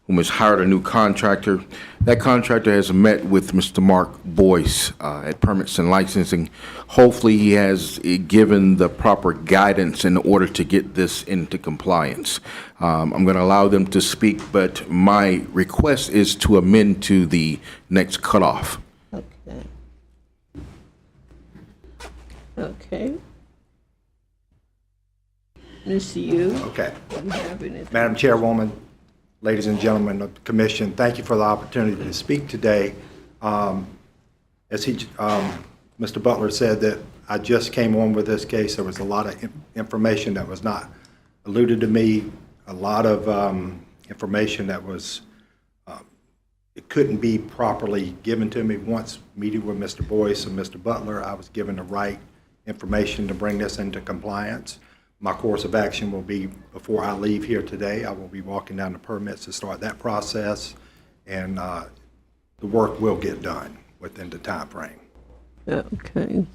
whom has hired a new contractor. That contractor has met with Mr. Mark Boyce at Permits and Licensing. Hopefully, he has given the proper guidance in order to get this into compliance. I'm going to allow them to speak, but my request is to amend to the next cutoff. Okay. Okay. Ms. Yu. Okay. Do you have anything? Madam Chairwoman, ladies and gentlemen of the commission, thank you for the opportunity to speak today. As Mr. Butler said, that I just came on with this case. There was a lot of information that was not alluded to me, a lot of information that was, it couldn't be properly given to me. Once meeting with Mr. Boyce and Mr. Butler, I was given the right information to bring this into compliance. My course of action will be, before I leave here today, I will be walking down the permits to start that process, and the work will get done within the time frame. Okay.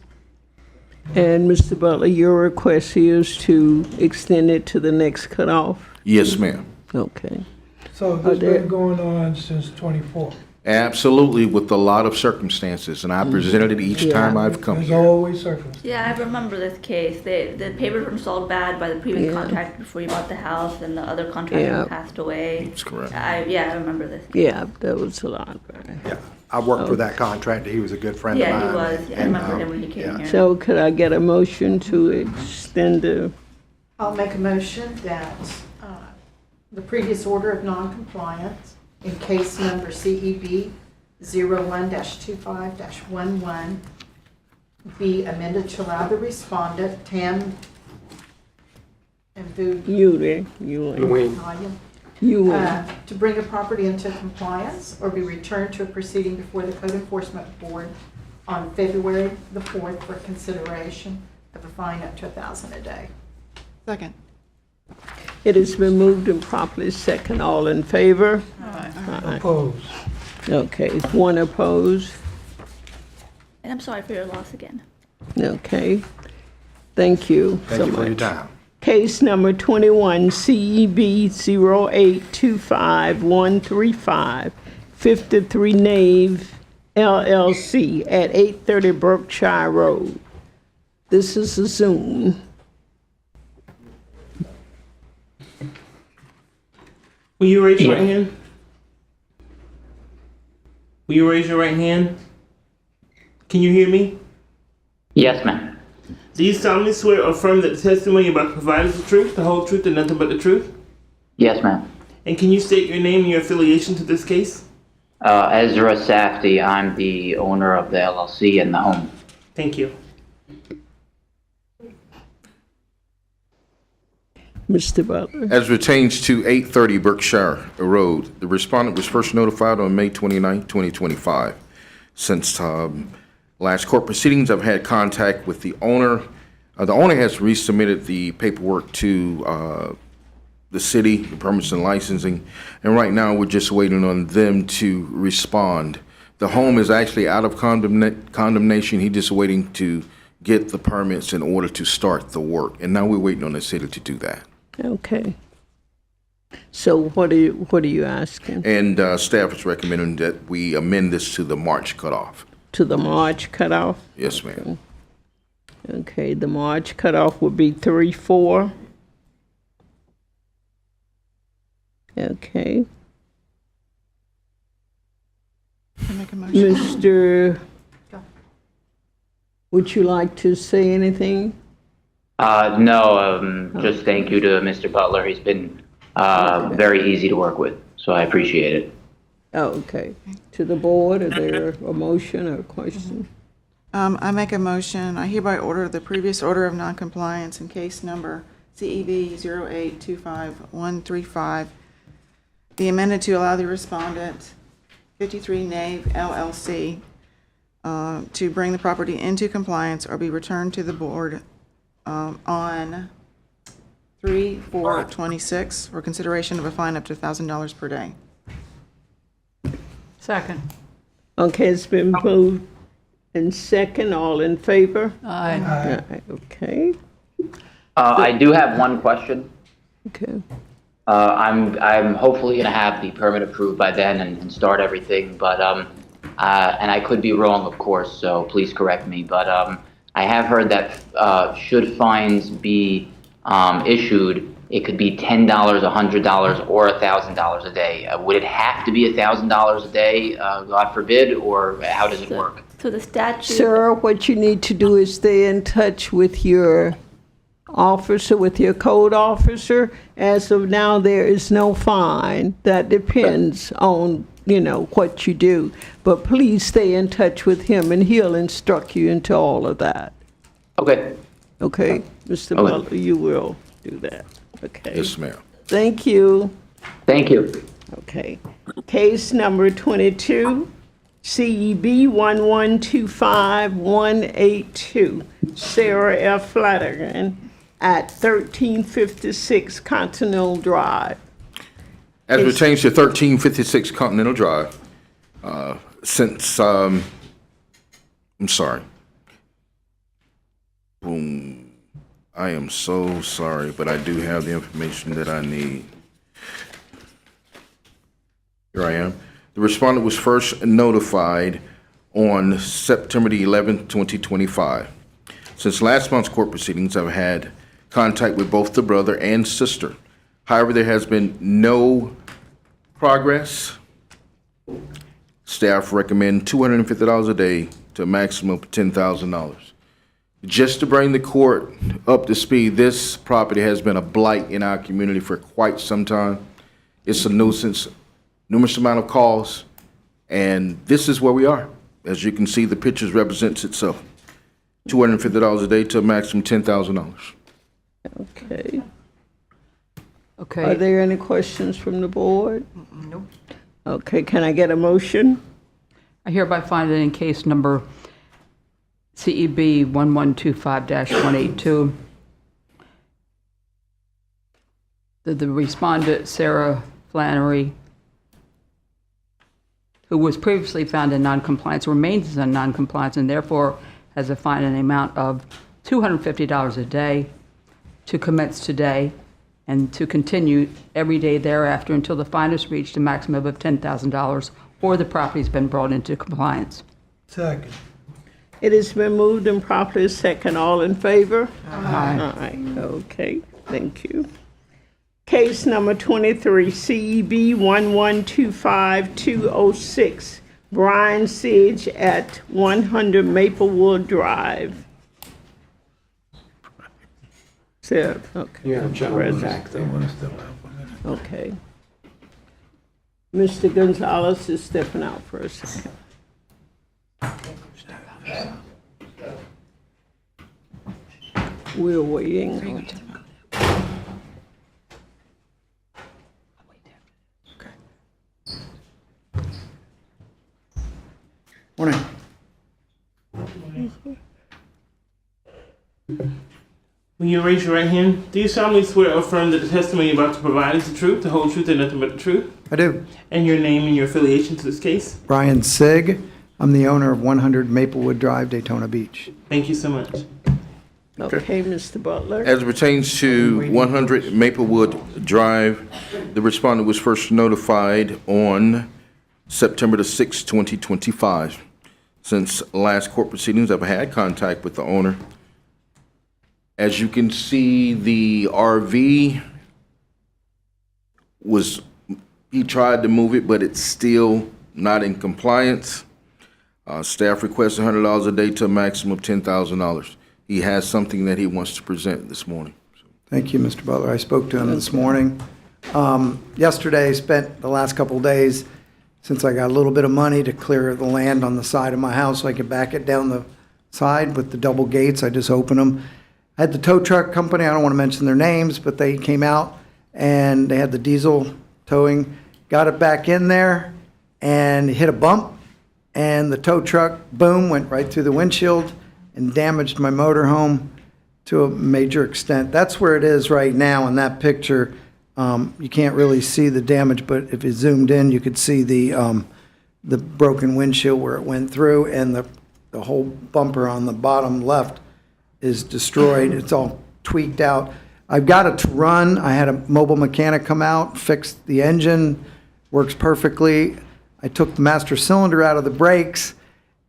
And Mr. Butler, your request is to extend it to the next cutoff? Yes, ma'am. Okay. So this been going on since '24. Absolutely, with a lot of circumstances, and I presented it each time I've come There's here. always circumstances. Yeah, I remember this case. The papers were installed bad by the previous Yeah. contractor before he bought the house, and the other contractor Yeah. passed away. That's correct. I remember this. Yeah, that was a lot. Yeah, I worked with that contractor. He was a good friend of Yeah, mine. he was. Yeah, I remember him when he came here. So could I get a motion to extend the, I'll make a motion that the previous order of noncompliance in case number CEB 01-25-11 be amended to allow the respondent, Tam and Vu Ewing, to bring a property into compliance or be returned to a proceeding before the Code Enforcement Board on February the 4th for consideration of a fine up to $1,000 a day. Second. it has been moved and properly second. All in favor? Aye. Opposed. Okay, one opposed. And I'm sorry for your loss again. Okay, thank you so Thank you for your much. time. Case number 21, CEB 0825135, 53 Nave LLC at 830 Berkshire Road. This is a Zoom. Will you raise your right hand? Will you raise your right hand? Can you hear me? Yes, ma'am. Do you solemnly swear or affirm that the testimony you're about to provide is the truth, the whole truth, and nothing but the truth? Yes, ma'am. And can you state your name and your affiliation to this case? Ezra Safdie, I'm the owner of the LLC and the home. Thank you. Mr. Butler. As pertains to 830 Berkshire Road, the respondent was first notified on May 29, 2025. Since last court proceedings, I've had contact with the owner. The owner has resubmitted the paperwork to the city, the permits and licensing, and right now we're just waiting on them to respond. The home is actually out of condemnation. He's just waiting to get the permits in order to start the work, and now we're waiting on the city to do that. Okay. So what are you asking? And staff is recommending that we amend this to the March cutoff. To the March cutoff? Yes, ma'am. Okay, the March cutoff would be 3/4. Okay. I make a motion. Mr. Would you like to say anything? No, just thank you to Mr. Butler. He's been very easy to work with, so I appreciate it. Oh, okay. To the board, is there a motion or a question? I make a motion, I hereby order the previous order of noncompliance in case number CEB 0825135 be amended to allow the respondent, 53 Nave LLC, to bring the property into compliance or be returned to the board on 3/4/26 for consideration of a fine up to $1,000 per day. Second. Okay, it's been moved and second. All in favor? Aye. Aye. Okay. I do have one question. Okay. I'm hopefully going to have the permit approved by then and start everything, but and I could be wrong, of course, so please correct me. But I have heard that should fines be issued, it could be $10, $100, or $1,000 a day. Would it have to be $1,000 a day, God forbid, or how does it work? So the statute. Sir, what you need to do is stay in touch with your officer, with your code officer. As of now, there is no fine. That depends on, what you do. But please stay in touch with him, and he'll instruct you into all of that. Okay. Okay? Mr. Okay. Butler, you will do that. Okay? Yes, ma'am. Thank you. Thank you. Okay. Case number 22, CEB 1125182, Sarah F. Flanagan at 1356 Continental Drive. As it pertains to 1356 Continental Drive, since, I'm sorry. Boom. I am so sorry, but I do have the information that I need. Here I am. The respondent was first notified on September the 11th, 2025. Since last month's court proceedings, I've had contact with both the brother and sister. However, there has been no progress. Staff recommend $250 a day to a maximum of $10,000. Just to bring the court up to speed, this property has been a blight in our community for quite some time. It's a nuisance, numerous amount of calls, and this is where we are. As you can see, the pictures represents itself. $250 a day to a maximum $10,000. Okay. Okay. Are there any questions from the board? No. Okay, can I get a motion? I hereby find that in case number CEB 1125-182, that the respondent, Sarah Flannery, who was previously found in noncompliance, remains in noncompliance, and therefore has a fine in the amount of $250 a day to commence today and to continue every day thereafter until the fine is reached a maximum of $10,000 or the property's been brought into compliance. Second. It has been moved and properly second. All in favor? Aye. Aye. Okay, thank you. Case number 23, CEB 1125206, Brian Sidge at 100 Maplewood Drive. Sir, okay. Yeah, gentleman back there. Okay. Mr. Gonzalez is stepping out for a second. We're waiting. Morning. Will you raise your right hand? Do you solemnly swear or affirm that the testimony you're about to provide is the truth, the whole truth, and nothing but the truth? I do. And your name and your affiliation to this case? Brian Sigg. I'm the owner of 100 Maplewood Drive, Daytona Beach. Thank you so much. Okay, Mr. Butler. As it pertains to 100 Maplewood Drive, the respondent was first notified on September the 6th, 2025. Since last court proceedings, I've had contact with the owner. As you can see, the RV he tried to move it, but it's still not in compliance. Staff requests $100 a day to a maximum of $10,000. He has something that he wants to present this morning. Thank you, Mr. Butler. I spoke to him this morning. Yesterday, spent the last couple of days, since I got a little bit of money to clear the land on the side of my house so I could back it down the side with the double gates. I just opened them. I had the tow truck company, I don't want to mention their names, but they came out and they had the diesel towing, got it back in there and hit a bump, and the tow truck, boom, went right through the windshield and damaged my motorhome to a major extent. That's where it is right now in that picture. You can't really see the damage, but if you zoomed in, you could see the broken windshield where it went through, and the whole bumper on the bottom left is destroyed. It's all tweaked out. I've got it to run. I had a mobile mechanic come out, fix the engine, works perfectly. I took the master cylinder out of the brakes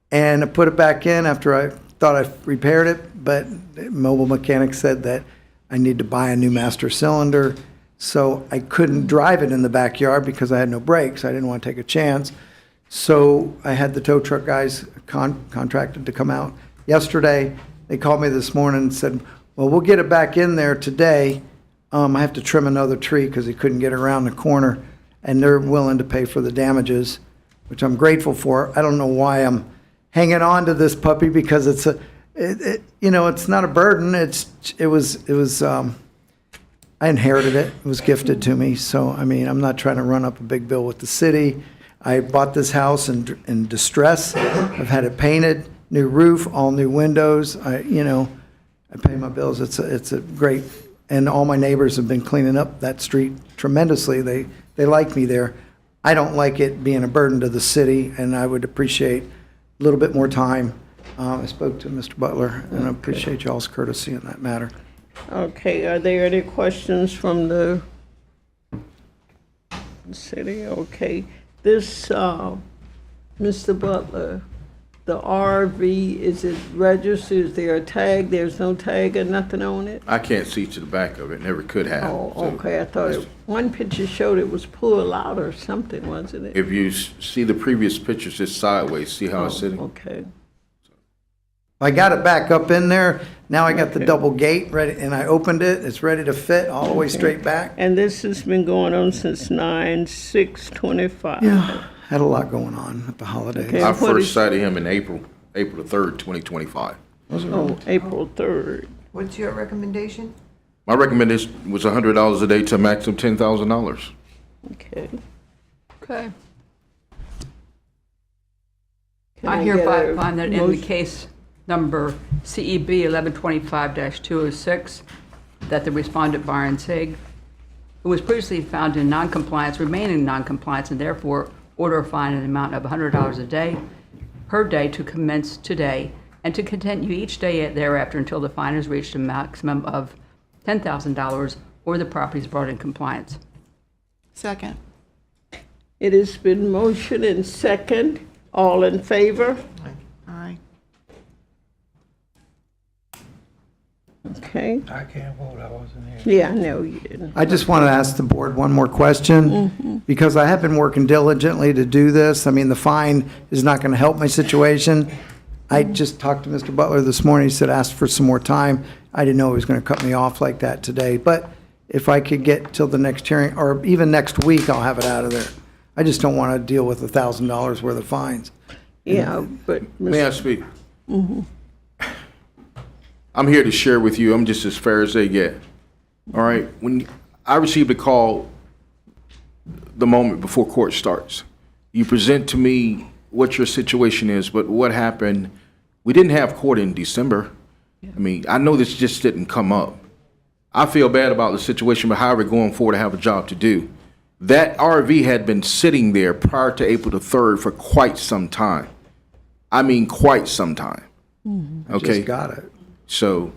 and I put it back in after I thought I repaired it, but the mobile mechanic said that I need to buy a new master cylinder. So I couldn't drive it in the backyard because I had no brakes. I didn't want to take a chance. So I had the tow truck guys contracted to come out yesterday. They called me this morning and said, well, we'll get it back in there today. I have to trim another tree because he couldn't get around the corner, and they're willing to pay for the damages, which I'm grateful for. I don't know why I'm hanging on to this puppy, because it's it's not a burden. I inherited it. It was gifted to me. So, I mean, I'm not trying to run up a big bill with the city. I bought this house in distress. I've had it painted, new roof, all new windows. I pay my bills. It's a great, and all my neighbors have been cleaning up that street tremendously. They like me there. I don't like it being a burden to the city, and I would appreciate a little bit more time. I spoke to Mr. Butler, and I appreciate y'all's courtesy in that matter. Okay, are there any questions from the city? Okay. This, Mr. Butler, the RV, is it registered? Is there a tag? There's no tag or nothing on it? I can't see to the back of it, never could have. Oh, So okay, I thought one picture showed it was pulled out or something, wasn't it? if you see the previous pictures, it's sideways, see how it's sitting? Okay. I got it back up in there. Now I got the double gate ready, and I opened it. It's ready to fit all the way straight back. And this has been going on since 9/6/25. Yeah, had a lot going on at the holidays. Okay. I what first is- sighted him in April the 3rd, 2025. Oh, April 3rd. What's your recommendation? My recommendation was $100 a day to a maximum $10,000. Okay. Okay. Can I get hereby a find that in the motion? case number CEB 1125-206, that the respondent Byron Sig, who was previously found in noncompliance, remain in noncompliance, and therefore order a fine in the amount of $100 a day per day to commence today, and to continue each day thereafter until the fine has reached a maximum of $10,000 or the property is brought in compliance. Second. It has been motion and second. All in favor? Aye. Okay. I can't vote, I wasn't here. Yeah, I know you didn't. I just want to ask the board one more question, because I have been working diligently to do this. I mean, the fine is not going to help my situation. I just talked to Mr. Butler this morning, he said ask for some more time. I didn't know he was going to cut me off like that today, but if I could get till the next hearing, or even next week, I'll have it out of there. I just don't want to deal with $1,000 worth of fines. Yeah, but. May I speak? I'm here to share with you, I'm just as fair as they get. All right, when I received a call the moment before court starts, you present to me what your situation is, but what happened, we didn't have court in December. I mean, I know this just didn't come up. I feel bad about the situation, but however, going forward, I have a job to do. That RV had been sitting there prior to April the 3rd for quite some time. I mean, quite some time. Okay? Just got it. So,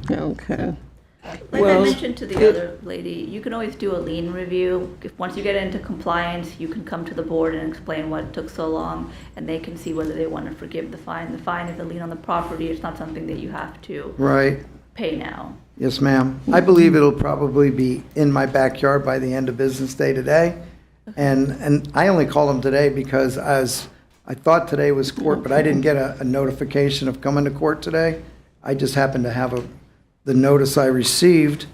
Okay. Like Well, I mentioned to the other lady, you can always do a lien review. If, once you get into compliance, you can come to the board and explain what took so long, and they can see whether they want to forgive the fine. The fine is a lien on the property. It's not something that you have to Right. pay now. Yes, ma'am. I believe it'll probably be in my backyard by the end of business day today. And I only called them today because I thought today was court, but I didn't get a notification of coming to court today. I just happened to have the notice I received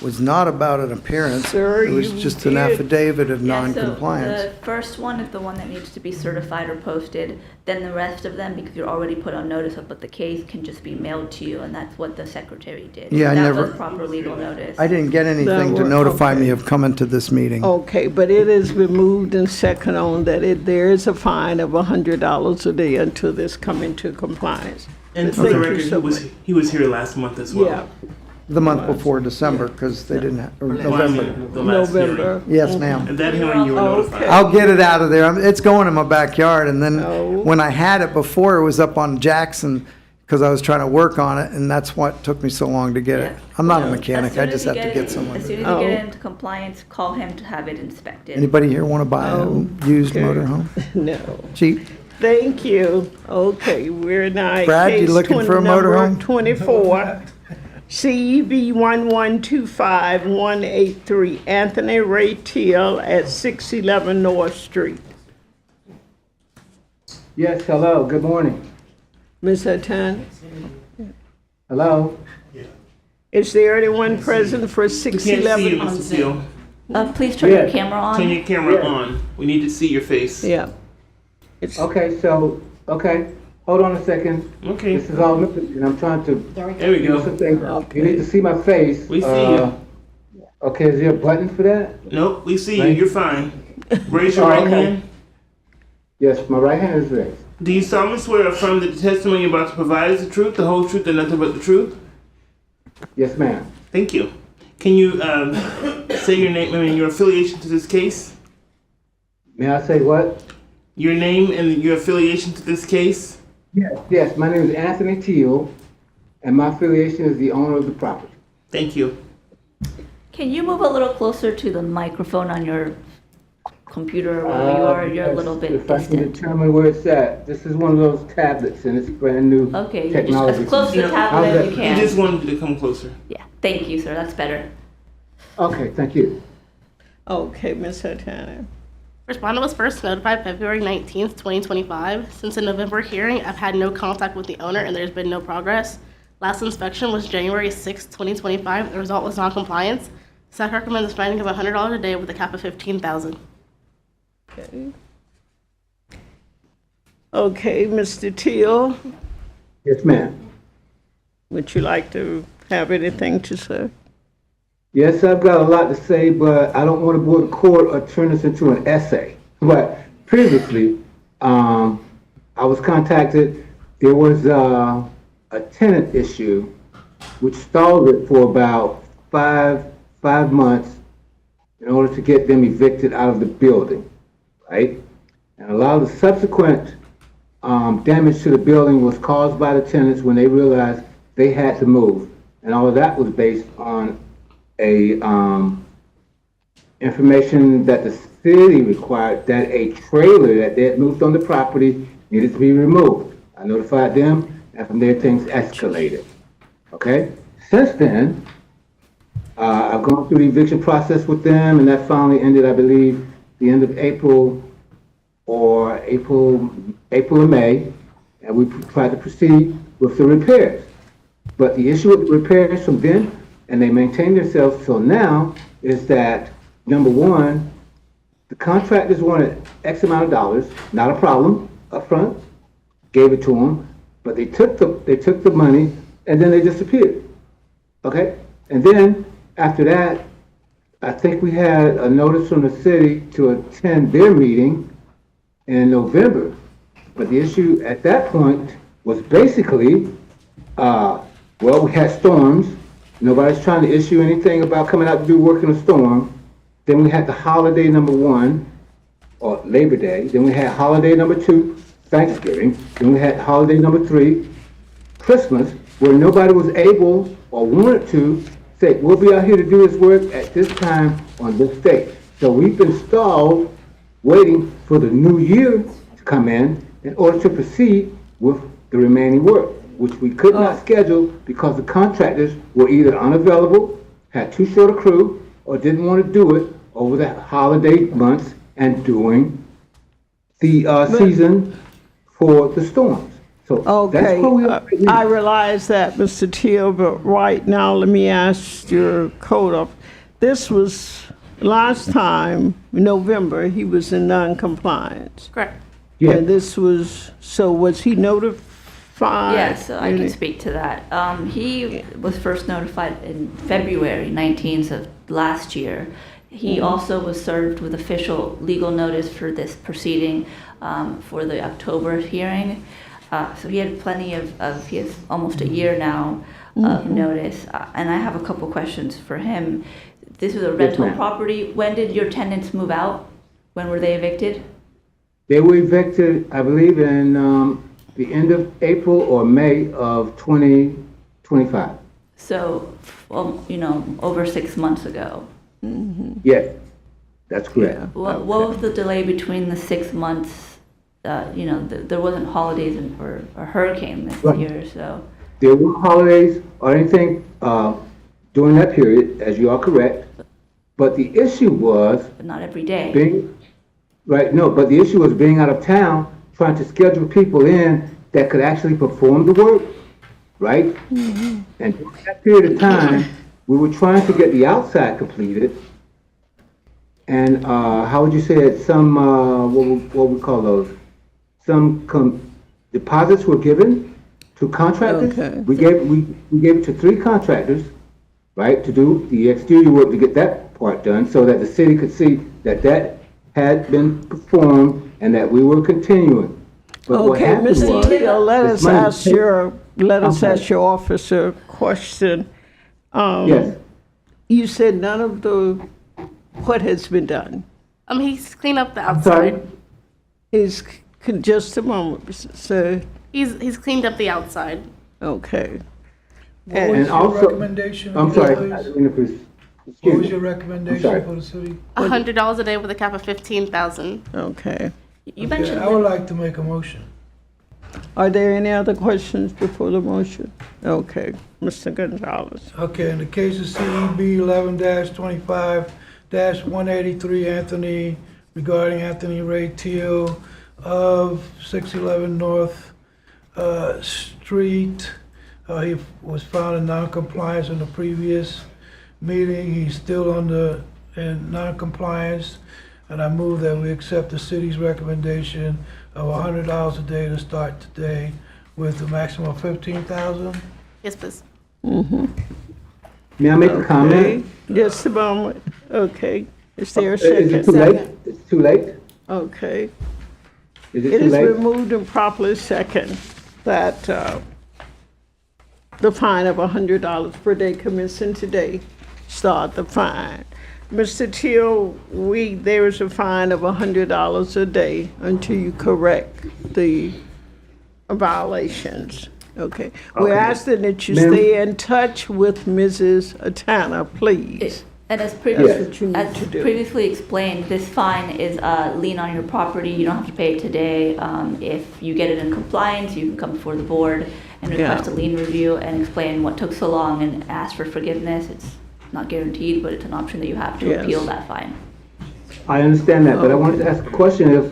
was not about an appearance. Sir, It was you just an did- affidavit of Yeah, so noncompliance. the first one is the one that needs to be certified or posted. Then the rest of them, because you're already put on notice of what the case, can just be mailed to you, and that's what the secretary did. Yeah, I That never- was proper legal notice. I didn't get anything to That notify me okay. of coming to this meeting. Okay, but it has been moved and second on that there is a fine of $100 a day until this come into compliance. And But for the thank you record, so he was here last month as well. Yeah, The month before December, because they didn't have, or Well, I November. mean, the last November. hearing. Yes, ma'am. And that hearing you were notified. Okay. I'll get it out of there. It's going in my backyard. And then No. when I had it before, it was up on Jackson because I was trying to work on it, and that's what took me so long to get it. I'm not a mechanic. As soon I as just you have to get someone. As soon as Oh. you get into compliance, call him to have it inspected. Anybody here want to buy a used okay. motorhome? no. Cheap? Thank you. Okay, we're now at Brad, you case looking for a number motorhome? 24, CEB 1125183, Anthony Ray Teal at 611 North Street. Yes, hello, good morning. Ms. Hatan, Hello? is there anyone present for We can't see you, 611? Mr. Teal. Please turn your Yeah. camera on. Turn your camera Yeah. on. We need to see your face. Yeah. It's, Okay, so, okay, hold on a second. Okay. This is all, and I'm trying to There we do go. something. Okay. You need to see my face. We see you. Okay, is there a button for that? Nope, we see you. Right. You're fine. Raise your Oh, right okay. hand. Yes, my right hand is raised. Do you solemnly swear or affirm that the testimony you're about to provide is the truth, the whole truth, and nothing but the truth? Yes, ma'am. Thank you. Can you say your name and your affiliation to this case? May I say what? Your name and your affiliation to this case? Yes, my name is Anthony Teal, and my affiliation is the owner of the property. Thank you. Can you move a little closer to the microphone on your computer or wherever you are, you're a little bit If I can distant. determine where it's at, this is one of those tablets and it's brand new Okay, technology. as close to the How's tablet as that? you can. You just wanted to come closer. Yeah, thank you, sir, that's better. Okay, thank you. Okay, Ms. Hatana. Respondent was first notified February 19th, 2025. Since the November hearing, I've had no contact with the owner and there's been no progress. Last inspection was January 6th, 2025. The result was non-compliance. Staff recommends a finding of $100 a day with a cap of $15,000. Okay. Okay, Mr. Teal, Yes, ma'am. would you like to have anything to say? Yes, I've got a lot to say, but I don't want to go to court or turn this into an essay. But previously, I was contacted. There was a tenant issue which stalled it for about five months in order to get them evicted out of the building, right? And a lot of the subsequent damage to the building was caused by the tenants when they realized they had to move. And all of that was based on a information that the city required that a trailer that they had moved on the property needed to be removed. I notified them, and from there things escalated. Okay? Since then, I've gone through the eviction process with them, and that finally ended, I believe, the end of April or April or May, and we tried to proceed with the repairs. But the issue with the repairs from then, and they maintained themselves till now, is that, number one, the contractors wanted X amount of dollars, not a problem, up front, gave it to them, but they took the money and then they disappeared. Okay? And then, after that, I think we had a notice from the city to attend their meeting in November. But the issue at that point was basically, well, we had storms. Nobody's trying to issue anything about coming out to do work in a storm. Then we had the holiday number 1, or Labor Day. Then we had holiday number 2, Thanksgiving. Then we had holiday number 3, Christmas, where nobody was able or wanted to say, we'll be out here to do this work at this time on this date. So we've been stalled waiting for the new year to come in order to proceed with the remaining work, which we could not schedule because the contractors were either unavailable, had too short a crew, or didn't want to do it over the holiday months and during the season for the storms. So that's Okay, where we are right now. I realize that, Mr. Teal, but right now, let me ask your code of, this was last time, November, he was in non-compliance. Correct. Yeah. And this was, so was he notified? Yes, I can speak to that. He was first notified in February 19th of last year. He also was served with official legal notice for this proceeding for the October hearing. So he had plenty of he has almost a year now of notice. And I have a couple questions for him. This was a rental ma'am. property. When did your tenants move out? When were they evicted? They were evicted, I believe, in the end of April or May of 2025. So, over 6 months ago. Yes, that's correct. What was the delay between the 6 months? There wasn't holidays or a hurricane this Right. year, so. There weren't holidays or anything during that period, as you are correct. But the issue was But not every day. but the issue was being out of town, trying to schedule people in that could actually perform the work, right? And during that period of time, we were trying to get the outside completed. And how would you say it? Some, what we call those? Some deposits were given to contractors. Okay. We gave it to 3 contractors, right, to do the exterior work to get that part done so that the city could see that that had been performed and that we were continuing. But what Okay, happened Mr. was, Teal, let this us money ask was your officer a question. Yes. You said none of what has been done? He's cleaned up the I'm sorry? outside. Just a moment, sir. He's cleaned up the outside. Okay. What was And your also, recommendation? I'm sorry, please? I didn't mean to What was your recommendation for the city? $100 a day with a cap of 15,000. Okay. You Okay, mentioned I would like to make a motion. Are there any other questions before the motion? Okay, Mr. Gonzalez. Okay, in the case of CEB 11-25-183, Anthony, regarding Anthony Ray Teal of 611 North Street. He was found in non-compliance in the previous meeting. He's still in non-compliance, and I move that we accept the city's recommendation of $100 a day to start today with a maximum of $15,000. Yes, please. May I make a comment? Just a moment. Okay. Is there a Is it too second? late? It's too late? Okay. Is It it too has late? been moved and properly second that the fine of $100 per day commencing today start the fine. Mr. Teal, there is a fine of $100 a day until you correct the violations. Okay. We're Okay. asking that you Ma'am? stay in touch with Mrs. Atana, please. And as That's previously, what you need as to do. previously explained, this fine is a lien on your property. You don't have to pay it today. If you get it in compliance, you can come before the board and request Yeah. a lien review and explain what took so long and ask for forgiveness. It's not guaranteed, but it's an option that you have to Yes. appeal that fine. I understand that, but I wanted to ask a question if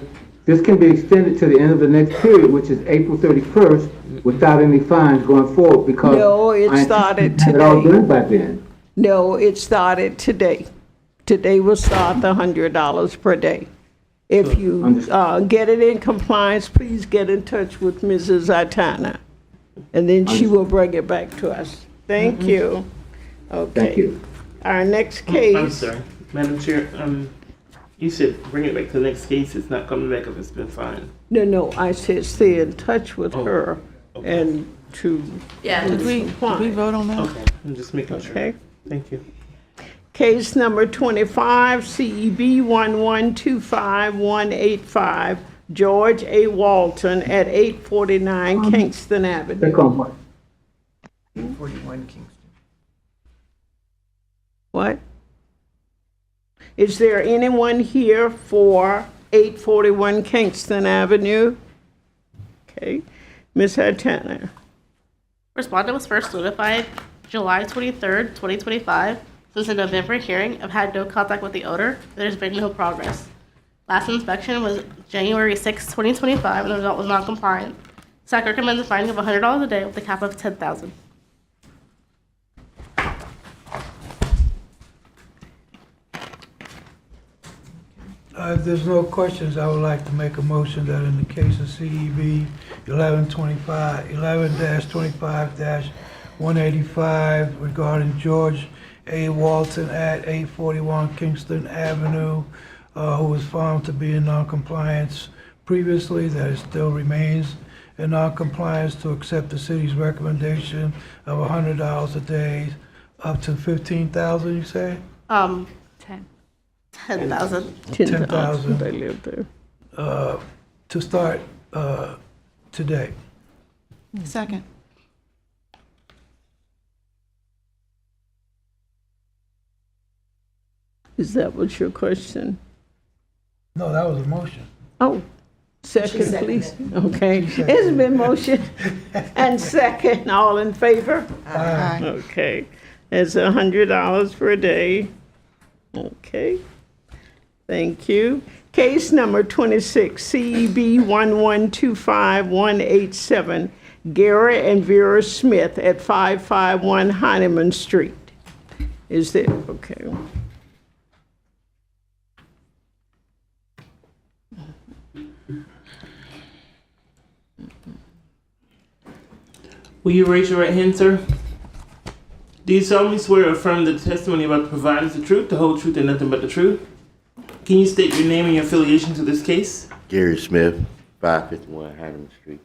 this can be extended to the end of the next period, which is April 31st, without any fines going forward, because No, it I started have it all today. done by then. No, it started today. Today will start the $100 per day. If you get it in compliance, please get in touch with Mrs. Atana, and then she will bring it back to us. Thank you. Okay. Thank you. Our next I'm case, sorry, Madam Chair, you said bring it back to the next case. It's not coming back if it's been fined. no, I said stay in touch with her and to. Yeah. Did we vote on that? Okay, I'm just making sure. Okay. Thank you. Case number 25, CEB 1125185, George A. Walton at 849 Kingston Avenue. Second one. 41 Kingston. What? Is there anyone here for 841 Kingston Avenue? Okay. Ms. Hatana. Respondent was first notified July 23rd, 2025. Since the November hearing, I've had no contact with the owner. There's been no progress. Last inspection was January 6, 2025, and the result was non-compliant. SAC recommends a fine of $100 a day with a cap of $10,000. If there's no questions, I would like to make a motion that in the case of CEB 11-25-185 regarding George A. Walton at 841 Kingston Avenue, who was found to be in noncompliance previously, that it still remains in noncompliance, to accept the city's recommendation of $100 a day, up to $15,000, you say? 10,000. 10,000, they live there. To start today. Second. Is that what your question? No, that was a motion. Oh, second, please. Okay. It's been motion and second. All in favor? Aye. Okay. It's $100 per day. Okay. Thank you. Case number 26, CEB 1125187, Gary and Vera Smith at 551 Heineman Street. Is there, okay. Will you raise your right hand, sir? Do you solemnly swear or affirm that the testimony about to provide is the truth, the whole truth, and nothing but the truth? Can you state your name and your affiliation to this case? Gary Smith, 551 Heineman Street.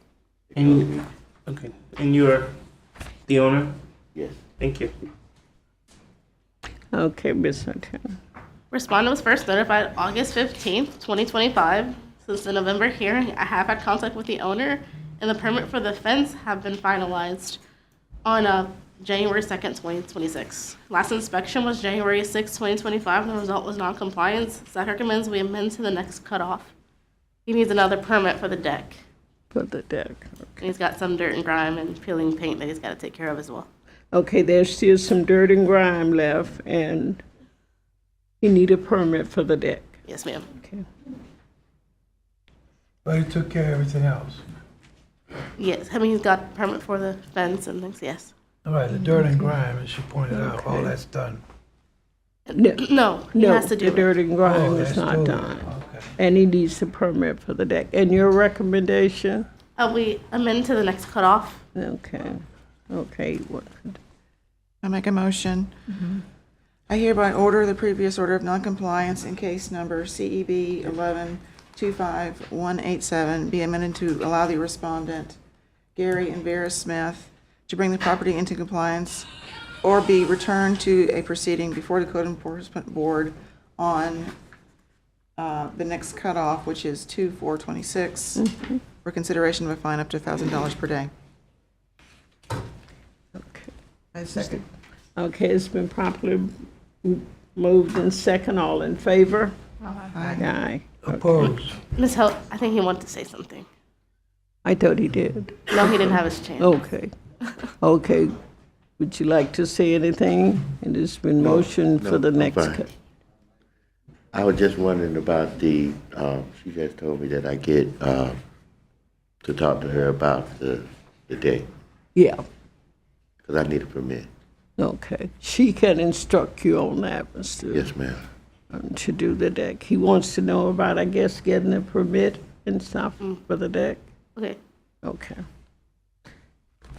And okay, and you're the owner? Yes. Thank you. Okay, Ms. Santana. Respondent was first notified August 15th, 2025. Since the November hearing, I have had contact with the owner, and the permit for the fence have been finalized. On January 2nd, 2026. Last inspection was January 6th, 2025, and the result was non-compliance. Staff recommends we amend to the next cutoff. He needs another permit for the deck. For the deck. And he's got some dirt and grime and peeling paint that he's got to take care of as well. Okay, there's still some dirt and grime left, and you need a permit for the deck. Yes, ma'am. Okay. But he took care of everything else. Yes, I mean, he's got a permit for the fence and things, yes. All right, the dirt and grime, as she pointed out, all that's done. No, he has to do the it. dirt and grime Oh, is that's not totally- done. Okay. And he needs a permit for the deck. And your recommendation? We amend to the next cutoff. Okay, okay. What? I make a motion. I hereby order the previous order of noncompliance in case number CEB 1125187 be amended to allow the respondent, Gary and Vera Smith, to bring the property into compliance or be returned to a proceeding before the Code Enforcement Board on the next cutoff, which is 2/4/26, for consideration of a fine up to $1,000 per day. Okay. I second. Okay, it's been properly moved in second. All in favor? Aye. Opposed? Ms. Hope, I think he wanted to say something. I thought he did. No, he didn't have his chance. Okay. Okay. Would you like to say anything? And it's been motioned for the I'm next fine. cut. I was just wondering about she just told me that I get, to talk to her about the day, Yeah, because I need a permit. okay. She can instruct you on that, Mr. Yes, ma'am. To do the deck. He wants to know about, I guess, getting a permit and stuff for the deck. Okay. Okay.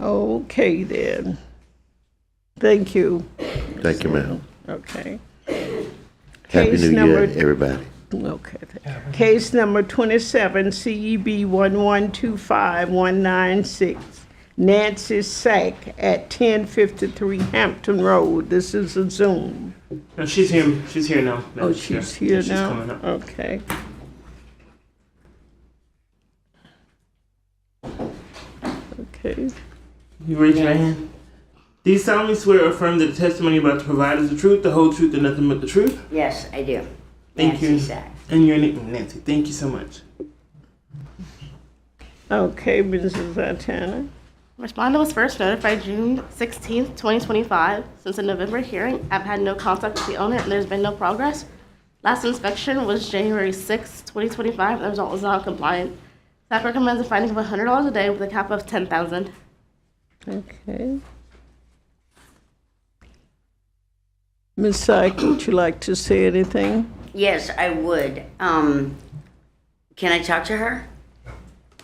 Okay, then. Thank you. Thank you, ma'am. Okay. Happy Case New number- Year, everybody. Okay. Case number 27, CEB 1125196, Nancy Sack at 1053 Hampton Road. This is a Zoom. No, she's here. She's here now. Oh, Madam she's Chair. here Yeah, now? She's coming up. Okay. Okay. You raise your hand. Do you solemnly swear or affirm that the testimony you're about to provide is the truth, the whole truth, and nothing but the truth? Yes, I do. Thank you. Nancy Sack. And your name, Nancy. Thank you so much. Okay, Mrs. Atana. Respondent was first notified June 16th, 2025. Since the November hearing, I've had no contact with the owner and there's been no progress. Last inspection was January 6th, 2025, and the result was non-compliant. Staff recommends a finding of $100 a day with a cap of $10,000. Okay. Ms. Sack, would you like to say anything? Yes, I would. Can I talk to her?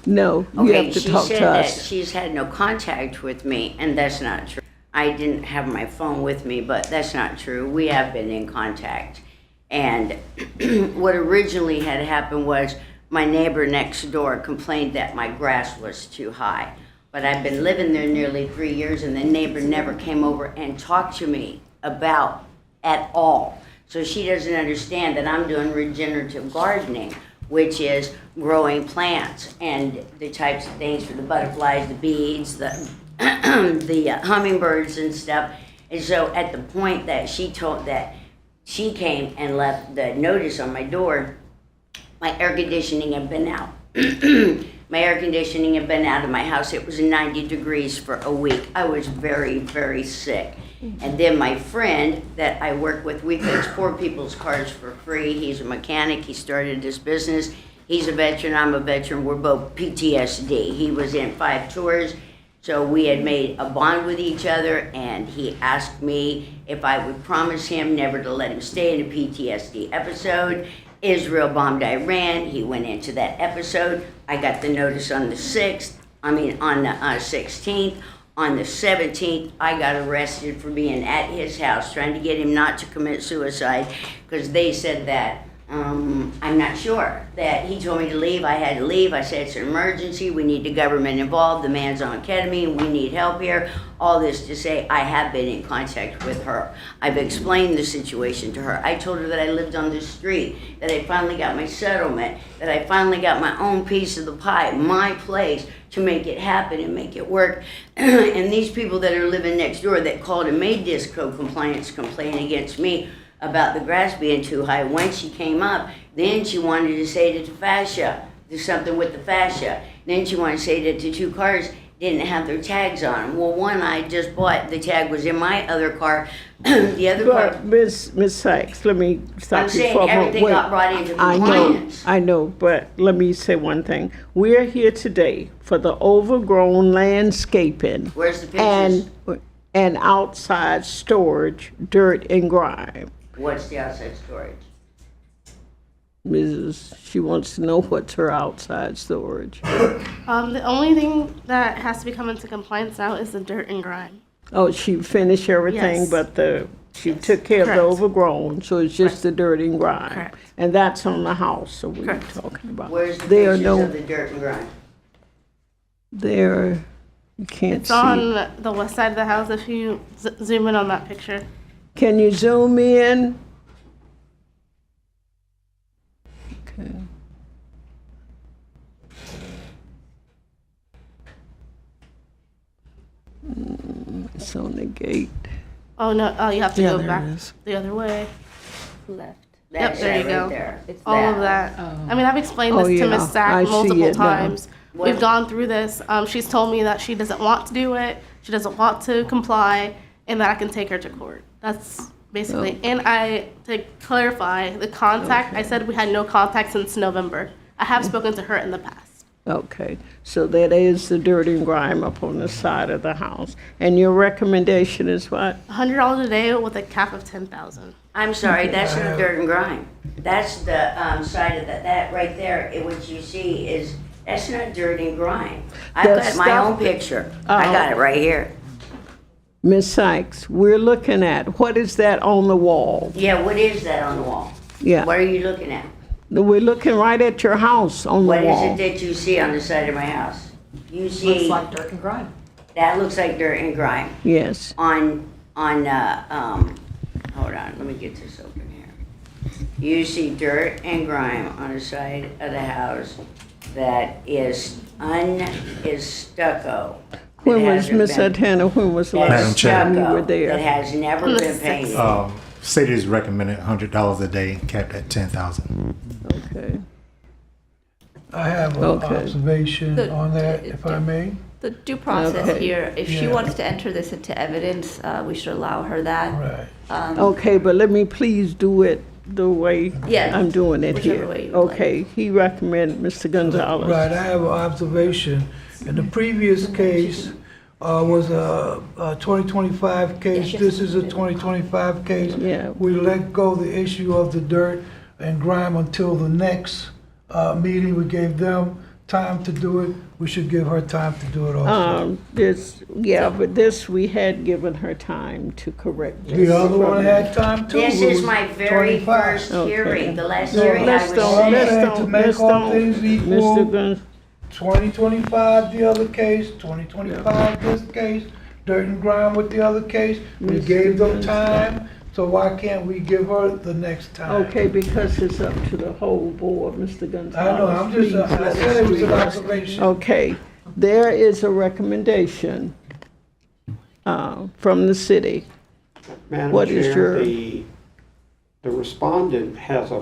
No, you Okay, have to she talk said to that us. she's had no contact with me, and that's not true. I didn't have my phone with me, but that's not true. We have been in contact. And what originally had happened was my neighbor next door complained that my grass was too high. But I've been living there nearly 3 years, and the neighbor never came over and talked to me about at all. So she doesn't understand that I'm doing regenerative gardening, which is growing plants and the types of things for the butterflies, the bees, the hummingbirds and stuff. And so at the point that she came and left the notice on my door, my air conditioning had been out. My air conditioning had been out of my house. It was 90 degrees for a week. I was very, very sick. And then my friend that I work with, we fix poor people's cars for free. He's a mechanic. He started his business. He's a veteran. I'm a veteran. We're both PTSD. He was in 5 tours. So we had made a bond with each other, and he asked me if I would promise him never to let him stay in a PTSD episode. Israel bombed Iran. He went into that episode. I got the notice on the 16th. On the 17th, I got arrested for being at his house, trying to get him not to commit suicide, because they said that I'm not sure. That he told me to leave, I had to leave. I said it's an emergency, we need the government involved, the man's on ketamine, we need help here. All this to say, I have been in contact with her. I've explained the situation to her. I told her that I lived on the street, that I finally got my settlement, that I finally got my own piece of the pie, my place, to make it happen and make it work. And these people that are living next door that called and made this code compliance complaint against me about the grass being too high, when she came up, then she wanted to say that the fascia, there's something with the fascia. Then she wanted to say that the two cars didn't have their tags on them. Well, one I just bought, the tag was in my other car. The other car, But Ms. Sykes, let me stop I'm you saying for a moment. everything Wait. got brought into I compliance. know, but let me say one thing. We're here today for the overgrown landscaping Where's the pictures? and outside storage, dirt and grime. What's the outside storage? She wants to know what's her outside storage. The only thing that has to be coming into compliance now is the dirt and grime. Oh, she finished everything, Yes. but she took care of the Correct. overgrown, so it's just the dirt and grime. Correct. And that's on the house, so we're Correct. talking about. Where's the There are pictures no, of the dirt and grime? there, you can't It's see. on the west side of the house if you zoom in on that picture. Can you zoom in? Okay. It's on the gate. Oh, no, oh, you have to Yeah, go there it back is. the other way. Left. That's there you it go. right there. All of that. I mean, I've explained Oh, this to yeah, Miss I Sack see multiple it now. times. We've gone through this. She's told me that she doesn't want to do it. She doesn't want to comply, and that I can take her to court. That's basically. And to clarify, the contact, I said we had no contact since November. I have spoken to her in the past. Okay, so that is the dirt and grime up on the side of the house. And your recommendation is what? $100 a day with a cap of 10,000. I'm sorry, that's not dirt and grime. That's the side of that right there, what you see is, that's not dirt and grime. I've The got my own stuff- picture. I got it right here. Ms. Sykes, we're looking at, what is that on the wall? Yeah, what is that on the wall? Yeah. What are you looking at? We're looking right at your house on the What is wall. it that you see on the side of my house? You see. Looks like dirt and grime. That looks like dirt and grime. Yes. On, hold on, let me get this open here. You see dirt and grime on the side of the house that is stucco. When was, Ms. Atana, when was the Madam last Chair. time you were That there? has never been painted. City is recommended $100 a day, capped at 10,000. Okay. I have an Okay. observation on that, if I may. The due process Okay. here, if she Yeah. wants to enter this into evidence, we should allow her that. Right. Okay, but let me please do it the way Yeah, I'm doing it whichever here. way you would like. Okay, he recommended Mr. Gonzalez. Right, I have an observation. In the previous case, was a 2025 case. This is a 2025 case. Yeah. We let go the issue of the dirt and grime until the next meeting. We gave them time to do it. We should give her time to do it also. But this, we had given her time to correct this. The other one had time too. This It is was my very 25. first hearing, the last No, hearing I let's was don't- let's sick. don't- To make let's all don't- things Mr. equal, Gonz- 2025 the other case, 2025 this case, dirt and grime with the other case. We gave them time, so why can't we give her the next time? Okay, because it's up to the whole board, Mr. Gonzalez. I know, I'm just, please I let said us it was an read it. observation. Okay, there is a recommendation from the city. Madam What is Chair, your- the respondent has I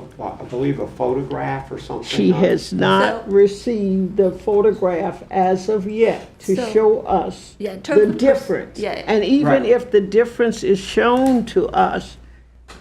believe a photograph or something. She on has it. not received the photograph as of yet to So- show us Yeah, in terms the of difference. yeah. And even Right. if the difference is shown to us,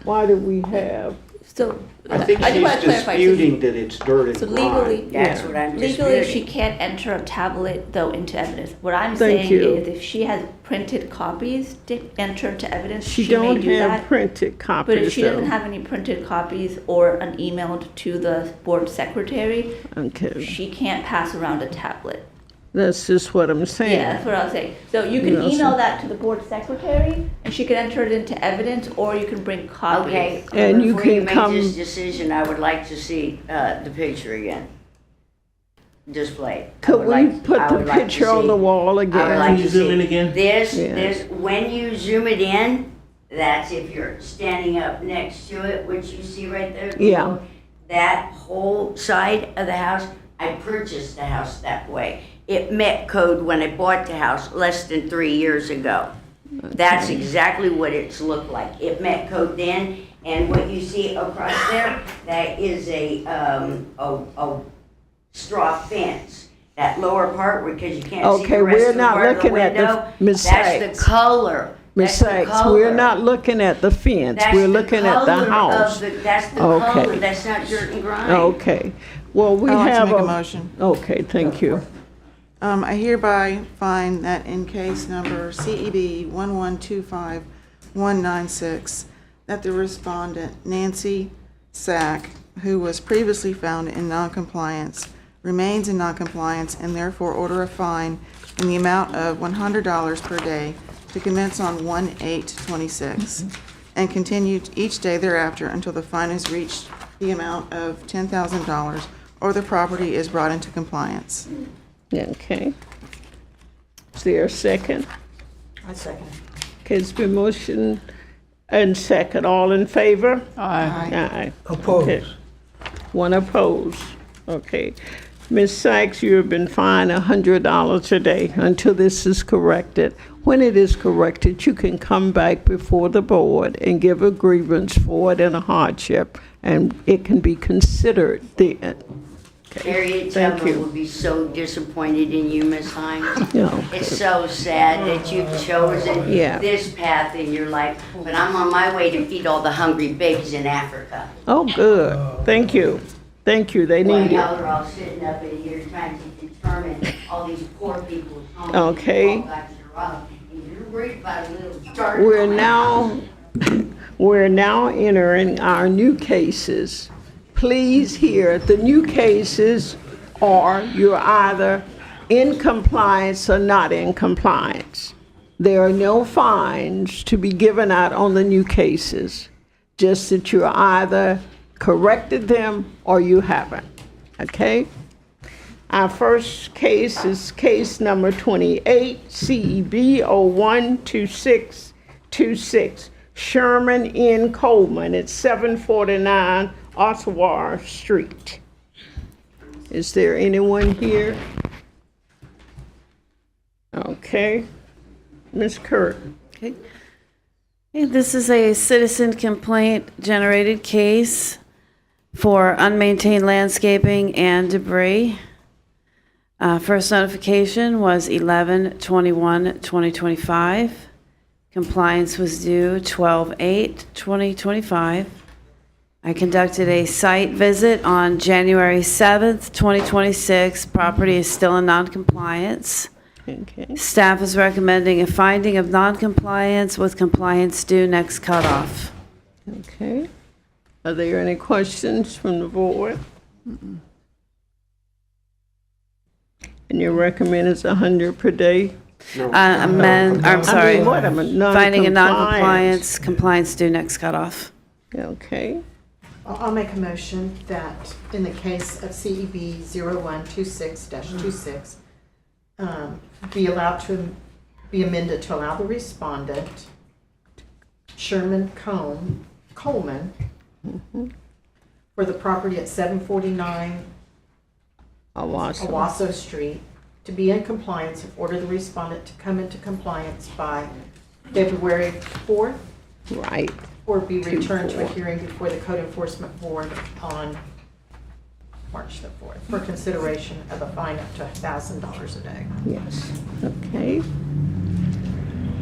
why do we have? So, I think do wanna she's clarify, so- disputing that it's dirt and So grime. legally, That's what I'm legally, disputing. she can't enter a tablet though into evidence. What I'm Thank saying you. is if she has printed copies to enter into evidence, She may don't do have that. printed But if copies she though. doesn't have any printed copies or an emailed to the board secretary, Okay, she can't pass around a tablet. That's just what I'm saying. Yeah, that's what I was saying. So you can You know, email so- that to the board secretary, and she can enter it into evidence, or you can bring copies. Okay. And you Before you can make come- this decision, I would like to see the picture again. Displayed. Could we put the picture on the wall I would again? like Can you to zoom see. in again? This, when you zoom it in, that's if you're standing up next to it, which you see right there. Yeah. That whole side of the house, I purchased the house that way. It met code when I bought the house less than 3 years ago. That's exactly what it's looked like. It met code then, and what you see across there, that is a straw fence. That lower part, because you can't see Okay, the rest we're of the not part of the looking at the- window, Ms. that's Sykes. the color. Ms. That's the Sykes, color. we're not looking at the fence, That's we're the looking at the color of house. That's the Okay. color, that's not dirt and grime. Okay, well, we I'd like to have make a motion. Okay, thank you. I hereby find that in case number CEB 1125196, that the respondent, Nancy Sack, who was previously found in noncompliance, remains in noncompliance and therefore order a fine in the amount of $100 per day to commence on 1/8/26 and continue each day thereafter until the fine has reached the amount of $10,000 or the property is brought into compliance. Okay. Is there a second? I second. Okay, it's been motion and second. All in favor? Aye. Aye. Opposed. Okay. One opposed. Okay. Ms. Sykes, you have been fined $100 a day until this is corrected. When it is corrected, you can come back before the board and give a grievance for it and a hardship, and it can be considered then. Harriet Thank Tubman you. will be so disappointed in you, Miss Hines. Yeah. It's so sad that you've chosen Yeah. this path in your life, but I'm on my way to feed all the hungry babies in Africa. Oh, good. Thank you. Thank you. They While need y'all it. are all sitting up in here trying to determine all these poor people's homes. Okay. All got to rob, and you're worried about a little dirt. We're now entering our new cases. Please hear, the new cases are you're either in compliance or not in compliance. There are no fines to be given out on the new cases, just that you either corrected them or you haven't, okay? Our first case is case number 28, CEB 012626, Sherman N. Coleman at 749 Ottawa Street. Is there anyone here? Okay. Ms. Kurt. Okay. Okay, this is a citizen complaint generated case for unmaintained landscaping and debris. First notification was 11/21/2025. Compliance was due 12/8/2025. I conducted a site visit on January 7th, 2026. Property is still in noncompliance. Okay. Staff is recommending a finding of noncompliance with compliance due next cutoff. Okay. Are there any questions from the board? And your recommend is 100 per day? I'm sorry. What, I'm a Finding a non-compliance. noncompliance, compliance due next cutoff. Okay. I'll make a motion that in the case of CEB 0126-26, be allowed to be amended to allow the respondent, Sherman Coleman, for the property at 749 Owasso Street, to be in compliance and order the respondent to come into compliance by February 4th. Right. Or be returned to a 2/4. hearing before the Code Enforcement Board on March the 4th for consideration of a fine up to $1,000 a day. Yes. Okay.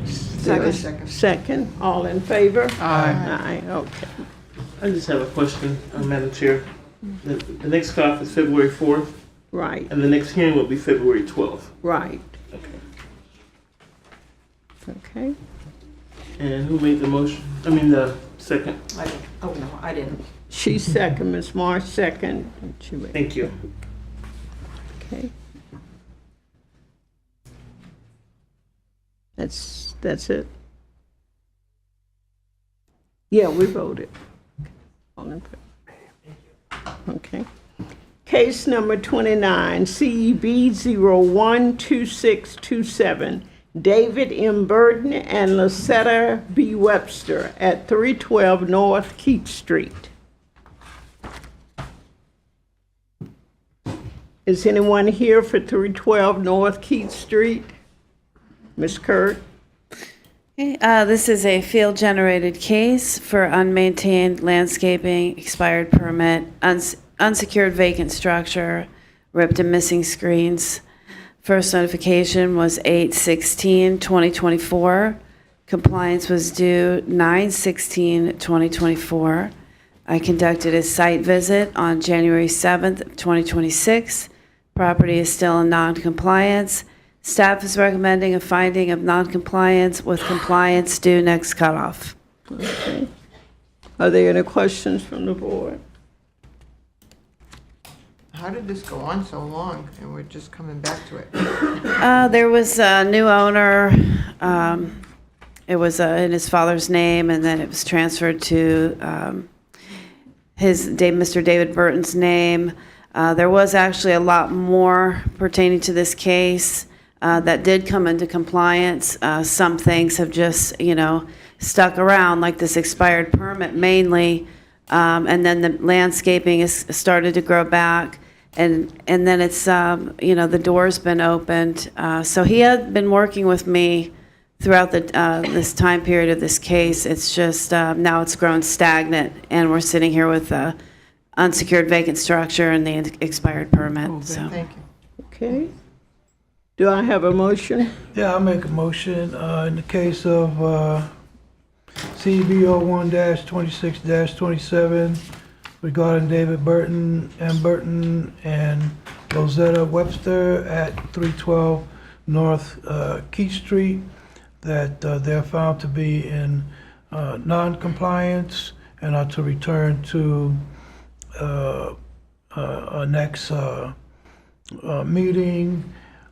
Second. Second. All in favor? Aye. Aye, okay. I just have a question, Madam Chair. The next cutoff is February 4th, Right, and the next hearing will be February 12th. right. Okay. Okay. And who made the motion? I mean, the second. I didn't, oh no, I didn't. She second, Ms. Marsh second. She made- Thank you. Okay. That's it? Yeah, we voted. All in favor? Okay. Case number 29, CEB 012627, David M. Burton and Lucetta B. Webster at 312 North Keith Street. Is anyone here for 312 North Keith Street? Ms. Kurt? Okay, this is a field-generated case for unmaintained landscaping, expired permit, unsecured vacant structure, ripped and missing screens. First notification was 8/16/2024. Compliance was due 9/16/2024. I conducted a site visit on January 7th, 2026. Property is still in non-compliance. Staff is recommending a finding of non-compliance with compliance due next cutoff. Okay. Are there any questions from the board? How did this go on so long and we're just coming back to it? There was a new owner. It was in his father's name, and then it was transferred to Mr. David Burton's name. There was actually a lot more pertaining to this case that did come into compliance. Some things have just, stuck around, like this expired permit mainly, and then the landscaping has started to grow back. And then it's, the door's been opened. So he had been working with me throughout this time period of this case. It's just now it's grown stagnant, and we're sitting here with the unsecured vacant structure and the expired permit. So. Thank you. Okay. Do I have a motion? Yeah, I'll make a motion, in the case of, CB 01-26-27 regarding David Burton and Rosetta Webster at 312 North, Keith Street, that, they're found to be in, non-compliance and are to return to, our next, meeting,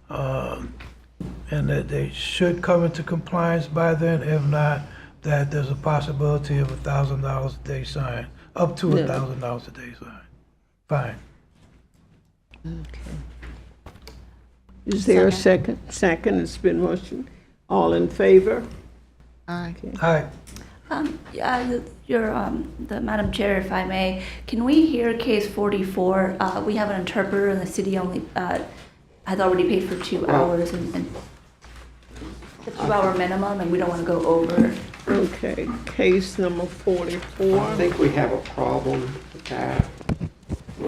and that they should come into compliance by then. If not, that there's a possibility of $1,000 a day fine, up to $1,000 a day fine. Okay. Is there a second? Second, it's been motioned. All in favor? Aye. Aye. The Madam Chair, if I may, can we hear case 44? We have an interpreter, and the city only has already paid for 2 hours, and the 2-hour minimum, and we don't want to go over. Okay, case number 44. I think we have a problem with that.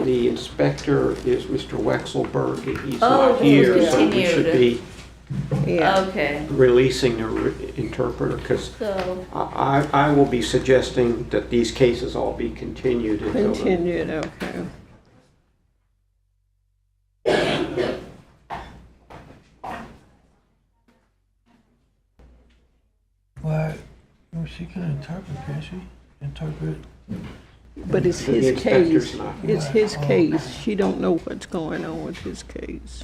The inspector is Mr. Wexelberg, and he's not here, so we should be Okay. releasing the interpreter, because So, I will be suggesting that these cases all be continued until. Continued, okay. Well, she can interpret, can't she? Interpret. But it's The his inspector's case. not. It's his case. She don't know what's going on with his case.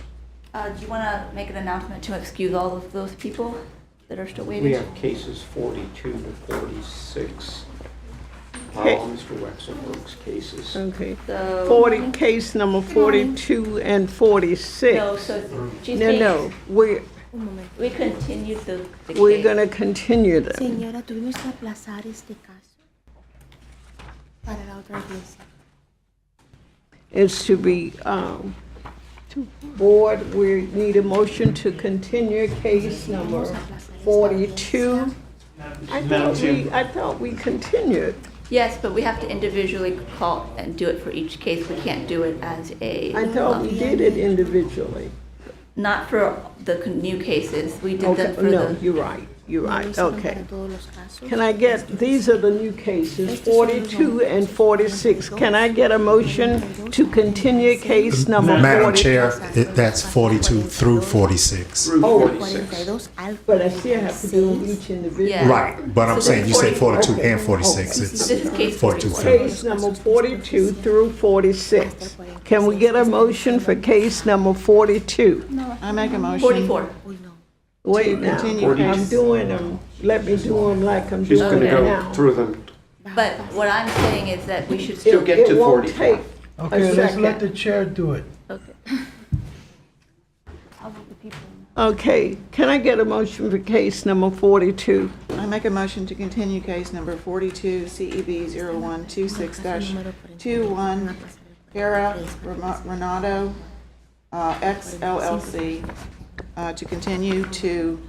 do you want to make an announcement to excuse all of those people that are still waiting? We have cases 42 to 46. Okay. All Mr. Wexelberg's cases. Okay. So, 40, case number 42 and 46. No, so she's No, we continued the we're case. going to continue them. Señora, tuvimos que aplazar este caso para la otra iglesia. Is to be, board, we need a motion to continue case number 42. I thought we continued. Yes, but we have to individually call and do it for each case. We can't do it as a. I thought we did it individually. Not for the new cases. We did Okay, them for no, the. you're right, okay. Can I get, these are the new cases, 42 and 46. Can I get a motion to continue case number 40? Madam Chair, that's 42 through 46. Oh, but I still have to do each individual. Yeah. Right, but I'm So saying you said 42 Okay. and 46. This is It's case 42 through. Case number 42 through 46. Can we get a motion for case number 42? I make a motion. 44. Wait now, continue I'm case. doing them, let me do them like I'm She's doing gonna it go now. through them. But what I'm saying is that we should Still get to It won't 44. take Okay, a let's let second. the chair do it. Okay, can I get a motion for case number 42? I make a motion to continue case number 42, CEB 0126-21, Cara Renato, ex LLC, to continue to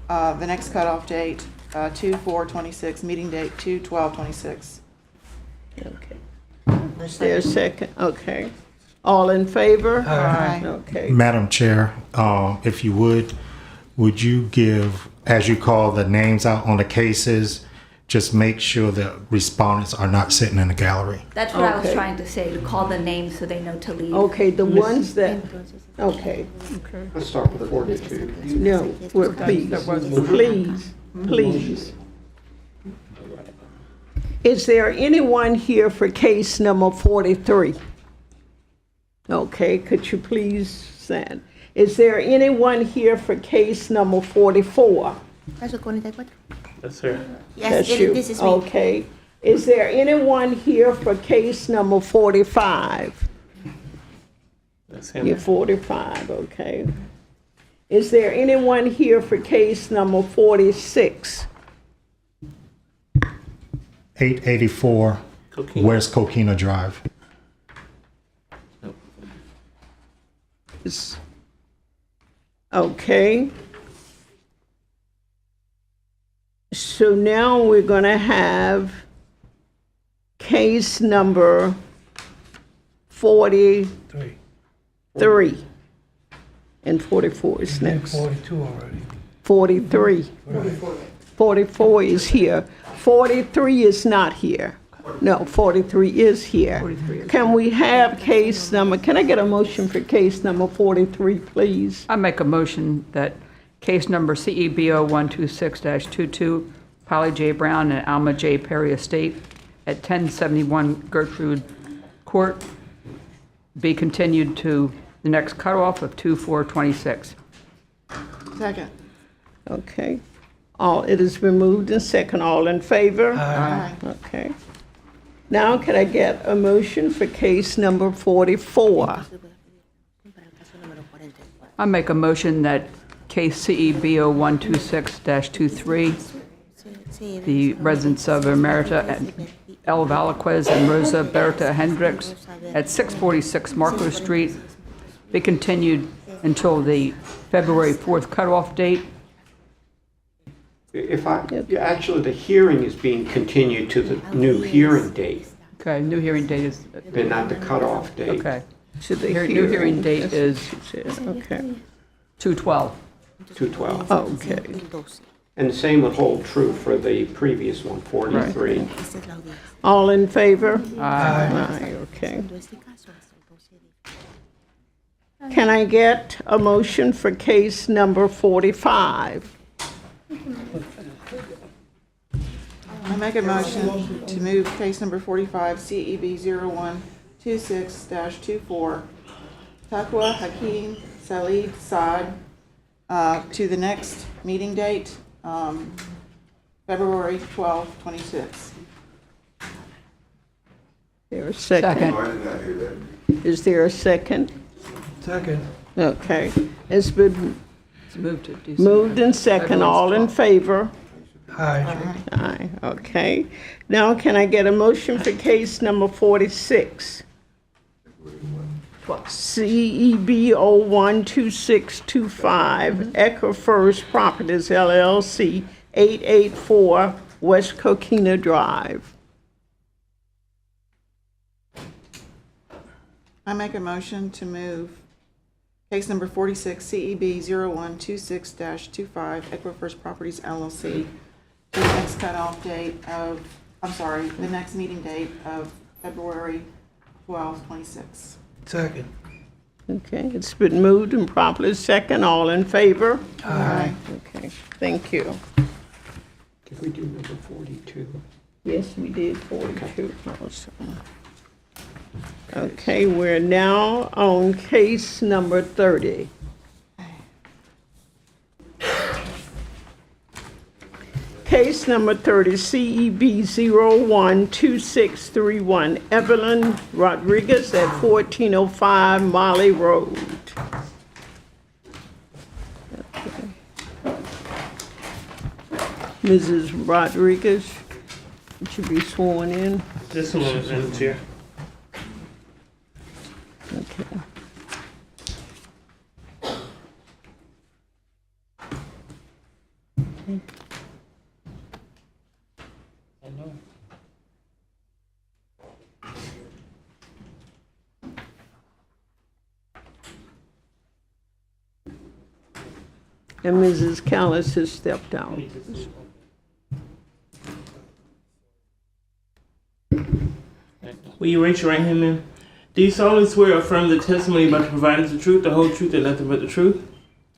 the next cutoff date, 2/4/26, meeting date 2/12/26. Okay. Is there a second? Okay. All in favor? Aye. Okay. Madam Chair, if you would you give, as you call the names out on the cases, just make sure the respondents are not sitting in the gallery? That's what I was Okay. trying to say, to call the names so they know to leave. Okay, the ones that, okay. Let's start with 42. No, well, please, please. Is there anyone here for case number 43? Okay, could you please stand? Is there anyone here for case number 44? That's her. That's you. This is me. Okay. Is there anyone here for case number 45? That's him. You're 45, okay. Is there anyone here for case number 46? 884 Coquina. West Coquina Drive. Okay. So now we're going to have case number 43. And 44 is We did next. 42 already. 43. 44 is here. 43 is not here. No, 43 is here. Can we have case number, can I get a motion for case number 43, please? I make a motion that case number CEBO 126-22, Polly J. Brown and Alma J. Perry Estate at 1071 Gertrude Court be continued to the next cutoff of 2/4/26. Second. Okay. It has been moved and second. All in favor? Aye. Okay. Now can I get a motion for case number 44? I make a motion that case CEBO 126-23, the residents of Emerita and El Valaquez and Rosa Berta Hendricks at 646 Marco Street be continued until the February 4th cutoff date. Actually, the hearing is being continued to the new hearing date, Okay, new hearing date is, and not the cutoff date. okay. To the New hearing date is Okay. 2/12. 2/12. Okay. And the same would hold true for the previous one, 43. All in favor? Aye. Okay. Can I get a motion for case number 45? I make a motion to move case number 45, CEB 0126-24, Taqwa Hakeem Salid Saad, to the next meeting date, February 12, 26. There a second? Is there a second? Second. Okay. It's been It's moved to December. moved and second. All in favor? Aye. Aye, okay. Now can I get a motion for case number 46? CEB 012625, Echo First Properties LLC, 884 West Coquina Drive. I make a motion to move case number 46, CEB 0126-25, Equifirst Properties LLC, to the next cutoff date of, the next meeting date of February 12, 26. Second. Okay, it's been moved and properly second. All in favor? Aye. Okay, thank you. Did we do number 42? Yes, we did 42 also. Okay, we're now on case number 30. Case number 30, CEB 012631, Evelyn Rodriguez at 1405 Molly Road. Mrs. Rodriguez, you should be sworn in. Just a moment, Madam Chair. Okay. And Mrs. Callis has stepped down. Will you raise your right hand, ma'am? Do you solemnly swear or affirm the testimony about to provide is the truth, the whole truth, and nothing but the truth?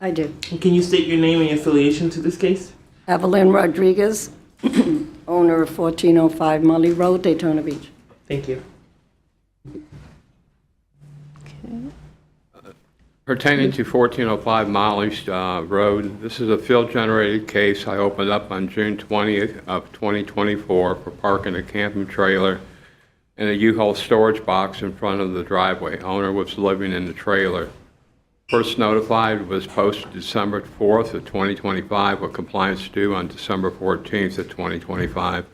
I do. And can you state your name and your affiliation to this case? Evelyn Rodriguez, owner of 1405 Molly Road, Daytona Beach. Thank you. Pertaining to 1405 Molly's Road, this is a field-generated case I opened up on June 20th of 2024 for parking a camping trailer in a U-Haul storage box in front of the driveway. Owner was living in the trailer. First notified was posted December 4th of 2025 with compliance due on December 14th of 2025.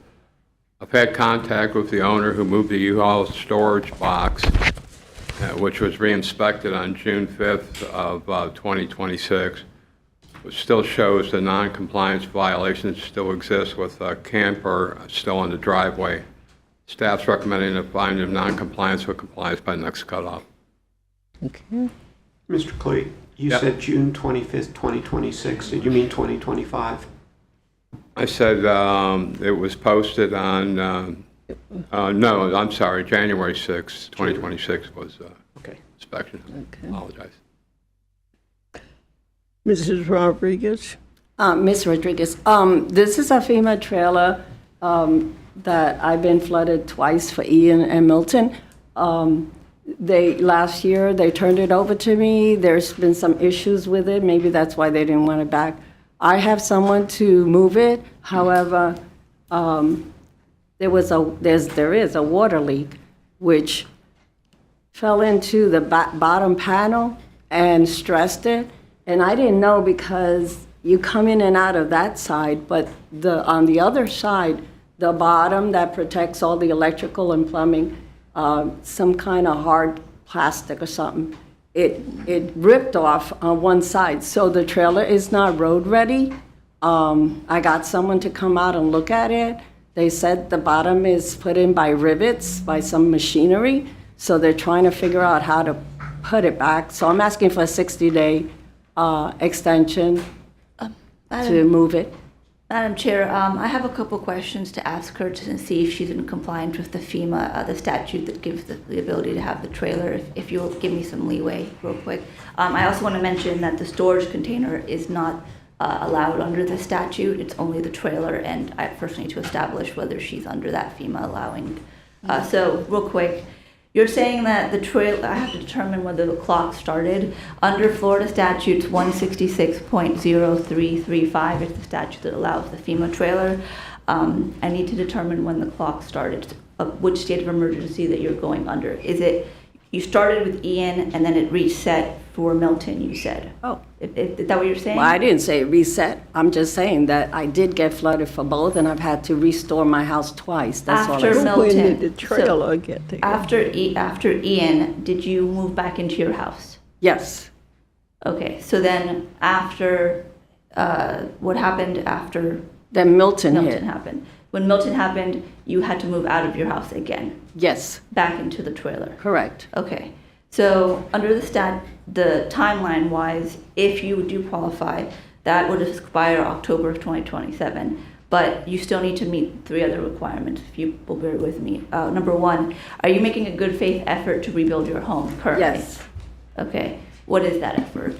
I've had contact with the owner who moved the U-Haul storage box, which was re-inspected on June 5th of 2026, which still shows the non-compliance violations still exist with a camper still in the driveway. Staff's recommending a finding of non-compliance with compliance by next cutoff. Okay. Mr. Clee, you said June 25th, 2026. Did you mean 2025? I said it was posted on, no, I'm sorry, January 6th, 2026 was inspection. Okay. Apologize. Mrs. Rodriguez? Ms. Rodriguez, this is a FEMA trailer that I've been flooded twice for Ian and Milton. Last year, they turned it over to me. There's been some issues with it. Maybe that's why they didn't want it back. I have someone to move it. However, there is a water leak, which fell into the bottom panel and stressed it. And I didn't know because you come in and out of that side, but on the other side, the bottom that protects all the electrical and plumbing, some kind of hard plastic or something, it ripped off on one side. So the trailer is not road ready. I got someone to come out and look at it. They said the bottom is put in by rivets, by some machinery. So they're trying to figure out how to put it back. So I'm asking for a 60-day extension to move it. Madam Chair, I have a couple questions to ask her to see if she's in compliance with the FEMA, the statute that gives the ability to have the trailer, if you'll give me some leeway real quick. I also want to mention that the storage container is not allowed under the statute. It's only the trailer, and I first need to establish whether she's under that FEMA allowing. So real quick, you're saying that the trailer, I have to determine whether the clock started. Under Florida statutes 166.0335 is the statute that allows the FEMA trailer. I need to determine when the clock started, which state of emergency that you're going under. Is it, you started with Ian and then it reset for Milton, you said? Oh. Is that what you're saying? Well, I didn't say reset. I'm just saying that I did get flooded for both, and I've had to restore my house twice. That's all I After said. Milton. When did the trailer get there? After Ian, did you move back into your house? Yes. Okay, so then after, what happened after? Then Milton hit. happened. When Milton happened, you had to move out of your house again? Yes. Back into the trailer? Correct. Okay, so under the timeline wise, if you do qualify, that would expire October of 2027. But you still need to meet 3 other requirements, if you will bear with me. Number 1, are you making a good faith effort to rebuild your home currently? Yes. Okay, what is that effort?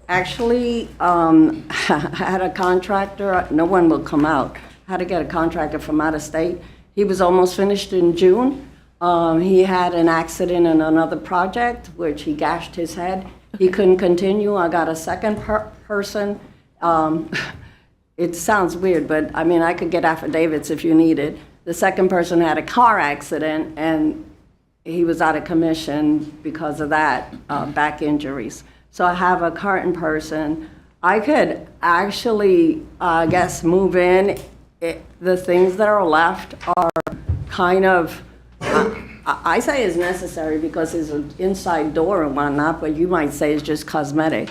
Actually, I had a contractor, no one will come out. I had to get a contractor from out of state. He was almost finished in June. He had an accident in another project, which he gashed his head. He couldn't continue. I got a second person. it sounds weird, but I mean, I could get affidavits if you needed. The second person had a car accident and he was out of commission because of that, back injuries. So I have a current person. I could actually, I guess, move in. The things that are left are kind of, I say is necessary because it's an inside door and whatnot, but you might say it's just cosmetic.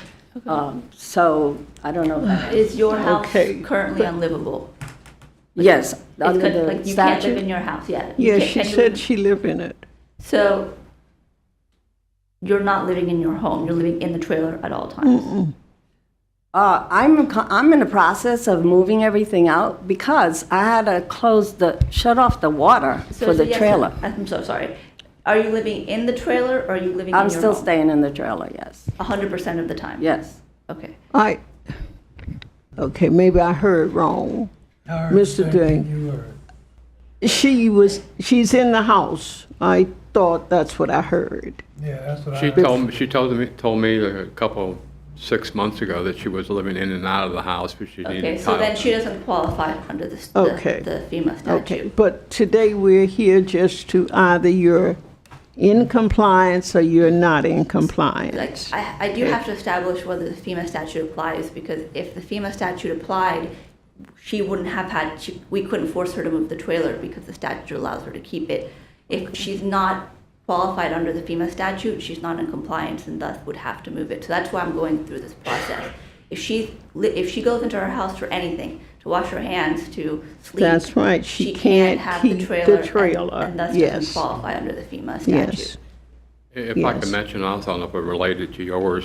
So I don't know. Is your house Okay. currently unlivable? Yes, It's under good- the like you can't live statute. in your house yet. You Yeah, can't- she can you said live- she lived in it. So you're not living in your home. You're living in the trailer at all times. I'm in the process of moving everything out because I had to shut off the water for the yes, trailer. I'm so sorry. Are you living in the trailer or are you living in I'm your still home? staying in the trailer, yes. 100% of the time? Yes. Okay. Okay, maybe I heard wrong. I heard Mr. the same thing Ding. you heard. She's in the house. I thought that's what I heard. Yeah, that's what I She heard. told me a couple, 6 months ago that she was living in and out of the house, but she Okay, needed so title. then she doesn't qualify under the Okay. the FEMA statute. Okay, but today we're here just to either you're in compliance or you're not in Like, compliance. I do have to establish whether the FEMA statute applies, because if the FEMA statute applied, she wouldn't have we couldn't force her to move the trailer because the statute allows her to keep it. If she's not qualified under the FEMA statute, she's not in compliance and thus would have to move it. So that's why I'm going through this process. If she goes into her house for anything, to wash her hands, to sleep. That's right, she can't have keep the the trailer. trailer, And thus yes. doesn't qualify under the FEMA statute. Yes. If I could Yes. mention also, I don't know if it related to yours,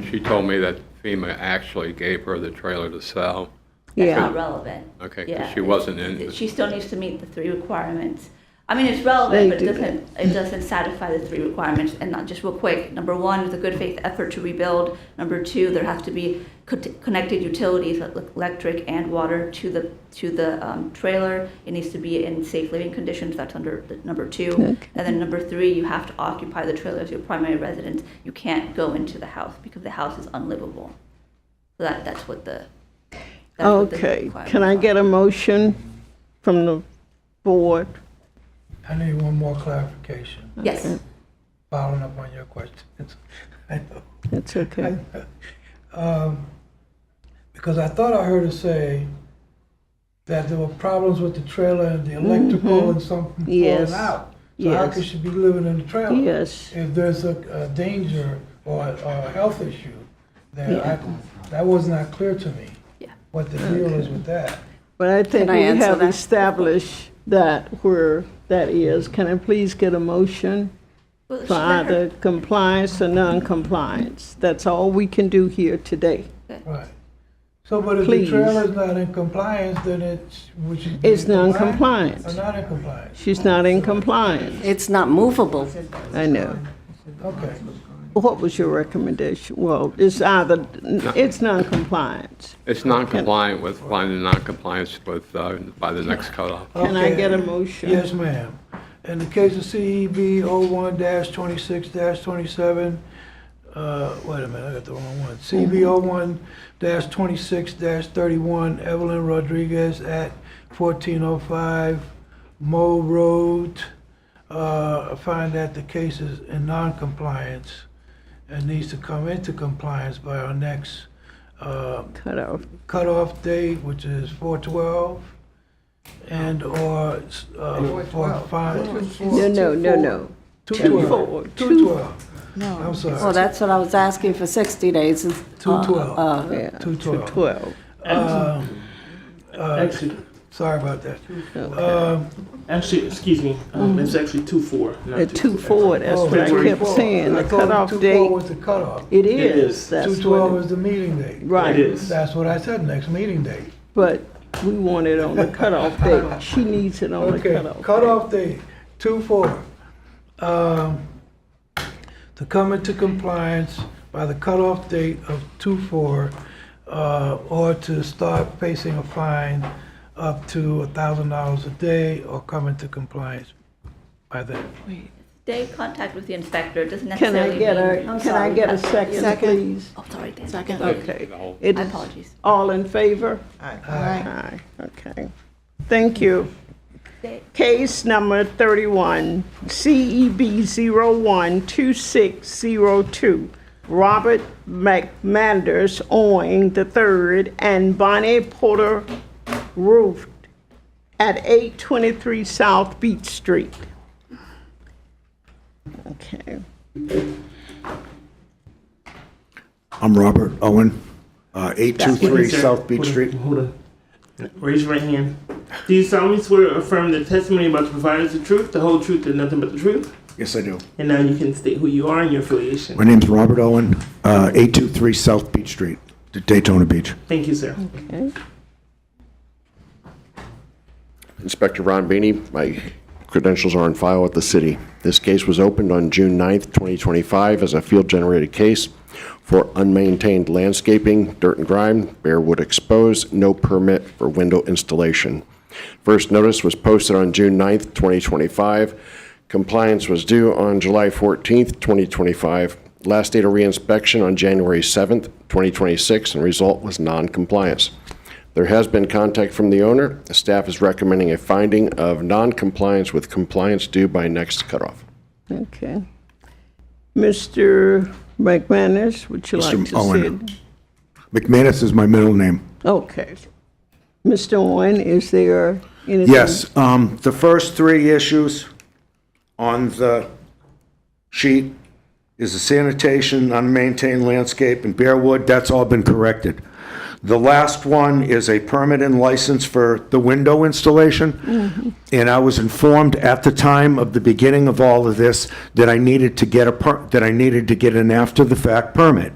she told me that FEMA actually gave her the trailer to sell. That's Yeah. not relevant. Okay, 'cause Yeah, she wasn't in. She still needs to meet the 3 requirements. I mean, it's relevant, but They it doesn't satisfy the 3 requirements. And not just real quick, number 1 is a good faith effort to rebuild. Number 2, there have to be connected utilities, electric and water, to the trailer. It needs to be in safe living conditions. That's under the number 2. Okay. And then number 3, you have to occupy the trailer as your primary residence. You can't go into the house because the house is unlivable. So that's what the. that's what the Okay, requirements can I are. get a motion from the board? I need one more clarification, Yes. following up on your questions. I know. It's okay. Because I thought I heard her say that there were problems with the trailer and the electrical and something Yes. falling out. So how Yes. could she be living in the trailer? Yes. If there's a danger or a health issue there, Yeah. that was not clear to me. Yeah. What the deal is with that. But I think Can I we answer have that? established that where that is. Can I please get a motion Well, for either compliance or non-compliance? That's all we can do here today. Right. So, but if Please. the trailer's not in compliance, then which is. It's non-compliant. Or not in compliance? She's not in compliance. It's not movable. I know. Okay. What was your recommendation? Well, it's either, it's non-compliance. It's non-compliant with finding non-compliance with, by the next cutoff. Can I Okay. get a motion? Yes, ma'am. In the case of CEB 01-26-27, wait a minute, I got the wrong one. CEB 01-26-31, Evelyn Rodriguez at 1405 Mo Road. I find that the case is in non-compliance and needs to come into compliance by our next cutoff date, which is 4/12, and or for fine. No. 2/12. 2/12. No. I'm sorry. Well, that's what I was asking for 60 days. 2/12. Yeah, 2/12. 12. Sorry about that. Actually, excuse me, it's actually 2/4. not At 2/2. 2/4, that's what I kept saying, the cutoff date. 2/4 was the cutoff. It It is. is. That's 2/12 what is the meeting date. Right. It is. That's what I said, next meeting date. But we want it on the cutoff date. She needs it on the Okay, cutoff. cutoff date, 2/4. To come into compliance by the cutoff date of 2/4, or to start facing a fine up to $1,000 a day, or come into compliance by then. stay in contact with the inspector. It doesn't Can I necessarily get mean. a, can I get a second, Second. please? Oh, sorry, Dan. Second. Okay. My It is apologies. all in favor? Aye. Aye. Okay. Thank you. Stay- Case number 31, CEB 012602, Robert McManders Owing III and Bonnie Porter Roof at 823 South Beach Street. Okay. I'm Robert Owen, 823 Sir, South Beach hold on, Street. Hold on. Raise your right hand. Do you solemnly swear or affirm the testimony about to provide is the truth, the whole truth, and nothing but the truth? Yes, I do. And now you can state who you are and your affiliation. My name's Robert Owen, 823 South Beach Street, Daytona Beach. Thank you, sir. Okay. Inspector Ron Beatty, my credentials are on file at the city. This case was opened on June 9th, 2025 as a field-generated case for unmaintained landscaping, dirt and grime, bare wood exposed, no permit for window installation. First notice was posted on June 9th, 2025. Compliance was due on July 14th, 2025. Last date of reinspection on January 7th, 2026, and result was non-compliance. There has been contact from the owner. The staff is recommending a finding of non-compliance with compliance due by next cutoff. Okay. Mr. McManus, would you like Mr. to Owen. say? McManus is my middle name. Okay. Mr. Owen, is there anything? Yes, the first three issues on the sheet is the sanitation, unmaintained landscape, and bare wood. That's all been corrected. The last one is a permit and license for the window installation. And I was informed at the time of the beginning of all of this that I needed to get an after-the-fact permit.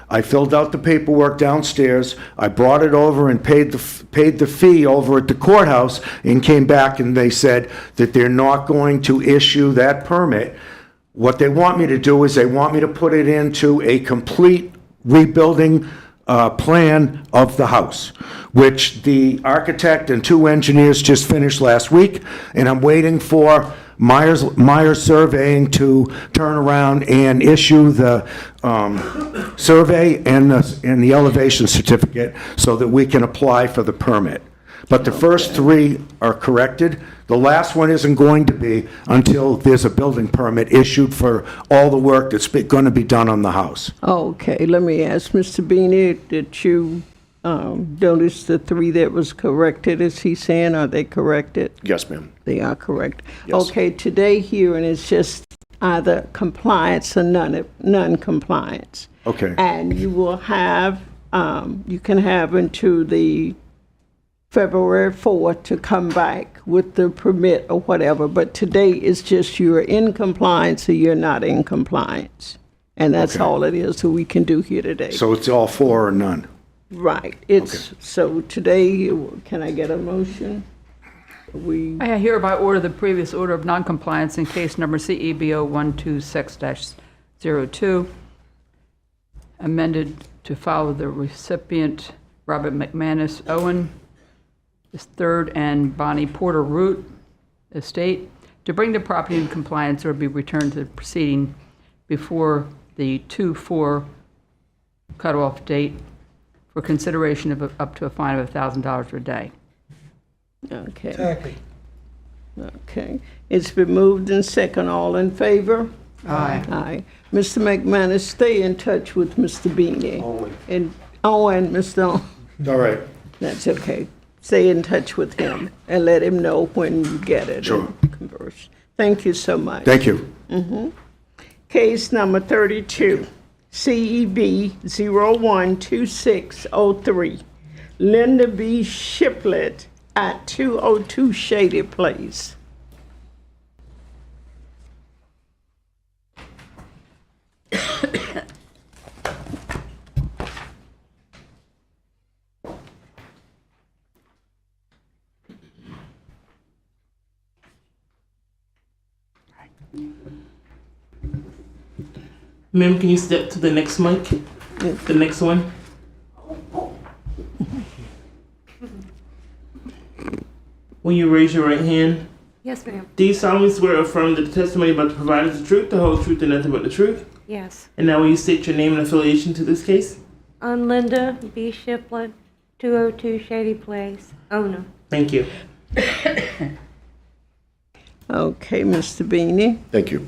I filled out the paperwork downstairs. I brought it over and paid the fee over at the courthouse and came back and they said that they're not going to issue that permit. What they want me to do is they want me to put it into a complete rebuilding plan of the house, which the architect and two engineers just finished last week, and I'm waiting for Myers Surveying to turn around and issue the survey and the elevation certificate so that we can apply for the permit. But the first three are corrected. The last one isn't going to be until there's a building permit issued for all the work that's going to be done on the house. Okay, let me ask Mr. Beanie, did you notice the three that was corrected? Is he saying, are they corrected? Yes, ma'am. They are correct. Yes. Okay, today hearing is just either compliance or non-compliance. Okay. And you will have, you can have until the February 4th to come back with the permit or whatever, but today is just you're in compliance or you're not in compliance. And that's Okay. all it is that we can do here today. So it's all four or none? Right, it's, so today, can I get a motion? I hereby order the previous order of noncompliance in case number CEBO 126-02, amended to follow the recipient Robert McManus Owen, his third, and Bonnie Porter Root estate, to bring the property in compliance or be returned to the proceeding before the 2/4 cutoff date for consideration of up to a fine of $1,000 per day. Okay. Second. Okay, it's been moved and second, all in favor? Aye. Aye. Mr. McManus, stay in touch with Mr. Beanie. Owen. And Owen, Mr. Owen. All right. That's okay. Stay in touch with him and let him know when you get it. Sure. And converse. Thank you so much. Thank you. Case number 32, CEB 012603, Linda B. Shiplet at 202 Shady Place. Ma'am, can you step to the next mic? The next one? Will you raise your right hand? Yes, ma'am. Do you solemnly swear or affirm that the testimony about the providing is the truth, the whole truth, and nothing but the truth? Yes. And now will you state your name and affiliation to this case? I'm Linda B. Shiplett, 202 Shady Place, owner. Thank you. Okay, Mr. Beanie. Thank you.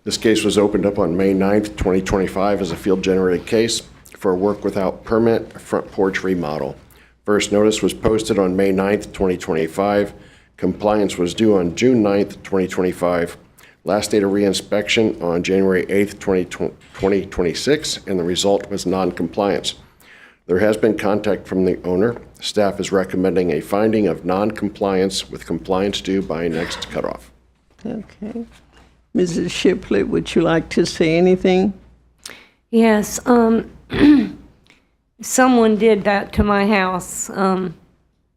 This case was opened up on May 9th, 2025 as a field-generated case for a work without permit front porch remodel. First notice was posted on May 9th, 2025. Compliance was due on June 9th, 2025. Last date of reinspection on January 8th, 2026, and the result was non-compliance. There has been contact from the owner. Staff is recommending a finding of non-compliance with compliance due by next cutoff. Okay. Mrs. Shipley, would you like to say anything? Yes, someone did that to my house,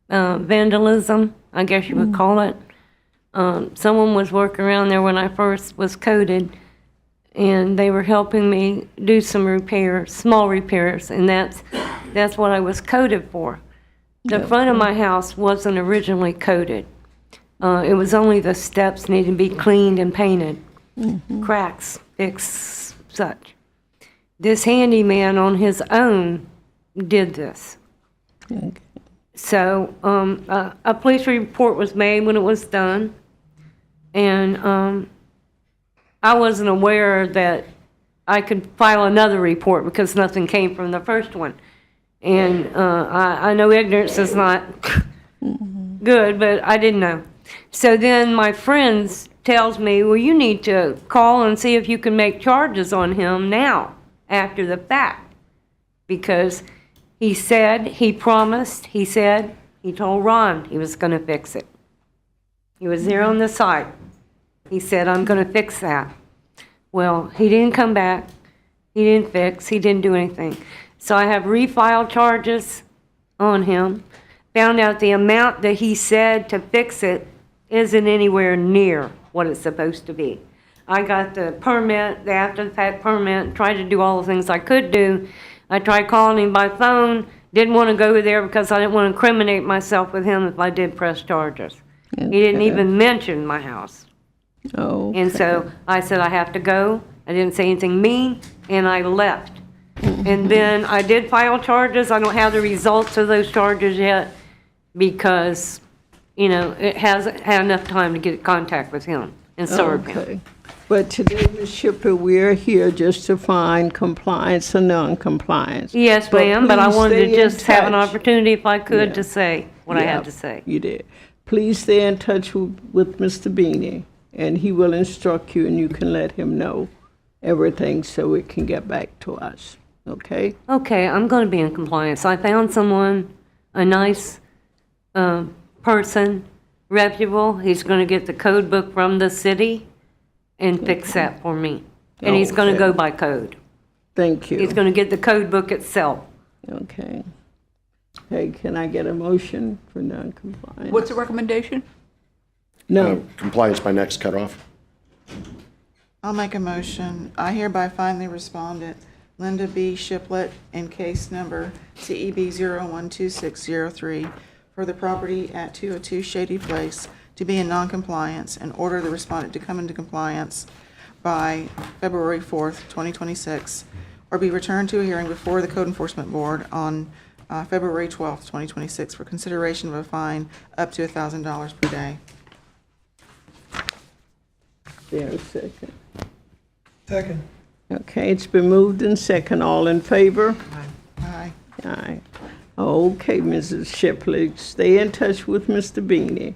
vandalism, I guess you would call it. Someone was working around there when I first was coded, and they were helping me do some repairs, small repairs, and that's what I was coded for. The front of my house wasn't originally coated. It was only the steps needed to be cleaned and painted, cracks, fixed, such. This handyman on his own did this. Okay. So a police report was made when it was done, and I wasn't aware that I could file another report because nothing came from the first one. And I know ignorance is not good, but I didn't know. So then my friends tells me, well, you need to call and see if you can make charges on him now, after the fact. Because he said, he promised, he told Ron he was going to fix it. He was there on the site. He said, I'm going to fix that. Well, he didn't come back. He didn't fix. He didn't do anything. So I have refiled charges on him. Found out the amount that he said to fix it isn't anywhere near what it's supposed to be. I got the permit, the after-the-fact permit, tried to do all the things I could do. I tried calling him by phone, didn't want to go there because I didn't want to incriminate myself with him if I did press charges. He didn't even mention my house. Oh. And so I said, I have to go. I didn't say anything mean, and I left. And then I did file charges. I don't have the results of those charges yet because, you know, it hasn't had enough time to get in contact with him and serve him. Okay. But today, Ms. Shipley, we're here just to find compliance or non-compliance. Yes, ma'am, but I please wanted stay to in just have an touch. opportunity, if I could, Yeah. to say what I Yeah, had to say. You did. Please stay in touch with Mr. Beanie, and he will instruct you, and you can let him know everything so it can get back to us, okay? Okay, I'm going to be in compliance. I found someone, a nice person, reputable. He's going to get the code book from the city and fix that for me. And he's going to go by code. Thank you. He's going to get the code book itself. Okay. Hey, can I get a motion for non-compliance? What's the recommendation? No. Compliance by next cutoff. I'll make a motion. I hereby find the respondent, Linda B. Shiplett, in case number CEB 012603, for the property at 202 Shady Place to be in noncompliance, and order the respondent to come into compliance by February 4th, 2026, or be returned to a hearing before the Code Enforcement Board on February 12th, 2026, for consideration of a fine up to $1,000 per day. There, a second. Second. Okay, it's been moved and second. All in favor? Aye. Aye. Okay, Mrs. Shipley, stay in touch with Mr. Beanie.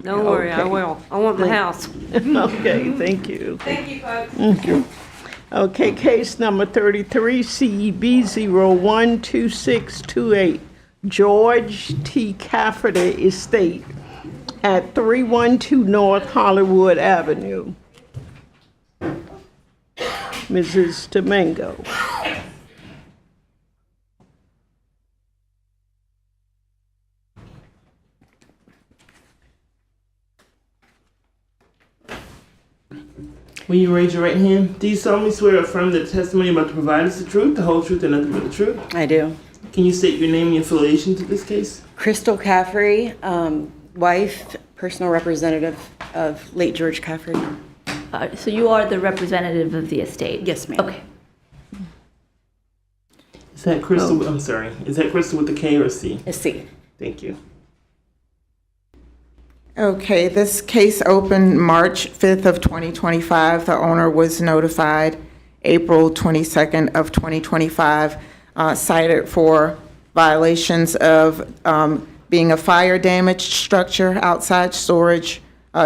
Don't worry, I Okay. will. I want my house. Okay, thank you. Thank you, folks. Thank you. Okay, case number 33, CEB 012628, George T. Cafferty Estate at 312 North Hollywood Avenue. Mrs. Domingo. Will you raise your right hand? Do you solemnly swear or affirm that the testimony about to provide is the truth, the whole truth, and nothing but the truth? I do. Can you state your name and affiliation to this case? Crystal Caffrey, wife personal representative of late George Caffrey. So you are the representative of the estate? Yes, ma'am. Okay. Is that Crystal? I'm sorry. Is that Crystal with the K or a C? A C. Thank you. Okay, this case opened March 5th of 2025. The owner was notified April 22nd of 2025, cited for violations of being a fire damaged structure, outside storage,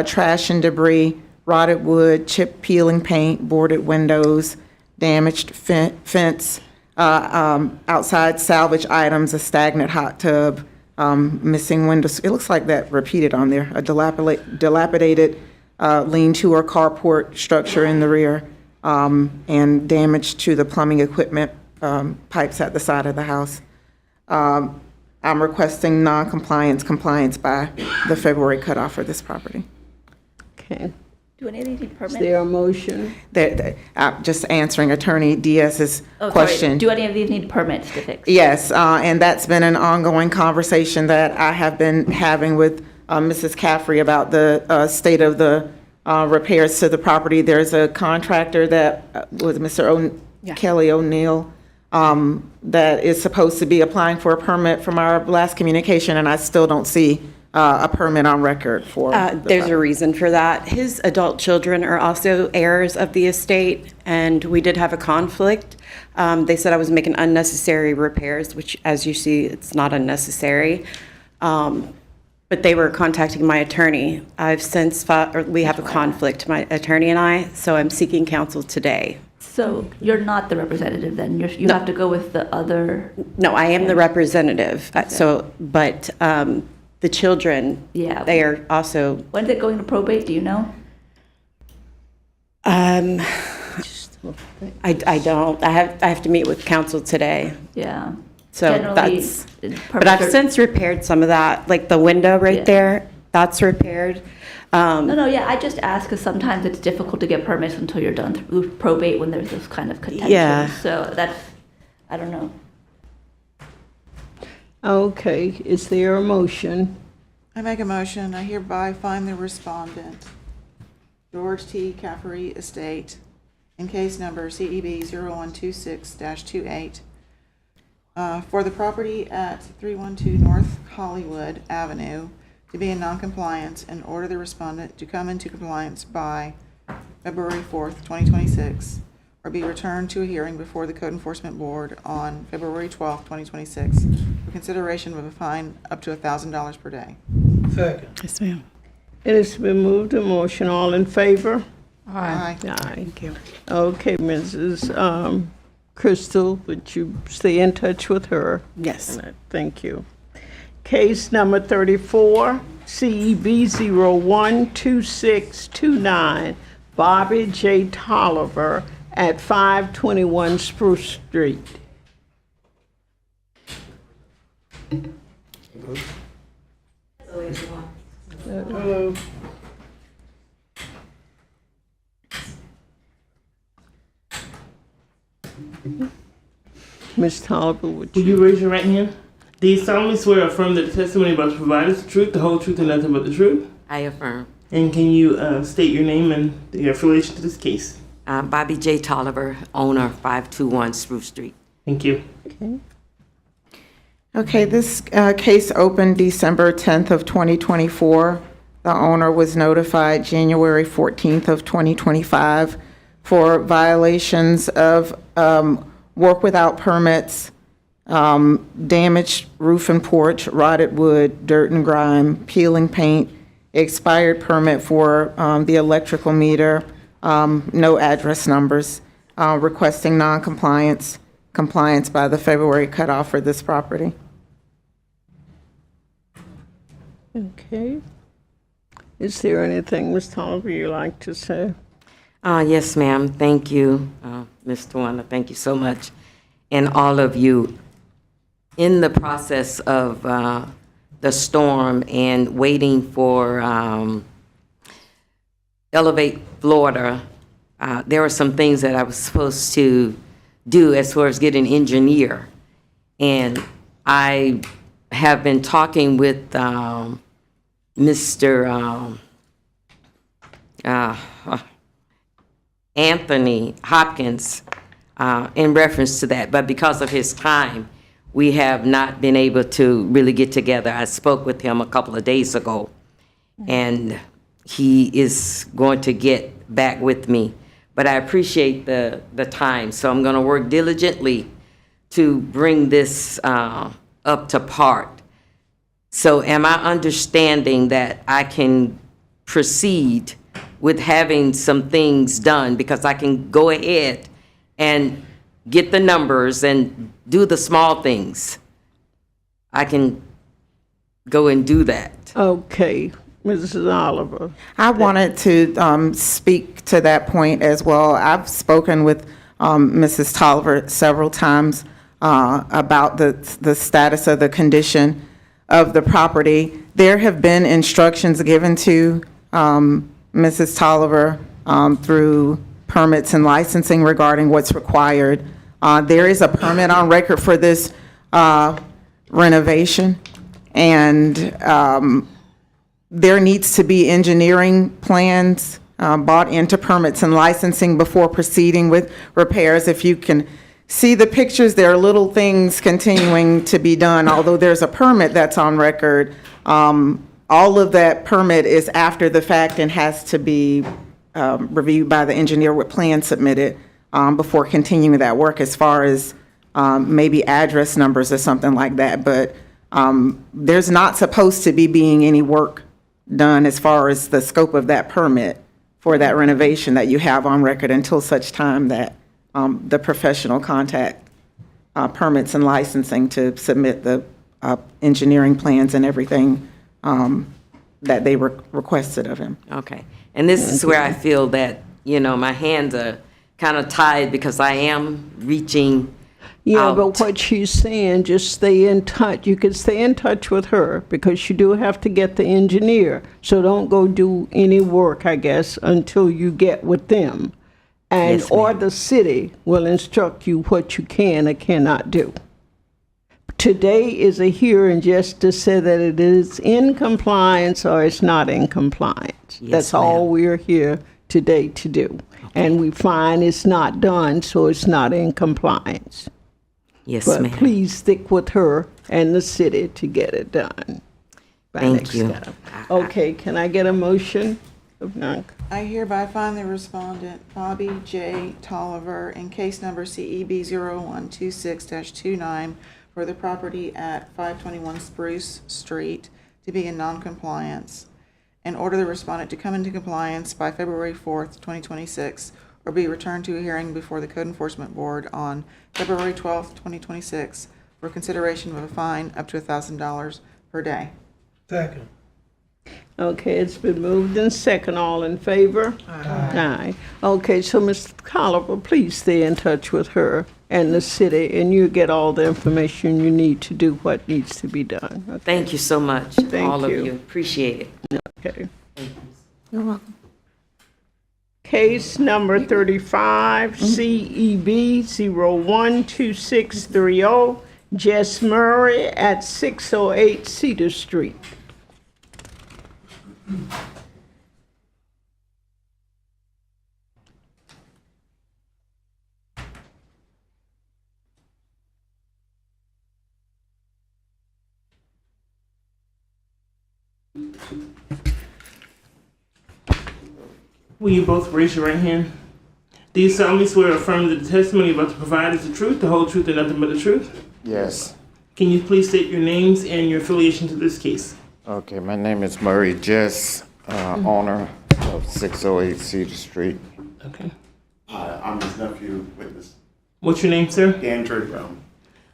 trash and debris, rotted wood, chip peeling paint, boarded windows, damaged fence, outside salvage items, a stagnant hot tub, missing windows. It looks like that repeated on there. A dilapidated lean-to or carport structure in the rear, and damage to the plumbing equipment pipes at the side of the house. I'm requesting compliance by the February cutoff for this property. Okay. Do any of these need permits? Is there a motion? Just answering Attorney Diaz's question. Do any of these need permits to fix? Yes, and that's been an ongoing conversation that I have been having with Mrs. Caffrey about the state of the repairs to the property. There's a contractor that was Mr. Kelly O'Neill that is supposed to be applying for a permit from our last communication, and I still don't see a permit on record for. There's a reason for that. His adult children are also heirs of the estate, and we did have a conflict. They said I was making unnecessary repairs, which, as you see, it's not unnecessary. But they were contacting my attorney. I've since we have a conflict, my attorney and I, so I'm seeking counsel today. So you're not the representative then? You have to go with the other? No, I am the representative. But the children, they are also. When's it going to probate? Do you know? I don't. I have to meet with counsel today. Yeah. So Generally, but I've since repaired some of that, like the window right there. That's repaired. No, yeah. I just ask because sometimes it's difficult to get permits until you're done through probate when there's this kind of contention. Yeah. So that's, I don't know. Okay, is there a motion? I make a motion, I hereby find the respondent, George T. Caffrey Estate, in case number CEB 0126-28, for the property at 312 North Hollywood Avenue to be in noncompliance and order the respondent to come into compliance by February 4th, 2026, or be returned to a hearing before the Code Enforcement Board on February 12th, 2026, for consideration of a fine up to $1,000 per day. Second. Yes, ma'am. It has been moved and motion. All in favor? Aye. Aye. Thank you. Okay, Mrs. Crystal, would you stay in touch with her? Yes. Thank you. Case number 34, CEB 012629, Bobby J. Tolliver at 521 Spruce Street. Hello. Ms. Tolliver, would Will you raise your right hand? Do you solemnly swear or affirm that the testimony about to provide is the truth, the whole truth, and nothing but the truth? I affirm. And can you state your name and your affiliation to this case? Bobby J. Tolliver, owner, 521 Spruce Street. Thank you. Okay. Okay, this case opened December 10th of 2024. The owner was notified January 14th of 2025 for violations of work without permits, damaged roof and porch, rotted wood, dirt and grime, peeling paint, expired permit for the electrical meter, no address numbers, requesting compliance by the February cutoff for this property. Okay. Is there anything, Ms. Tolliver, you'd like to say? Yes, ma'am. Thank you, Ms. Tawana. Thank you so much. And all of you. In the process of the storm and waiting for Elevate Florida, there were some things that I was supposed to do as far as get an engineer. And I have been talking with Mr. Anthony Hopkins in reference to that, but because of his time, we have not been able to really get together. I spoke with him a couple of days ago, and he is going to get back with me. But I appreciate the time, so I'm going to work diligently to bring this up to par. So am I understanding that I can proceed with having some things done, because I can go ahead and get the numbers and do the small things? I can go and do that. Okay, Mrs. Oliver. I wanted to speak to that point as well. I've spoken with Mrs. Tolliver several times about the status of the condition of the property. There have been instructions given to Mrs. Tolliver through permits and licensing regarding what's required. There is a permit on record for this renovation, and there needs to be engineering plans bought into permits and licensing before proceeding with repairs. If you can see the pictures, there are little things continuing to be done, although there's a permit that's on record. All of that permit is after the fact and has to be reviewed by the engineer with plans submitted before continuing that work, as far as maybe address numbers or something like that. But there's not supposed to be being any work done as far as the scope of that permit for that renovation that you have on record until such time that the professional contact permits and licensing to submit the engineering plans and everything that they requested of him. Okay. And this is where I feel that, my hands are kind of tied, because I am reaching Yeah, out. but what she's saying, just stay in touch. You can stay in touch with her, because you do have to get the engineer. So don't go do any work, I guess, until you get with them. And, Yes, ma'am. or the city will instruct you what you can or cannot do. Today is a hearing just to say that it is in compliance or it's not in compliance. Yes, That's all we're here today to do. And we find it's not done, so it's not in compliance. Yes, But ma'am. please stick with her and the city to get it done. by Thank next you. step. Okay, can I get a motion of none? I hereby find the respondent, Bobby J. Tolliver, in case number CEB 0126-29 for the property at 521 Spruce Street to be in noncompliance, and order the respondent to come into compliance by February 4th, 2026, or be returned to a hearing before the Code Enforcement Board on February 12th, 2026, for consideration of a fine up to $1,000 per day. Second. Okay, it's been moved and second. All in favor? Aye. Okay, so Ms. Colliver, please stay in touch with her and the city, and you get all the information you need to do what needs to be done. Okay? Thank you so much, all of you. Appreciate it. Okay. You're welcome. Case number 35, CEB 012630, Jess Murray at 608 Cedar Street. Will you both raise your right hand? Do you solemnly swear or affirm that the testimony you're about to provide is the truth, the whole truth, and nothing but the truth? Yes. Can you please state your names and your affiliation to this case? Okay, my name is Murray Jess, owner of 608 Cedar Street. Okay. I'm his nephew, witness. What's your name, sir? Deandre Brown.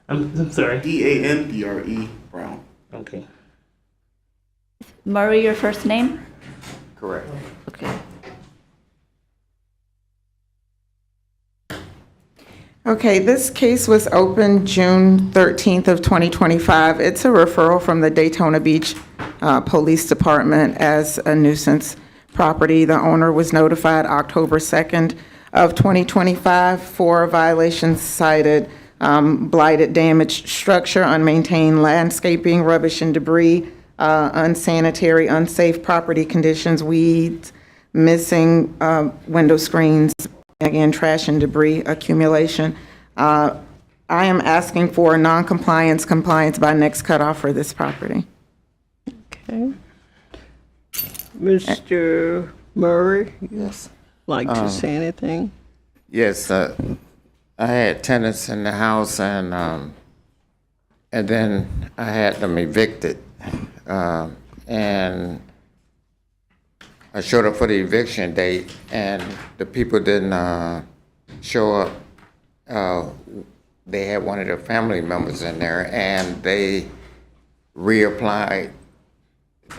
I'm sorry. D-A-N-D-R-E Brown. Okay. Murray, your first name? Correct. Okay. Okay, this case was opened June 13th of 2025. It's a referral from the Daytona Beach Police Department as a nuisance property. The owner was notified October 2nd of 2025 for violations cited blighted, damaged structure, unmaintained landscaping, rubbish and debris, unsanitary, unsafe property conditions, weeds, missing window screens, again, trash and debris accumulation. I am asking for non-compliance, compliance by next cutoff for this property. Okay. Mr. Murray, Yes. like to say anything? Yes, I had tenants in the house and then I had them evicted. And I showed up for the eviction date and the people didn't show up. They had one of their family members in there and they reapplied,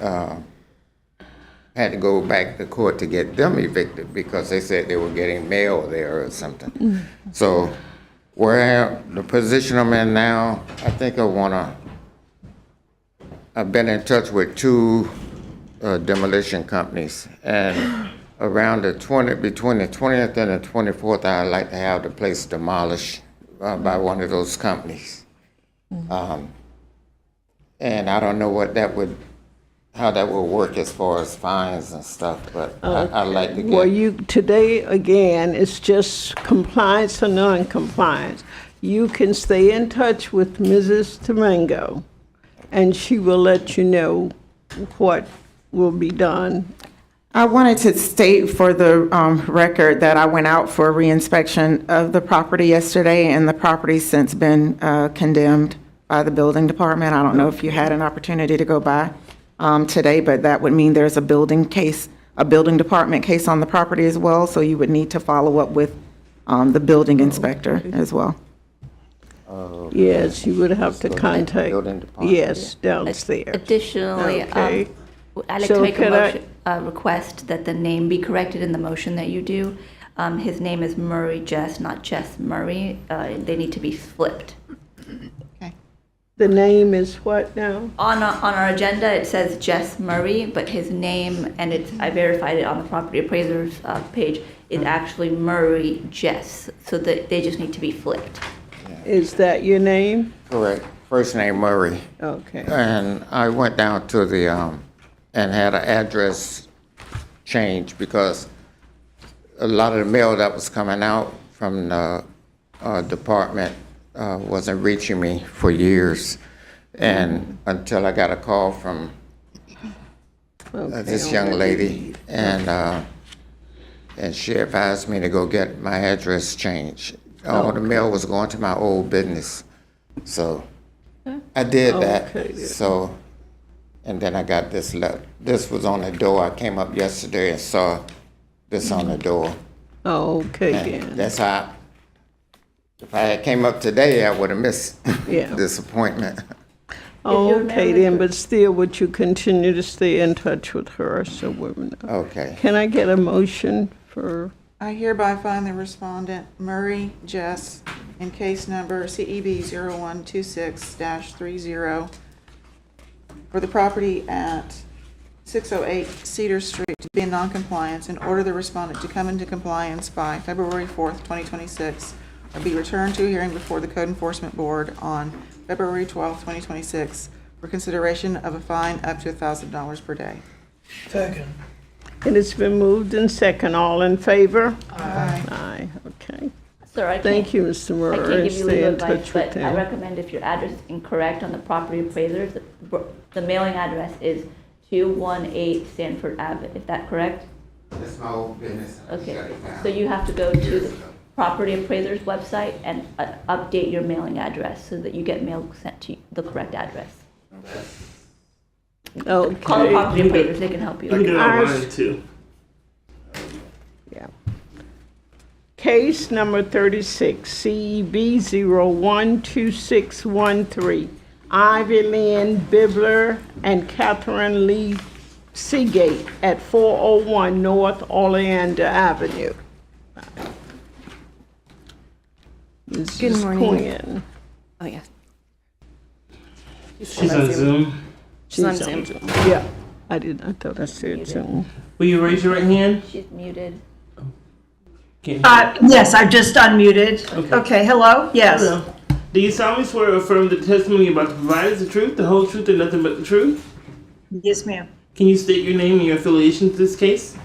had to go back to court to get them evicted because they said they were getting mail there or something. So where the position I'm in now, I think I've been in touch with 2 demolition companies, and around between the 20th and the 24th, I'd like to have the place demolished by one of those companies. And I don't know how that would work as far as fines and stuff, but I'd like to get. Well, today, again, it's just compliance or non-compliance. You can stay in touch with Mrs. Domingo, and she will let you know what will be done. I wanted to state for the record that I went out for a reinspection of the property yesterday, and the property's since been condemned by the building department. I don't know if you had an opportunity to go by today, but that would mean there's a building department case on the property as well, so you would need to follow up with the building inspector as well. Yes, you would have to contact, building department. yes, downstairs. Additionally, Okay. I'd like So to make can a request that the name be corrected in the motion that you do. His name is Murray Jess, not Jess Murray. They need to be flipped. The name is what now? On our agenda, it says Jess Murray, but his name, and I verified it on the property appraiser's page, is actually Murray Jess. So that they just need to be flipped. Is that your name? Correct. First name Murray. Okay. And I went down to the, and had an address change because a lot of the mail that was coming out from the department wasn't reaching me for years. And until I got a call from this young lady, and she advised me to go get my address changed. All the mail was going to my old business. So I did that. So, and then I got this letter. This was on the door. I came up yesterday and saw this on the door. Okay, And then. that's how, if I had came up today, I would have missed Yeah. this appointment. Okay, then, but still, would you continue to stay in touch with her so we know? Okay. Can I get a motion for, I hereby find the respondent, Murray Jess, in case number CEB 0126-30, for the property at 608 Cedar Street to be in noncompliance, and order the respondent to come into compliance by February 4th, 2026, or be returned to a hearing before the Code Enforcement Board on February 12th, 2026, for consideration of a fine up to $1,000 per day. Second. and it's been moved and second, all in favor? Aye. Aye, okay. Sir, I Thank can't- you, Mr. I Murray. can't give you Stay legal in advice, touch with but I them. recommend if your address is incorrect on the property appraisers, the mailing address is 218 Sanford Ave. Is that correct? That's my old business. Okay, so you have to go to the property appraiser's website and update your mailing address so that you get mail sent to the correct address. Call the Okay. property appraisers, they can help you. You can do it Ours- online too. Yeah. Case number 36, CEB 012613, Ivy Lynn Bibler and Catherine Lee Seagate at 401 North Oleander Avenue. Good Mrs. morning. Quinn. Oh, yes. She's on Zoom. She's on She's Zoom. Yeah, I thought I said Zoom. Will you raise your right hand? She's muted. Yes, I've just unmuted. Okay, hello? Yes. Hello. Do you solemnly swear or affirm the testimony about the provide is the truth, the whole truth, and nothing but the truth? Yes, ma'am. Can you state your name and your affiliation to this case?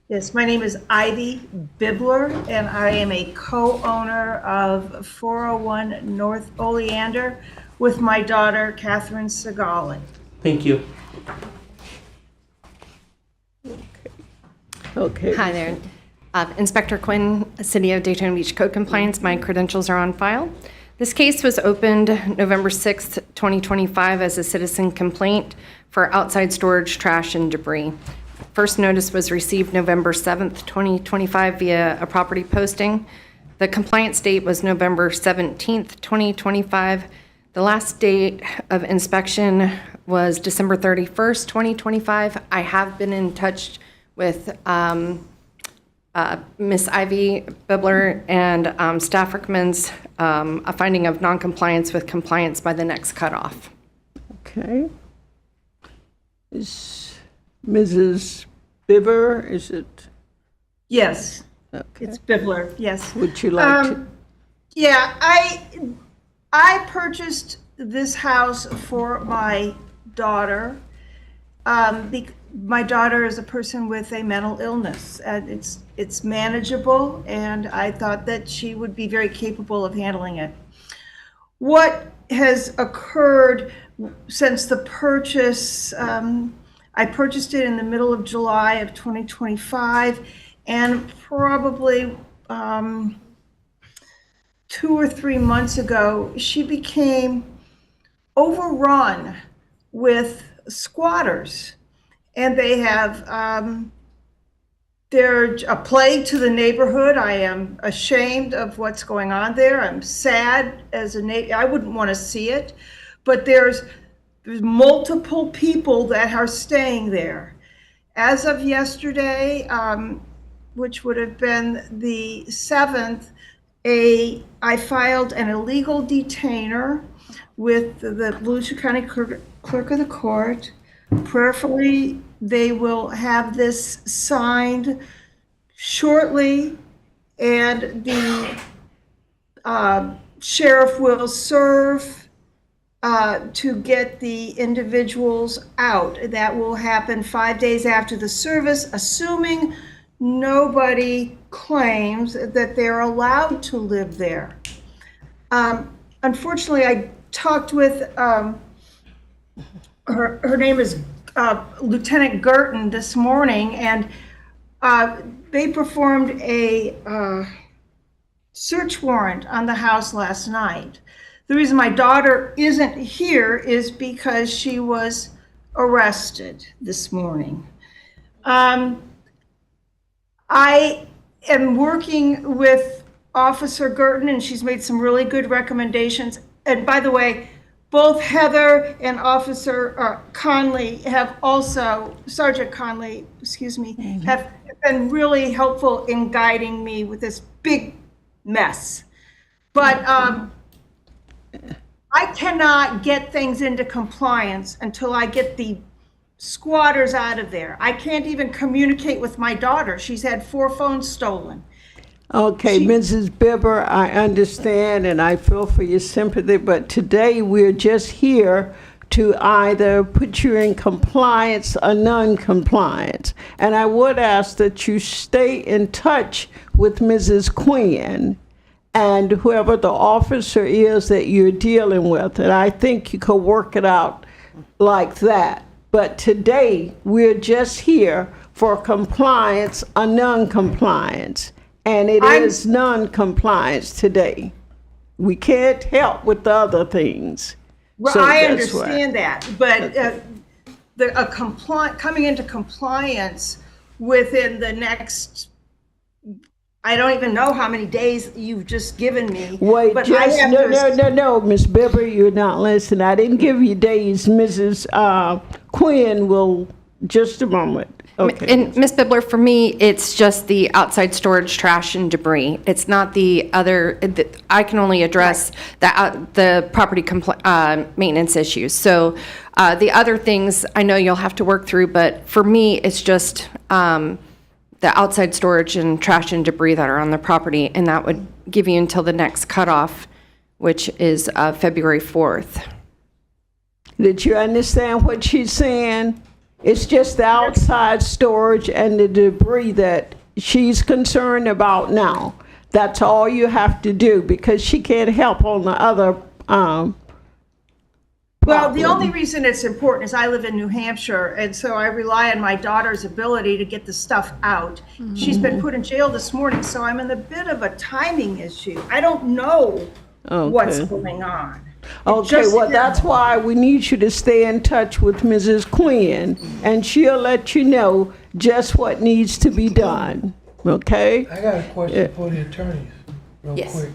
Yes, my name is Ivy Bibler, and I am a co-owner of 401 North Oleander with my daughter, Catherine Segali. Thank you. Okay. Hi there. Inspector Quinn, City of Daytona Beach Code Compliance. My credentials are on file. This case was opened November 6th, 2025 as a citizen complaint for outside storage, trash, and debris. First notice was received November 7th, 2025 via a property posting. The compliance date was November 17th, 2025. The last date of inspection was December 31st, 2025. I have been in touch with Ms. Ivy Bibler, and staff recommends a finding of noncompliance with compliance by the next cutoff. Okay. Is Mrs. Bibber, is it? Yes, Okay. it's Bibler, yes. Would you like to? Yeah, I purchased this house for my daughter. My daughter is a person with a mental illness, and it's manageable, and I thought that she would be very capable of handling it. What has occurred since the purchase, I purchased it in the middle of July of 2025, and probably 2 or 3 months ago, she became overrun with squatters. And they have, they're a plague to the neighborhood. I am ashamed of what's going on there. I'm sad as a neighbor. I wouldn't want to see it. But there's multiple people that are staying there. As of yesterday, which would have been the 7th, I filed an illegal detainer with the Volusia County Clerk of the Court. Prayerfully, they will have this signed shortly, and the sheriff will serve to get the individuals out. That will happen 5 days after the service, assuming nobody claims that they're allowed to live there. Unfortunately, I talked with her name is Lieutenant Gerton this morning, and they performed a search warrant on the house last night. The reason my daughter isn't here is because she was arrested this morning. I am working with Officer Gerton, and she's made some really good recommendations. And by the way, both Heather and Officer Conley have also, Sergeant Conley, excuse me, have been really helpful in guiding me with this big mess. But I cannot get things into compliance until I get the squatters out of there. I can't even communicate with my daughter. She's had 4 phones stolen. Okay, Mrs. Bibber, I understand and I feel for your sympathy, but today we're just here to either put you in compliance or non-compliance. And I would ask that you stay in touch with Mrs. Quinn and whoever the officer is that you're dealing with. And I think you could work it out like that. But today, we're just here for compliance or non-compliance. And it is non-compliance today. We can't help with the other things. Well, So I that's why. understand that, but coming into compliance within the next, I don't even know how many days you've just given me. Wait, but just, I have no, Miss Bibber, you're not listening. I didn't give you days. Mrs. Quinn will, just a moment. Okay. And Ms. Bibler, for me, it's just the outside storage, trash, and debris. It's not the other, I can only address the property maintenance issues. So the other things, I know you'll have to work through, but for me, it's just the outside storage and trash and debris that are on the property, and that would give you until the next cutoff, which is February 4th. Did you understand what she's saying? It's just the outside storage and the debris that she's concerned about now. That's all you have to do, because she can't help on the other, Well, the only reason it's important is I live in New Hampshire, and so I rely on my daughter's ability to get the stuff out. She's been put in jail this morning, so I'm in a bit of a timing issue. I don't know what's Okay. going on. Okay, Just- well, that's why we need you to stay in touch with Mrs. Quinn, and she'll let you know just what needs to be done, okay? I got a question for the attorneys, real Yes. quick.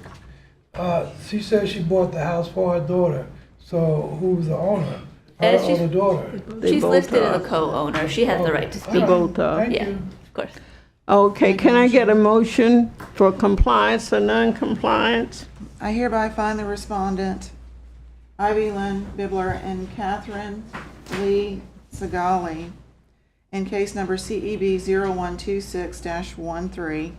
She said she bought the house for her daughter, so who's the owner? Her or she's- the daughter? She's both listed are. as a co-owner. She has the right to They speak. both are. Thank Yeah, you. of course. Okay, can I get a motion for compliance or non-compliance? I hereby find the respondent, Ivy Lynn Bibler and Catherine Lee Segali, in case number CEB 0126-13,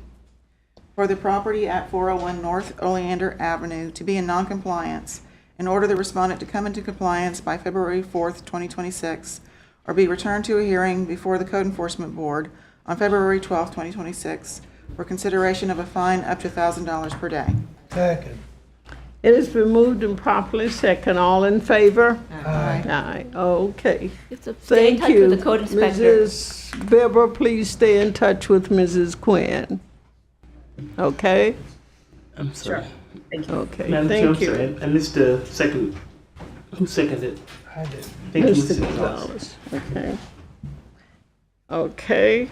for the property at 401 North Oleander Avenue to be in noncompliance, and order the respondent to come into compliance by February 4th, 2026, or be returned to a hearing before the Code Enforcement Board on February 12th, 2026, for consideration of a fine up to $1,000 per day. Second. It has been moved and properly second. All in favor? Aye. Aye, okay. You have to stay in Thank touch you. with the code inspector. Mrs. Bibber, please stay in touch with Mrs. Quinn. Okay? I'm sorry. Okay, Madam Chair, I'm thank sorry. you. I missed the second. Who seconded? I did. Thank you, Mr. Mr. Gonzalez. Gonzalez, okay. Okay.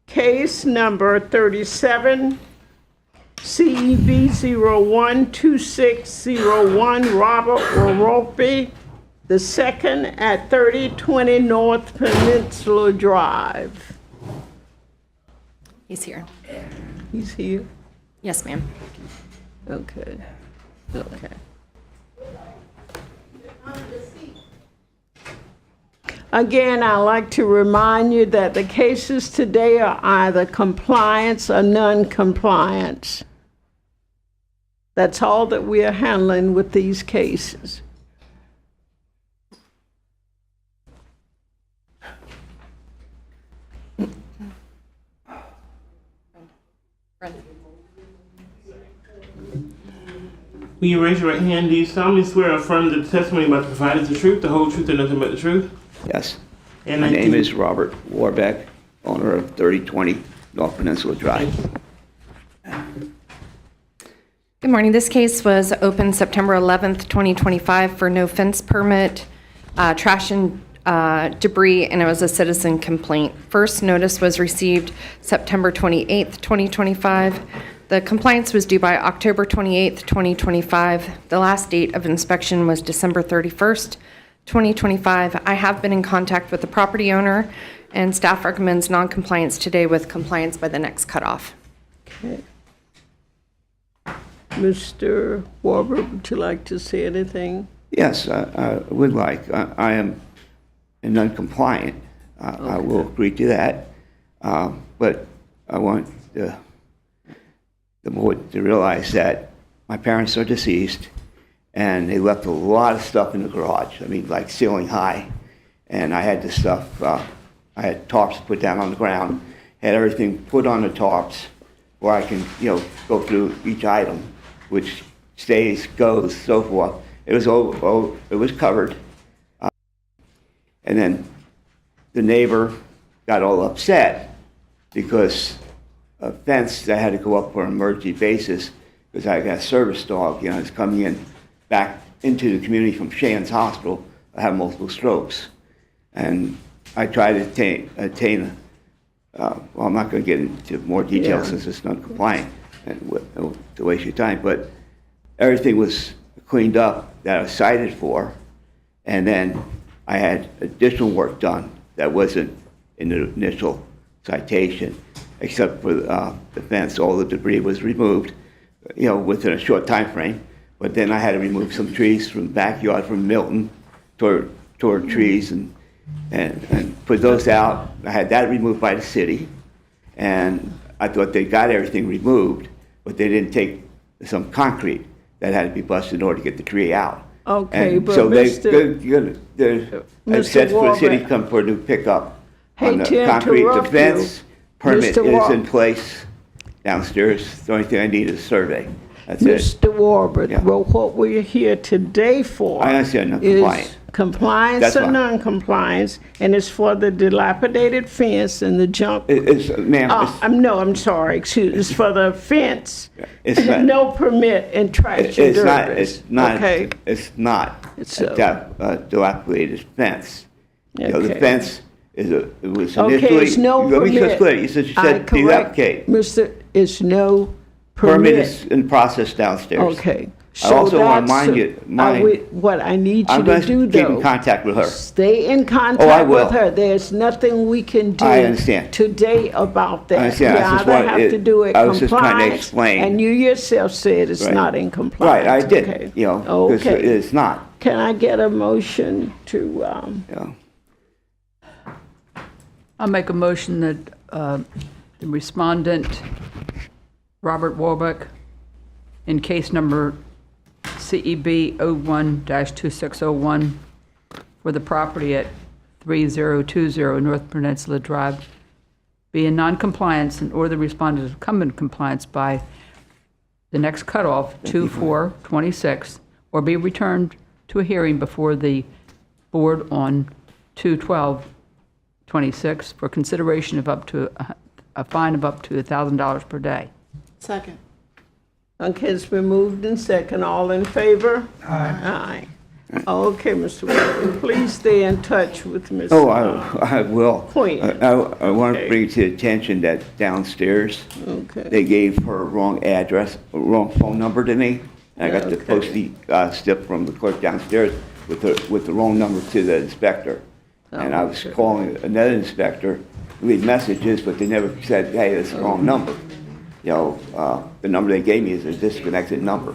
Case number 37, CEB 012601, Robert Roropi, the second at 3020 North Peninsula Drive. He's here. He's here? Yes, ma'am. Okay, okay. Again, I'd like to remind you that the cases today are either compliance or non-compliance. That's all that we are handling with these cases. Will you raise your right hand? Do you solemnly swear or affirm that the testimony about to provide is the truth, the whole truth, and nothing but the truth? Yes. And My I name do- is Robert Warbeck, owner of 3020 North Peninsula Drive. Good morning. This case was opened September 11th, 2025 for no fence permit, trash and debris, and it was a citizen complaint. First notice was received September 28th, 2025. The compliance was due by October 28th, 2025. The last date of inspection was December 31st, 2025. I have been in contact with the property owner, and staff recommends non-compliance today with compliance by the next cutoff. Okay. Mr. Warburg, would you like to say anything? Yes, I would like. I am non-compliant. I will agree to that. But I want the board to realize that my parents are deceased, and they left a lot of stuff in the garage. I mean, like ceiling high. And I had this stuff, I had tarps put down on the ground, had everything put on the tarps where I can, go through each item, which stays, goes, so forth. It was it was covered. And then the neighbor got all upset because a fence that had to go up on an emergency basis because I got a service dog, it's coming in back into the community from Shands Hospital. I have multiple strokes. And I tried to attain well, I'm not going to get into more details since it's not compliant and to waste your time, but everything was cleaned up that I was cited for, and then I had additional work done that wasn't in the initial citation, except for the fence. All the debris was removed, within a short time frame, but then I had to remove some trees from the backyard from Milton, toward trees and put those out. I had that removed by the city, and I thought they got everything removed, but they didn't take some concrete that had to be busted in order to get the tree out. Okay, And but so they, Mr. I've said for the city Warbeck. come for a new pickup on Hate the to concrete. The interrupt you. fence permit Mr. is in War- place downstairs. The only thing I need is a survey. That's it. Mr. Warburton, Yeah. well, what we're here today for I understand, is non-compliant. compliance That's or fine. non-compliance, and it's for the dilapidated fence and the junk. Ma'am, I'm sorry, excuse, it's for the fence. It's not- No permit and trash and it's not, dirt. it's not, Okay, it's not It's a dilapidated fence. You know, the Okay. fence it was okay, initially. it's no Let me just permit. clear, you said I correct, dilapidate. Mr., it's no Permit permit. is in process downstairs. Okay. I So also want that's- to what I need you I'm to going do to keep in though, contact with her. stay in Oh, I contact will. with her. There's nothing we can do I understand. today about that. I understand. You I just either wanted have it- to do it I was just trying to compliance, explain. and you yourself said it's Right. not in compliance. Right, I did, Okay. you know, because Okay. it's not. Can I get a motion to, Yeah. I'll make a motion that the respondent, Robert Warbeck, in case number CEB 01-2601 for the property at 3020 North Peninsula Drive, be in noncompliance and order the respondent to come in compliance by the next cutoff, 2/4/26, or be returned to a hearing before the board on 2/12/26 for consideration of up to a fine of up to $1,000 per day. Second. okay, it's been moved and second. All in favor? Aye. Okay, Mr. Warburton, please stay in touch with Ms. Oh, I will. Queen. I want to bring to attention that downstairs, Okay. they gave her a wrong address, a wrong phone number to me. And I got the postie slip from the clerk downstairs with the wrong number to the inspector. And I was calling another inspector, leave messages, but they never said, hey, that's the wrong number. You know, the number they gave me is a disconnected number.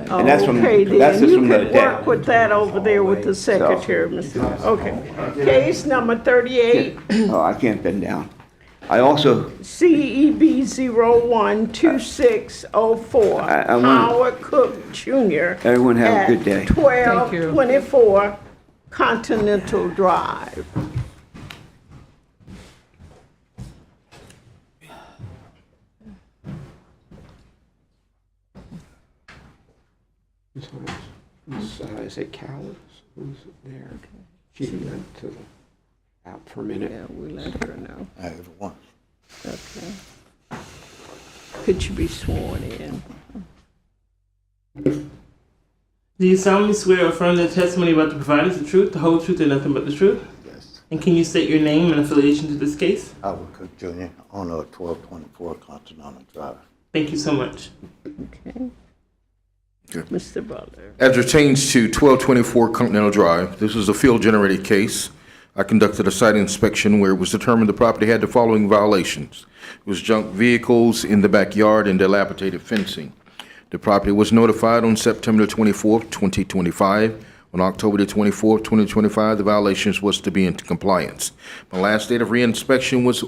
And that's from, Okay, that's then just you from the could day. work with that over there with the secretary, Mr. Okay. Case number 38, Oh, I can't bend down. I also, CEB 012604, I want- Howard Cook Jr. Everyone have a good day. At 1224 Continental Drive. Is it Callis? Who's there? She went to out for a minute. Yeah, we let her know. I have one. Okay. Could you be sworn in? Do you solemnly swear or affirm that testimony about to provide is the truth, the whole truth, and nothing but the truth? Yes. And can you state your name and affiliation to this case? Howard Cook Jr., owner of 1224 Continental Drive. Thank you so much. Okay. Mr. Butler. As it pertains to 1224 Continental Drive, this is a field-generated case. I conducted a site inspection where it was determined the property had the following violations. It was junk vehicles in the backyard and dilapidated fencing. The property was notified on September 24th, 2025. On October the 24th, 2025, the violations was to be in compliance. My last date of reinspection was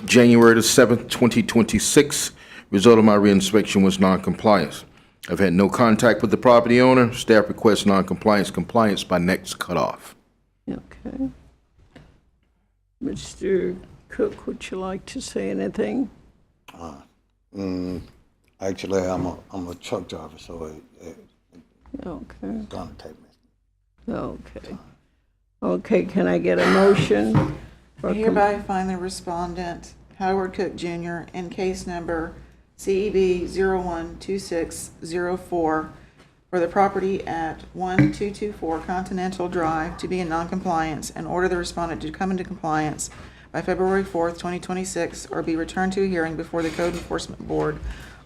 January the 7th, 2026. Result of my reinspection was non-compliance. I've had no contact with the property owner. Staff requests non-compliance, compliance by next cutoff. Okay. Mr. Cook, would you like to say anything? Actually, I'm a truck driver, so Okay. it's gonna take me. Okay. Okay, can I get a motion? I hereby find the respondent, Howard Cook Jr., in case number CEB 012604 for the property at 1224 Continental Drive to be in noncompliance and order the respondent to come into compliance by February 4th, 2026, or be returned to a hearing before the Code Enforcement Board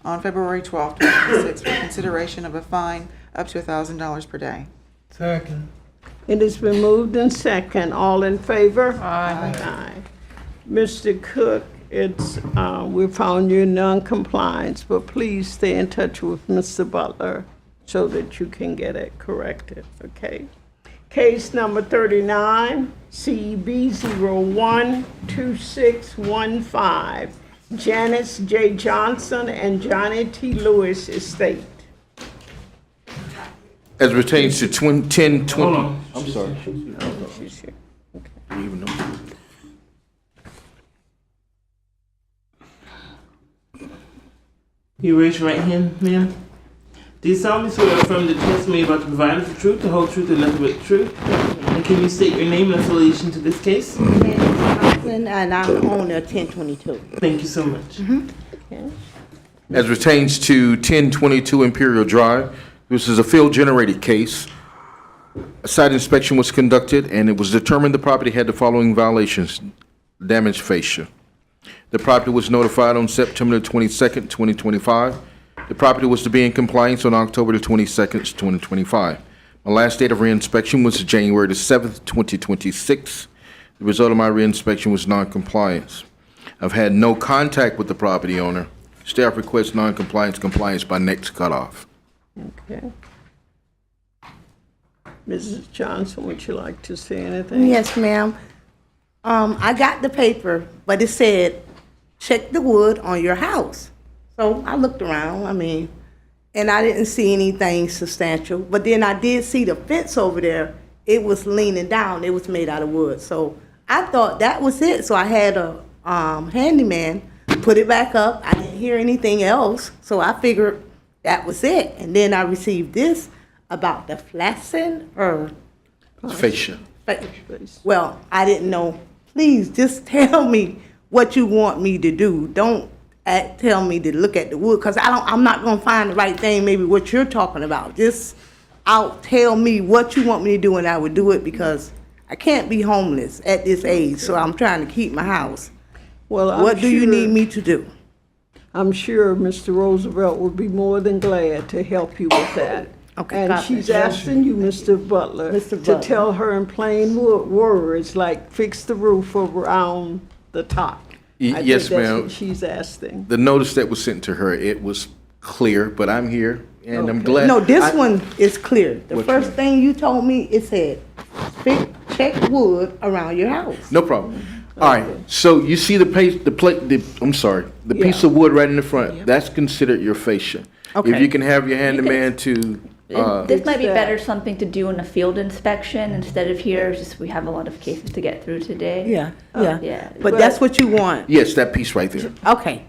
on February 12th, 2026 for consideration of a fine up to $1,000 per day. Second. It has been moved and second. All in favor? Aye. Mr. Cook, we found you in non-compliance, but please stay in touch with Mr. Butler so that you can get it corrected, okay? Case number 39, CEB 012615, Janice J. Johnson and Johnny T. Lewis Estate. As pertains to 1020. Hold on. I'm sorry. She's here. I didn't even know. You raise your right hand, ma'am. Do you solemnly swear or affirm the testimony about to provide is the truth, the whole truth, and nothing but the truth? And can you state your name and affiliation to this case? And I'm owner of 1022. Thank you so much. As pertains to 1022 Imperial Drive, this is a field-generated case. A site inspection was conducted, and it was determined the property had the following violations: damaged fascia. The property was notified on September the 22nd, 2025. The property was to be in compliance on October the 22nd, 2025. My last date of reinspection was January the 7th, 2026. The result of my reinspection was non-compliance. I've had no contact with the property owner. Staff requests compliance by next cutoff. Okay. Mrs. Johnson, would you like to say anything? Yes, ma'am. I got the paper, but it said, check the wood on your house. So I looked around, and I didn't see anything substantial. But then I did see the fence over there. It was leaning down. It was made out of wood. So I thought that was it. So I had a handyman put it back up. I didn't hear anything else. So I figured that was it. And then I received this about the flashing or Fascia. well, I didn't know. Please just tell me what you want me to do. Don't tell me to look at the wood, because I'm not gonna find the right thing. Maybe what you're talking about. Just tell me what you want me to do, and I would do it, because I can't be homeless at this age. So I'm trying to keep my house. Well, What do you need me to do? I'm sure Mr. Roosevelt would be more than glad to help you with that. Okay, And God she's bless asking you, Mr. Butler, to tell her in plain words, like fix the roof around the top. I think Yes, that's ma'am. what she's asking. The notice that was sent to her, it was clear, but I'm here, and I'm Okay. glad. No, this one is clear. The Which first one? thing you told me, it said, check wood around your house. No problem. All right, so you see the piece of wood right in the front, that's considered your fascia. If Okay. you can have your handyman to, This might be better something to do in a field inspection instead of here, just we have a lot of cases to get through today. Yeah. Yeah. But that's what you want. yes, that piece right there. Okay,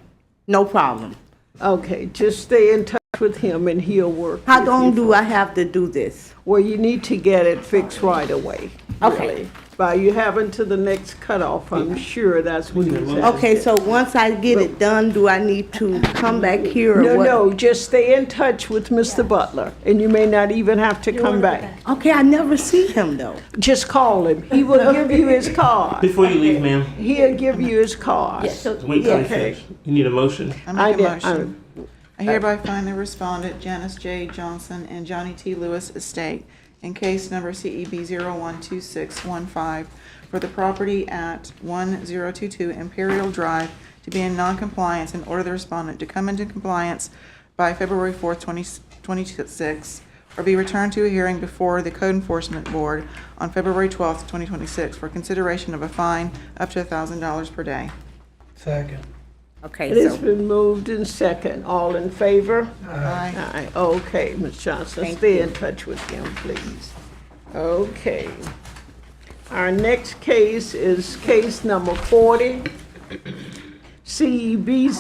no problem. Okay, just stay in touch with him and he'll work. How with long you. do I have to do this? Well, you need to get it fixed right away. Okay. really. By you having to the next cutoff, I'm sure that's what he's asking. Okay, so once I get it done, do I need to come back here or No, what? no, just stay in touch with Mr. Butler, and you may not even have to come back. Okay, I never see him though. Just call him. He will give you his card. Before you leave, ma'am, He'll give you his card. wait till you finish. You need a motion. I make a did- motion. I hereby find the respondent Janice J. Johnson and Johnny T. Lewis estate in case number CEB 012615 for the property at 1022 Imperial Drive to be in noncompliance and order the respondent to come into compliance by February 4th, 2026, or be returned to a hearing before the Code Enforcement Board on February 12th, 2026 for consideration of a fine up to $1,000 per day. Second. Okay, It has so, been moved in second. All in favor? Aye. Aye. Okay, Ms. Johnson, Thank stay you. in touch with him, please. Okay. Our next case is case number 40, CEB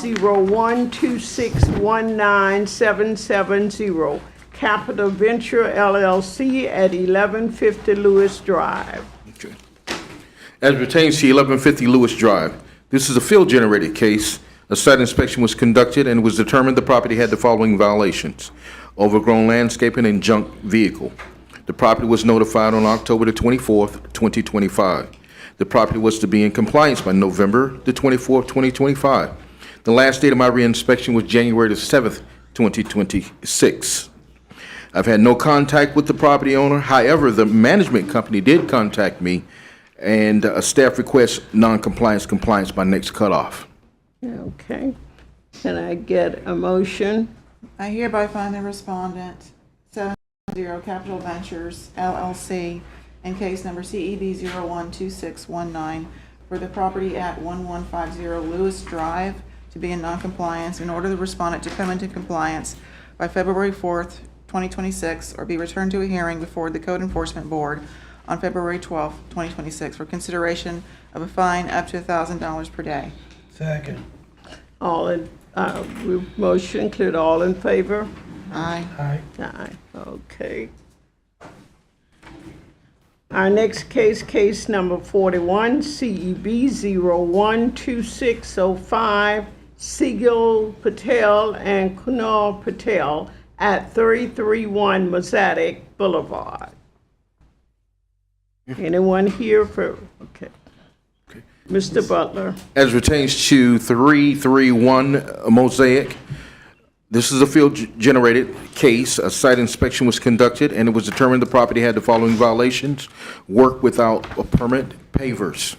0126197770, Capital Venture LLC at 1150 Lewis Drive. Okay. As pertains to 1150 Lewis Drive, this is a field-generated case. A site inspection was conducted and it was determined the property had the following violations: overgrown landscaping and junk vehicle. The property was notified on October the 24th, 2025. The property was to be in compliance by November the 24th, 2025. The last date of my reinspection was January the 7th, 2026. I've had no contact with the property owner. However, the management company did contact me, and a staff requests compliance by next cutoff. Okay. Can I get a motion? I hereby find the respondent, 70 Capital Ventures LLC, in case number CEB 012619 for the property at 1150 Lewis Drive to be in noncompliance and order the respondent to come into compliance by February 4th, 2026, or be returned to a hearing before the Code Enforcement Board on February 12th, 2026, for consideration of a fine up to $1,000 per day. Second. All in, motion include all in favor? Aye. Aye. Aye, okay. Our next case, case number 41, CEB 012605, Sigil Patel and Kunal Patel at 331 Mosaic Boulevard. Anyone here for, okay. Mr. Butler. As pertains to 331 Mosaic, this is a field-generated case. A site inspection was conducted, and it was determined the property had the following violations: work without a permit, pavers.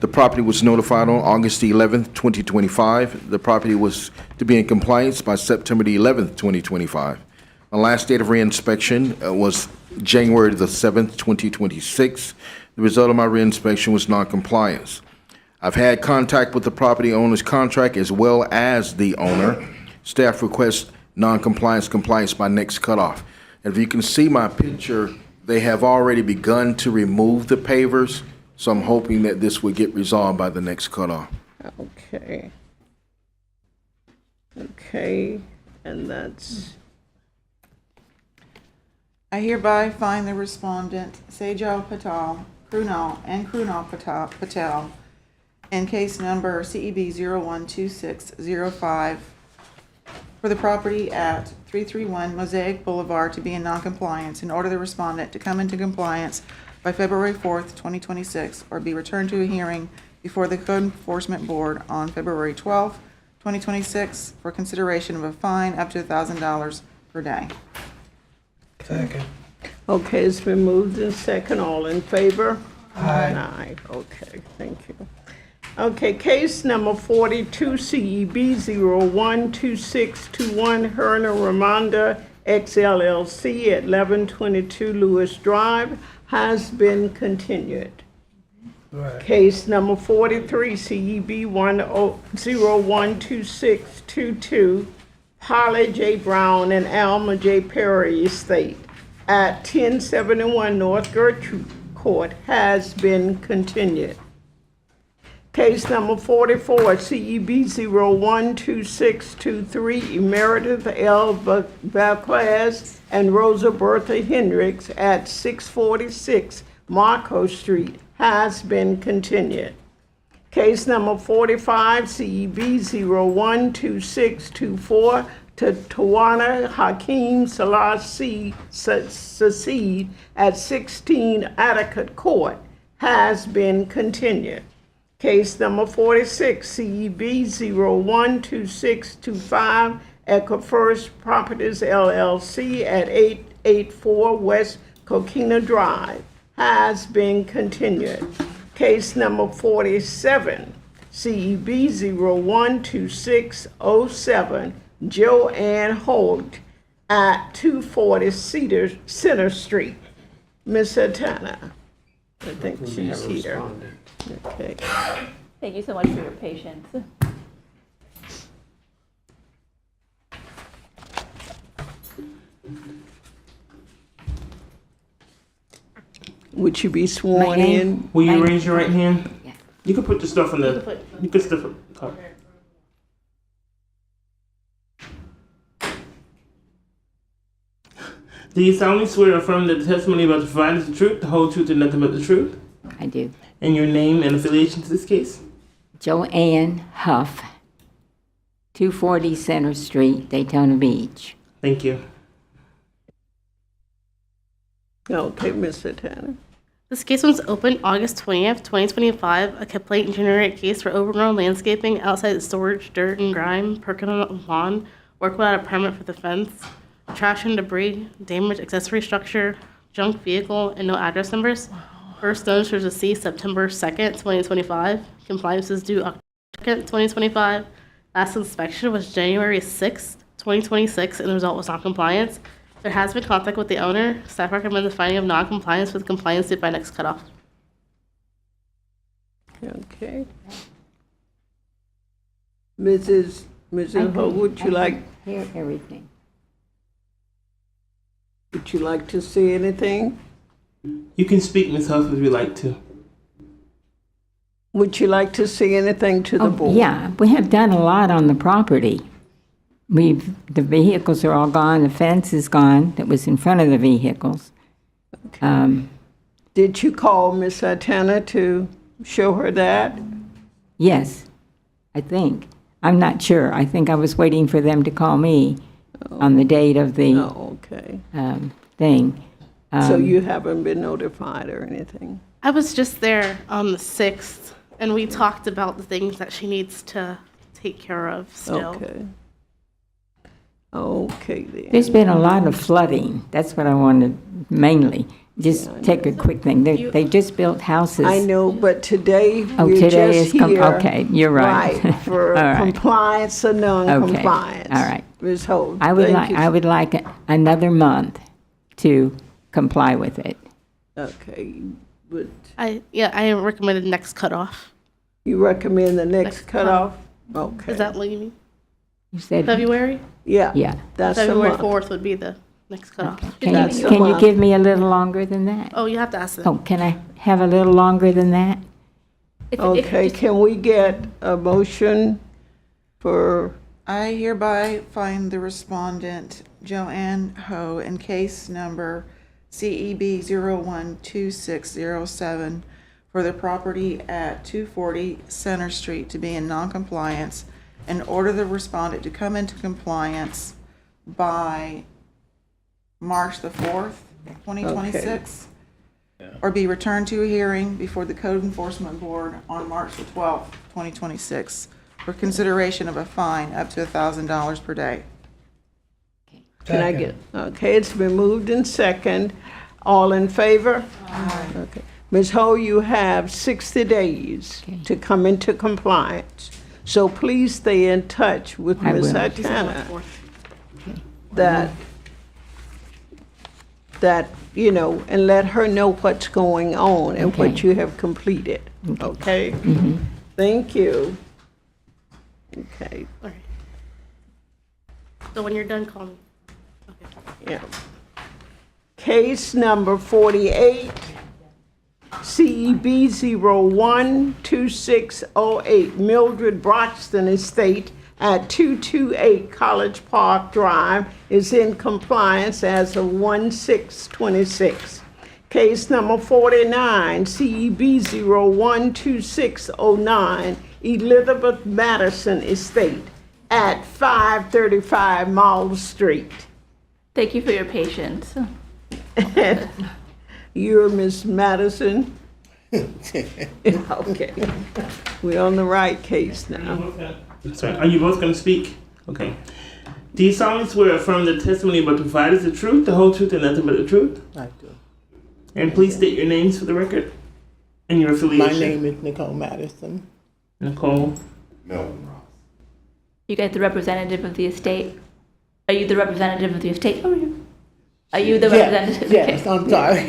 The property was notified on August the 11th, 2025. The property was to be in compliance by September the 11th, 2025. The last date of reinspection was January the 7th, 2026. The result of my reinspection was non-compliance. I've had contact with the property owner's contract as well as the owner. Staff requests non-compliance, compliance by next cutoff. If you can see my picture, they have already begun to remove the pavers, so I'm hoping that this will get resolved by the next cutoff. Okay. Okay, and that's, I hereby find the respondent, Sejal Patel, Krunal Patel, in case number CEB 012605, for the property at 331 Mosaic Boulevard to be in noncompliance, and order the respondent to come into compliance by February 4th, 2026, or be returned to a hearing before the Code Enforcement Board on February 12th, 2026, for consideration of a fine up to $1,000 per day. Second. okay, it's been moved in second. All in favor? Aye. Aye, okay, thank you. Okay, case number 42, CEB 012621, Herna Ramonda XLLC at 1122 Lewis Drive has been continued. Right. Case number 43, CEB 012622, Holly J. Brown and Alma J. Perry Estate at 1071 North Gertrude Court has been continued. Case number 44, CEB 012623, Meredith L. Valquez and Rosa Bertha Hendricks at 646 Marco Street has been continued. Case number 45, CEB 012624, Tawana Hakeem Salah Sacid at 16 Attica Court has been continued. Case number 46, CEB 012625, Echo First Properties LLC at 884 West Coquina Drive has been continued. Case number 47, CEB 012607, Joanne Holt at 240 Center Street. Ms. Hatana, I think We she's have a here. respondent. Okay. Thank you so much for your patience. Would you be sworn in? Will you raise your right hand? You can put the stuff in the. You can stuff it. Do you solemnly swear or affirm that the testimony about the provide is the truth, the whole truth, and nothing but the truth? I do. And your name and affiliation to this case? Joanne Huff, 240 Center Street, Daytona Beach. Thank you. Okay, Ms. Hatana. This case was opened August 20th, 2025, a complaint generated case for overgrown landscaping outside the storage, dirt and grime, perking on the lawn, work without a permit for the fence, trash and debris, damaged accessory structure, junk vehicle, and no address numbers. First notice was received September 2nd, 2025. Compliance is due October 2nd, 2025. Last inspection was January 6th, 2026, and the result was non-compliance. There has been contact with the owner. Staff recommends the finding of non-compliance with compliance due by next cutoff. Okay. Mrs. Ho, would you like? Hear everything. Would you like to say anything? You can speak, Ms. Huff, if you like to. Would you like to say anything to the board? Yeah, we have done a lot on the property. The vehicles are all gone, the fence is gone that was in front of the vehicles. Did you call Miss Santana to show her that? Yes, I think. I'm not sure. I think I was waiting for them to call me on the date of the Okay. thing. So you haven't been notified or anything? I was just there on the 6th, and we talked about the things that she needs to take care of still. Okay. Okay, then. There's been a lot of flooding. That's what I wanted mainly. Just take a quick thing. They just built houses. I know, but today Oh, we're today just is here. okay, you're right. For All right. compliance or non-compliance. Okay, all right. Ms. Holt, I would thank like, you. I would like another month to comply with it. Okay, but I recommended next cutoff. you recommend the next cutoff? Okay. Is that what you mean? You said February? Yeah. Yeah. That's a February month. 4th would be the next cutoff. Can you give me a little longer than that? Oh, you have to ask them. Oh, can I have a little longer than that? Okay, can we get a motion for, I hereby find the respondent, Joanne Ho, in case number CEB 012607 for the property at 240 Center Street to be in noncompliance, and order the respondent to come into compliance by March the 4th, 2026, or be returned to a hearing before the Code Enforcement Board on March the 12th, 2026, for consideration of a fine up to $1,000 per day. can I get, okay, it's been moved in second. All in favor? Okay. Ms. Ho, you have 60 days to come into compliance. So please stay in touch with I Ms. will. Santana. That, you know, and let her know what's going on and what Okay. you have completed, okay? Mm-hmm. Thank you. Okay, All right. So when you're done, call me. yeah. Case number 48, CEB 012608, Mildred Broxton Estate at 228 College Park Drive is in compliance as of 1/6/26. Case number 49, CEB 012609, Elizabeth Madison Estate at 535 Mall Street. Thank you for your patience. You're Miss Madison? Okay. We're on the right case now. Sorry, are you both going to speak? Okay. Do you solemnly swear or affirm the testimony about to provide is the truth, the whole truth, and nothing but the truth? I do. And please state your names for the record and your affiliation. My name is Nicole Madison. Nicole. Melvin Ross. You guys the representative of the estate? Are you the representative of the estate? Oh, yeah. Are you the representative? Yes, Okay. I'm sorry.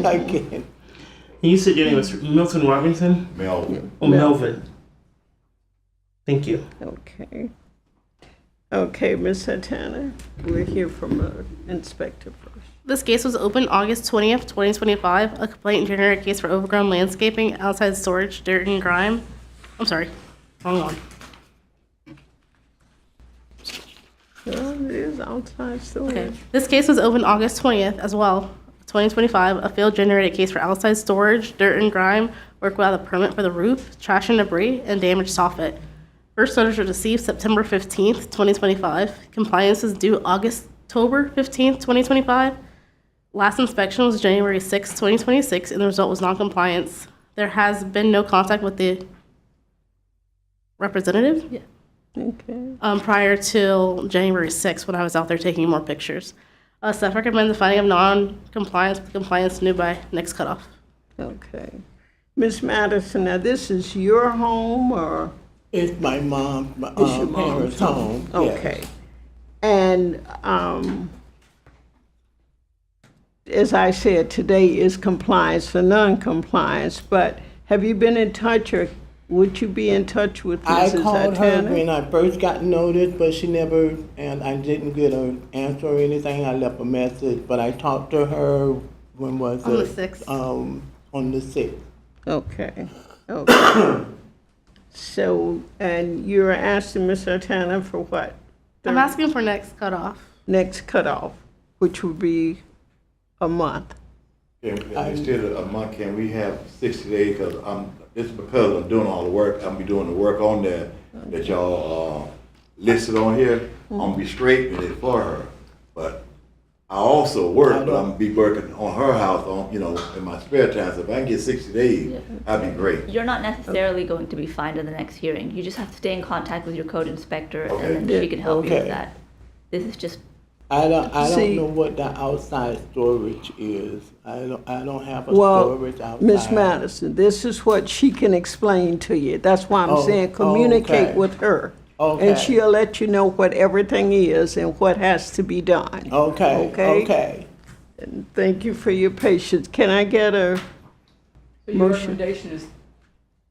I can't. And you said your name was Milton Robinson? Melvin. Oh, Melvin. Thank you. Okay. Okay, Ms. Santana, we'll hear from the inspector first. This case was opened August 20th, 2025. A complaint generated case for overgrown landscaping, outside storage, dirt and grime. I'm sorry, wrong one. Well, it is outside storage. Okay. This case was opened August 20th as well, 2025. A field generated case for outside storage, dirt and grime, work without a permit for the roof, trash and debris, and damaged soffit. First notice was received September 15th, 2025. Compliance is due October 15th, 2025. Last inspection was January 6th, 2026, and the result was non-compliance. There has been no contact with the representative. Yeah. Okay. Prior till January 6th, when I was out there taking more pictures. Staff recommends the finding of non-compliance with compliance due by next cutoff. Okay. Ms. Madison, now this is your home or? It's my mom's, It's your parents' mom's home. Okay. yes. And as I said, today is compliance for non-compliance, but have you been in touch or Would you be in touch with I Mrs. called her Atana? when I first got notice, but she never, and I didn't get an answer or anything. I left a message, but I talked to her, when was it? On the 6th. On the 6th. Okay, okay. So, and you're asking Ms. Atana for what? I'm asking for next cutoff. Next cutoff, which would be a month. Instead of a month, can we have 60 days? Because it's because I'm doing all the work. I'm be doing the work on there that y'all listed on here. I'm gonna be straightening it for her. But I also work, but I'm gonna be working on her house in my spare time. So if I can get 60 days, that'd be great. You're not necessarily going to be fined in the next hearing. You just have to stay in contact with your code inspector, and then she can help you with that. This is just. I don't See- know what the outside storage is. I don't have a Well, storage outside. Ms. Madison, this is what she can explain to you. That's why I'm Oh, saying communicate okay. with her. Okay. And she'll let you know what everything is and what has to be done. Okay, Okay? okay. And thank you for your patience. Can I get a So your motion? recommendation is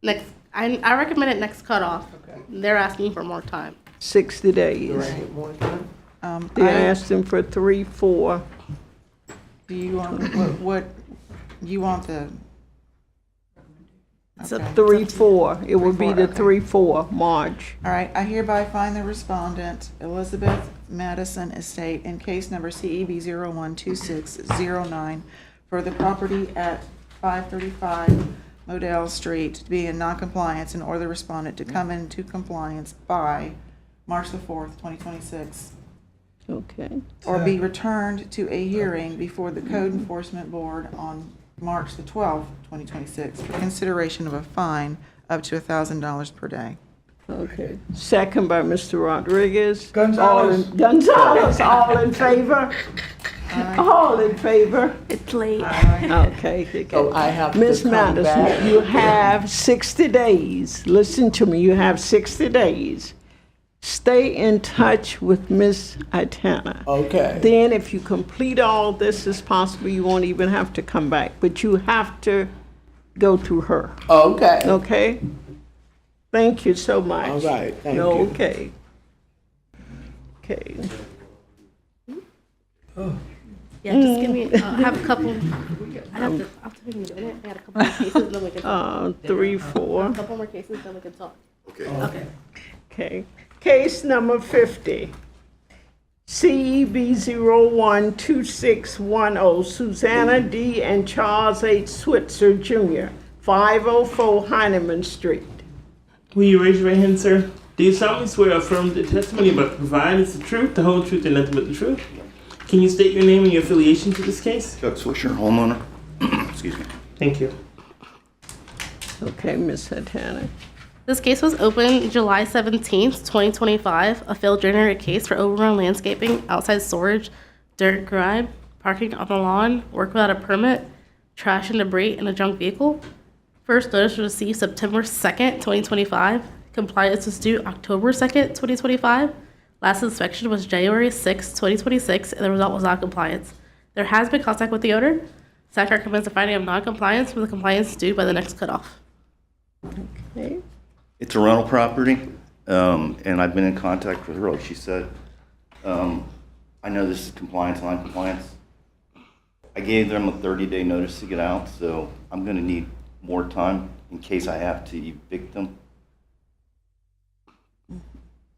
Next, I recommend it next cutoff. They're asking for more time. 60 days? They're asking for 3, 4. Do you want, what, you want the? It's a Okay. 3, 4. It would be 3-4, the okay. 3, 4, March. All right, I hereby find the respondent, Elizabeth Madison Estate, in case number CEB 012609, for the property at 535 Modell Street to be in noncompliance, and order the respondent to come into compliance by March the 4th, 2026, Okay. or be returned to a hearing before the Code Enforcement Board on March the 12th, 2026, for consideration of a fine up to $1,000 per day. Okay. Second by Mr. Rodriguez. Gonzalez. Gonzalez, all in favor? All in favor? It's late. Okay. So I have to Ms. come Madison, back? you have 60 days. Listen to me, you have 60 days. Stay in touch with Ms. Atana. Okay. Then if you complete all this as possible, you won't even have to come back, but you have to go through her. Okay. Okay? Thank you so much. All right, thank you. Okay. Okay. Yeah, just give me, I have a couple, I'll take a minute. I got a couple more cases, then we can talk. 3, 4. A couple more cases, then we can talk. Okay. Okay. Case number 50. CEB 012610, Susanna D. and Charles H. Switzer Jr., 504 Heineman Street. Will you raise your right hand, sir? Do you solemnly swear or affirm the testimony about to provide is the truth, the whole truth, and nothing but the truth? Can you state your name and your affiliation to this case? Chuck Swisher, homeowner. Excuse me. Thank you. Okay, Ms. Hatana. This case was opened July 17th, 2025, a failed generated case for overrun landscaping, outside storage, dirt grime, parking on the lawn, work without a permit, trash and debris, and a junk vehicle. First notice was received September 2nd, 2025. Compliance was due October 2nd, 2025. Last inspection was January 6th, 2026, and the result was non-compliance. There has been contact with the owner. Staff recommends a finding of non-compliance with the compliance due by the next cutoff. Okay. It's a rental property, and I've been in contact with her, like she said. I know this is compliance, non-compliance. I gave them a 30-day notice to get out, so I'm gonna need more time in case I have to evict them.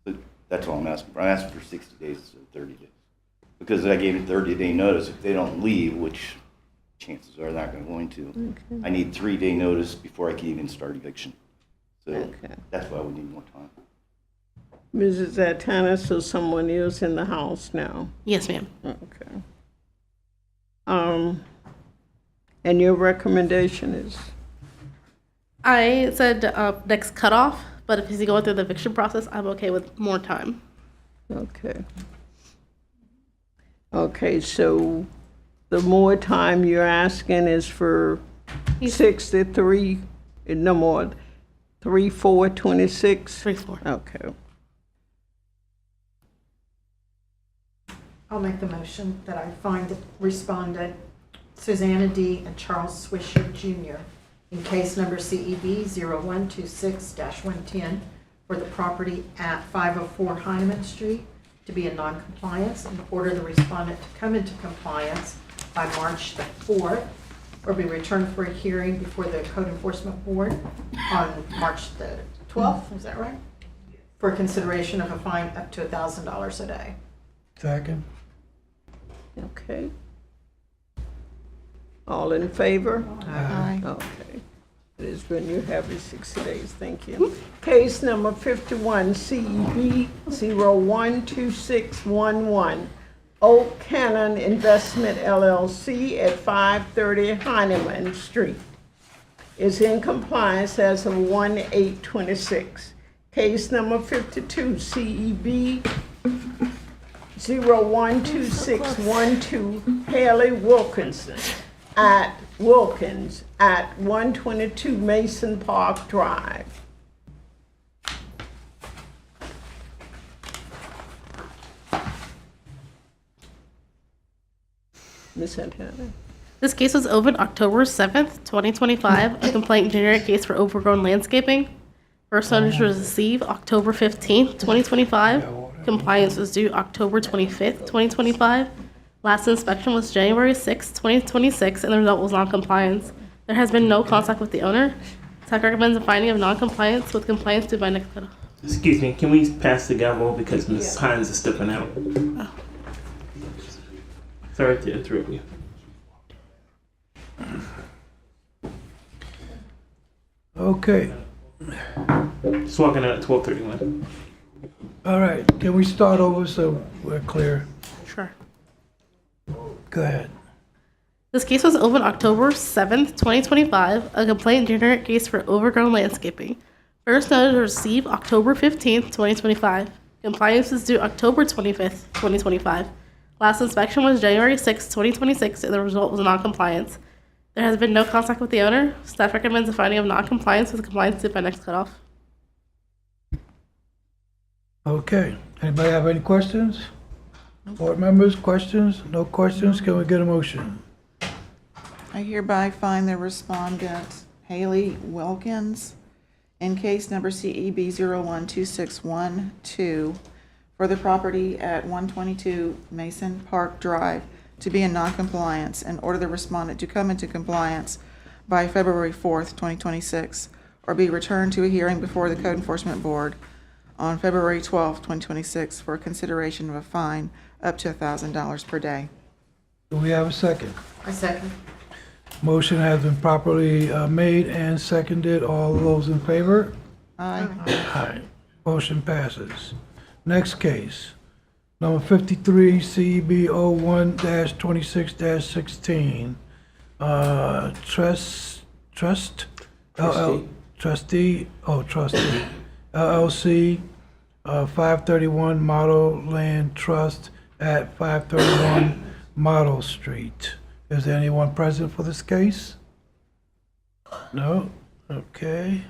But that's all I'm asking for. I asked for 60 days instead of 30 days. Because I gave them 30-day notice, if they don't leave, which chances are they're not going to, Okay. I need 3-day notice before I can even start eviction. So Okay. that's why we need more time. Mrs. Atana, so someone is in the house now? Yes, ma'am. Okay. And your recommendation is? I said next cutoff, but if he's going through the eviction process, I'm okay with more time. Okay. Okay, so the more time you're asking is for 63, no more, 3, 4, 26? 3, 4. Okay. I'll make the motion that I find the respondent, Susanna D. and Charles Swisher Jr., in case number CEB 0126-110 for the property at 504 Heineman Street to be in noncompliance and order the respondent to come into compliance by March the 4th or be returned for a hearing before the Code Enforcement Board on March the 12th, is that right? For consideration of a fine up to $1,000 a day. Second. Okay. All in favor? Aye. Okay. It has been, you have your 60 days, thank you. Case number 51, CEB 012611, Oak Cannon Investment LLC at 530 Heineman Street is in compliance as of 1/8/26. Case number 52, CEB 012612, Haley Wilkinson at 122 Mason Park Drive. Ms. Santana. This case was opened October 7th, 2025, a complaint generic case for overgrown landscaping. First notice was received October 15th, 2025. Compliance was due October 25th, 2025. Last inspection was January 6th, 2026, and the result was non-compliance. There has been no contact with the owner. Staff recommends a finding of non-compliance with compliance due by next cutoff. Excuse me, can we pass the gavel because Ms. Hines is stepping out? Sorry to interrupt you. Okay. Just walking out at 12:31. All right, can we start over so we're clear? Sure. Go ahead. This case was opened October 7th, 2025, a complaint generic case for overgrown landscaping. First notice received October 15th, 2025. Compliance is due October 25th, 2025. Last inspection was January 6th, 2026, and the result was non-compliance. There has been no contact with the owner. Staff recommends a finding of non-compliance with compliance due by next cutoff. Okay, anybody have any questions? Board members, questions? No questions? Can we get a motion? I hereby find the respondent Haley Wilkins in case number CEB 012612 for the property at 122 Mason Park Drive to be in noncompliance and order the respondent to come into compliance by February 4th, 2026, or be returned to a hearing before the Code Enforcement Board on February 12th, 2026 for consideration of a fine up to $1,000 per day. Do we have a second? I second. Motion has been properly made and seconded. All those in favor? Aye. Aye. Motion passes. Next case, number 53, CEB 01-26-16. Trustee LLC, 531 Model Land Trust at 531 Model Street. Is there anyone present for this case? No? Okay.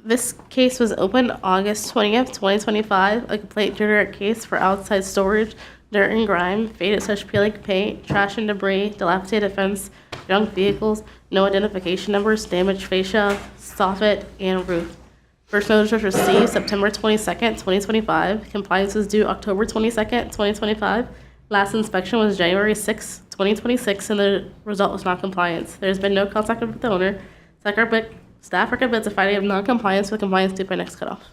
This case was opened August 20th, 2025, a complaint generic case for outside storage, dirt and grime, faded such peeling paint, trash and debris, dilapidated fence, junk vehicles, no identification numbers, damaged fascia, soffit, and roof. First notice was received September 22nd, 2025. Compliance was due October 22nd, 2025. Last inspection was January 6th, 2026, and the result was non-compliance. There has been no contact with the owner. Staff recommends a finding of non-compliance with compliance due by next cutoff.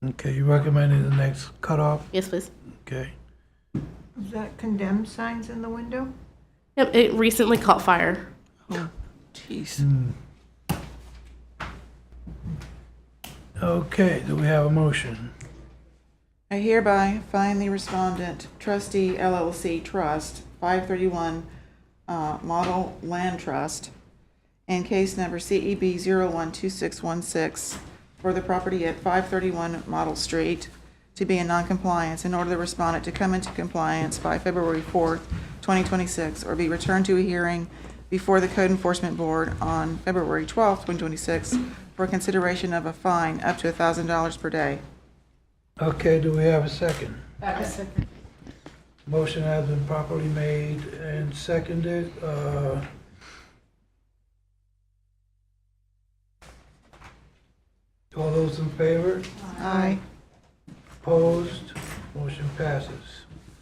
Okay, you recommending the next cutoff? Yes, please. Okay. Is that condemned signs in the window? Yep, it recently caught fire. Oh, jeez. Okay, do we have a motion? I hereby find the respondent Trustee LLC Trust, 531 Model Land Trust, in case number CEB 012616 for the property at 531 Model Street to be in noncompliance and order the respondent to come into compliance by February 4th, 2026, or be returned to a hearing before the Code Enforcement Board on February 12th, 2026, for consideration of a fine up to $1,000 per day. Okay, do we have a second? I second. Motion has been properly made and seconded. those in favor? Aye. Opposed? Motion passes.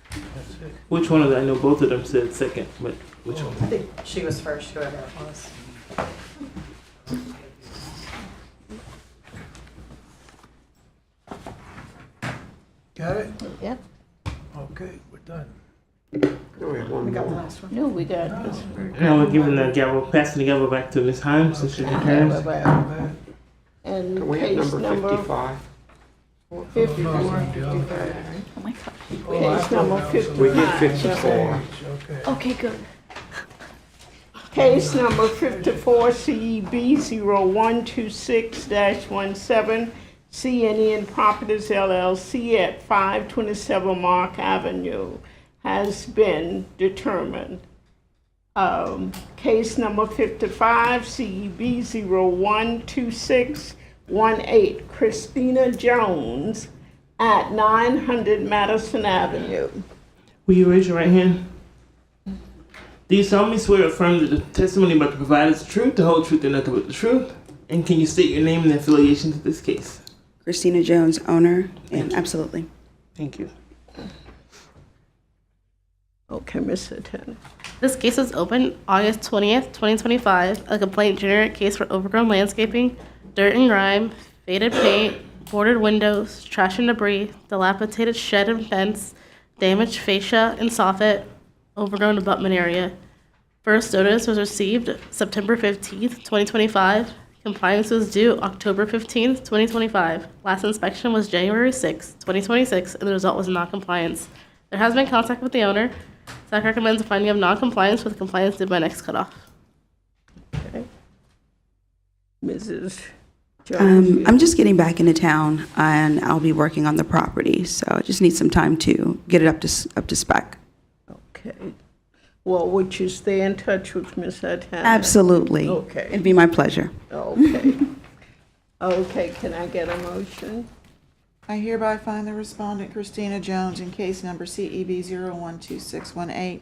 That's it. Which one of them? I know both of them said second, but which one? I think she was first, whoever it was. Got it? Yep. Okay, we're done. No, we have one We got the more. last one. No, we got this. Now we're giving the gavel, passing the gavel back to Ms. Himes, so she returns. And Can we have case number 55? 54. Oh my God. Case number We get 55. 54. Okay. Okay, good. Case number 54, CEB 0126-17, CNN Properties LLC at 527 Mark Avenue has been determined. Case number 55, CEB 012618, Christina Jones at 900 Madison Avenue. Will you raise your right hand? Do you solemnly swear or affirm that the testimony about to provide is the truth, the whole truth, and nothing but the truth? And can you state your name and affiliation to this case? Christina Jones, owner, and absolutely. Thank you. Okay, Mr. Attorney. This case was opened August 20th, 2025, a complaint generic case for overgrown landscaping, dirt and grime, faded paint, boarded windows, trash and debris, dilapidated shed and fence, damaged fascia and soffit, overgrown abutment area. First notice was received September 15th, 2025. Compliance was due October 15th, 2025. Last inspection was January 6th, 2026, and the result was non-compliance. There has been contact with the owner. SAC recommends a finding of non-compliance with compliance due by next cutoff. Mrs. Jones. I'm just getting back into town, and I'll be working on the property, so I just need some time to get it up to spec. Okay. Well, would you stay in touch with Ms. Atana? Absolutely. Okay. It'd be my pleasure. Okay. Okay, can I get a motion? I hereby find the respondent Christina Jones in case number CEB 012618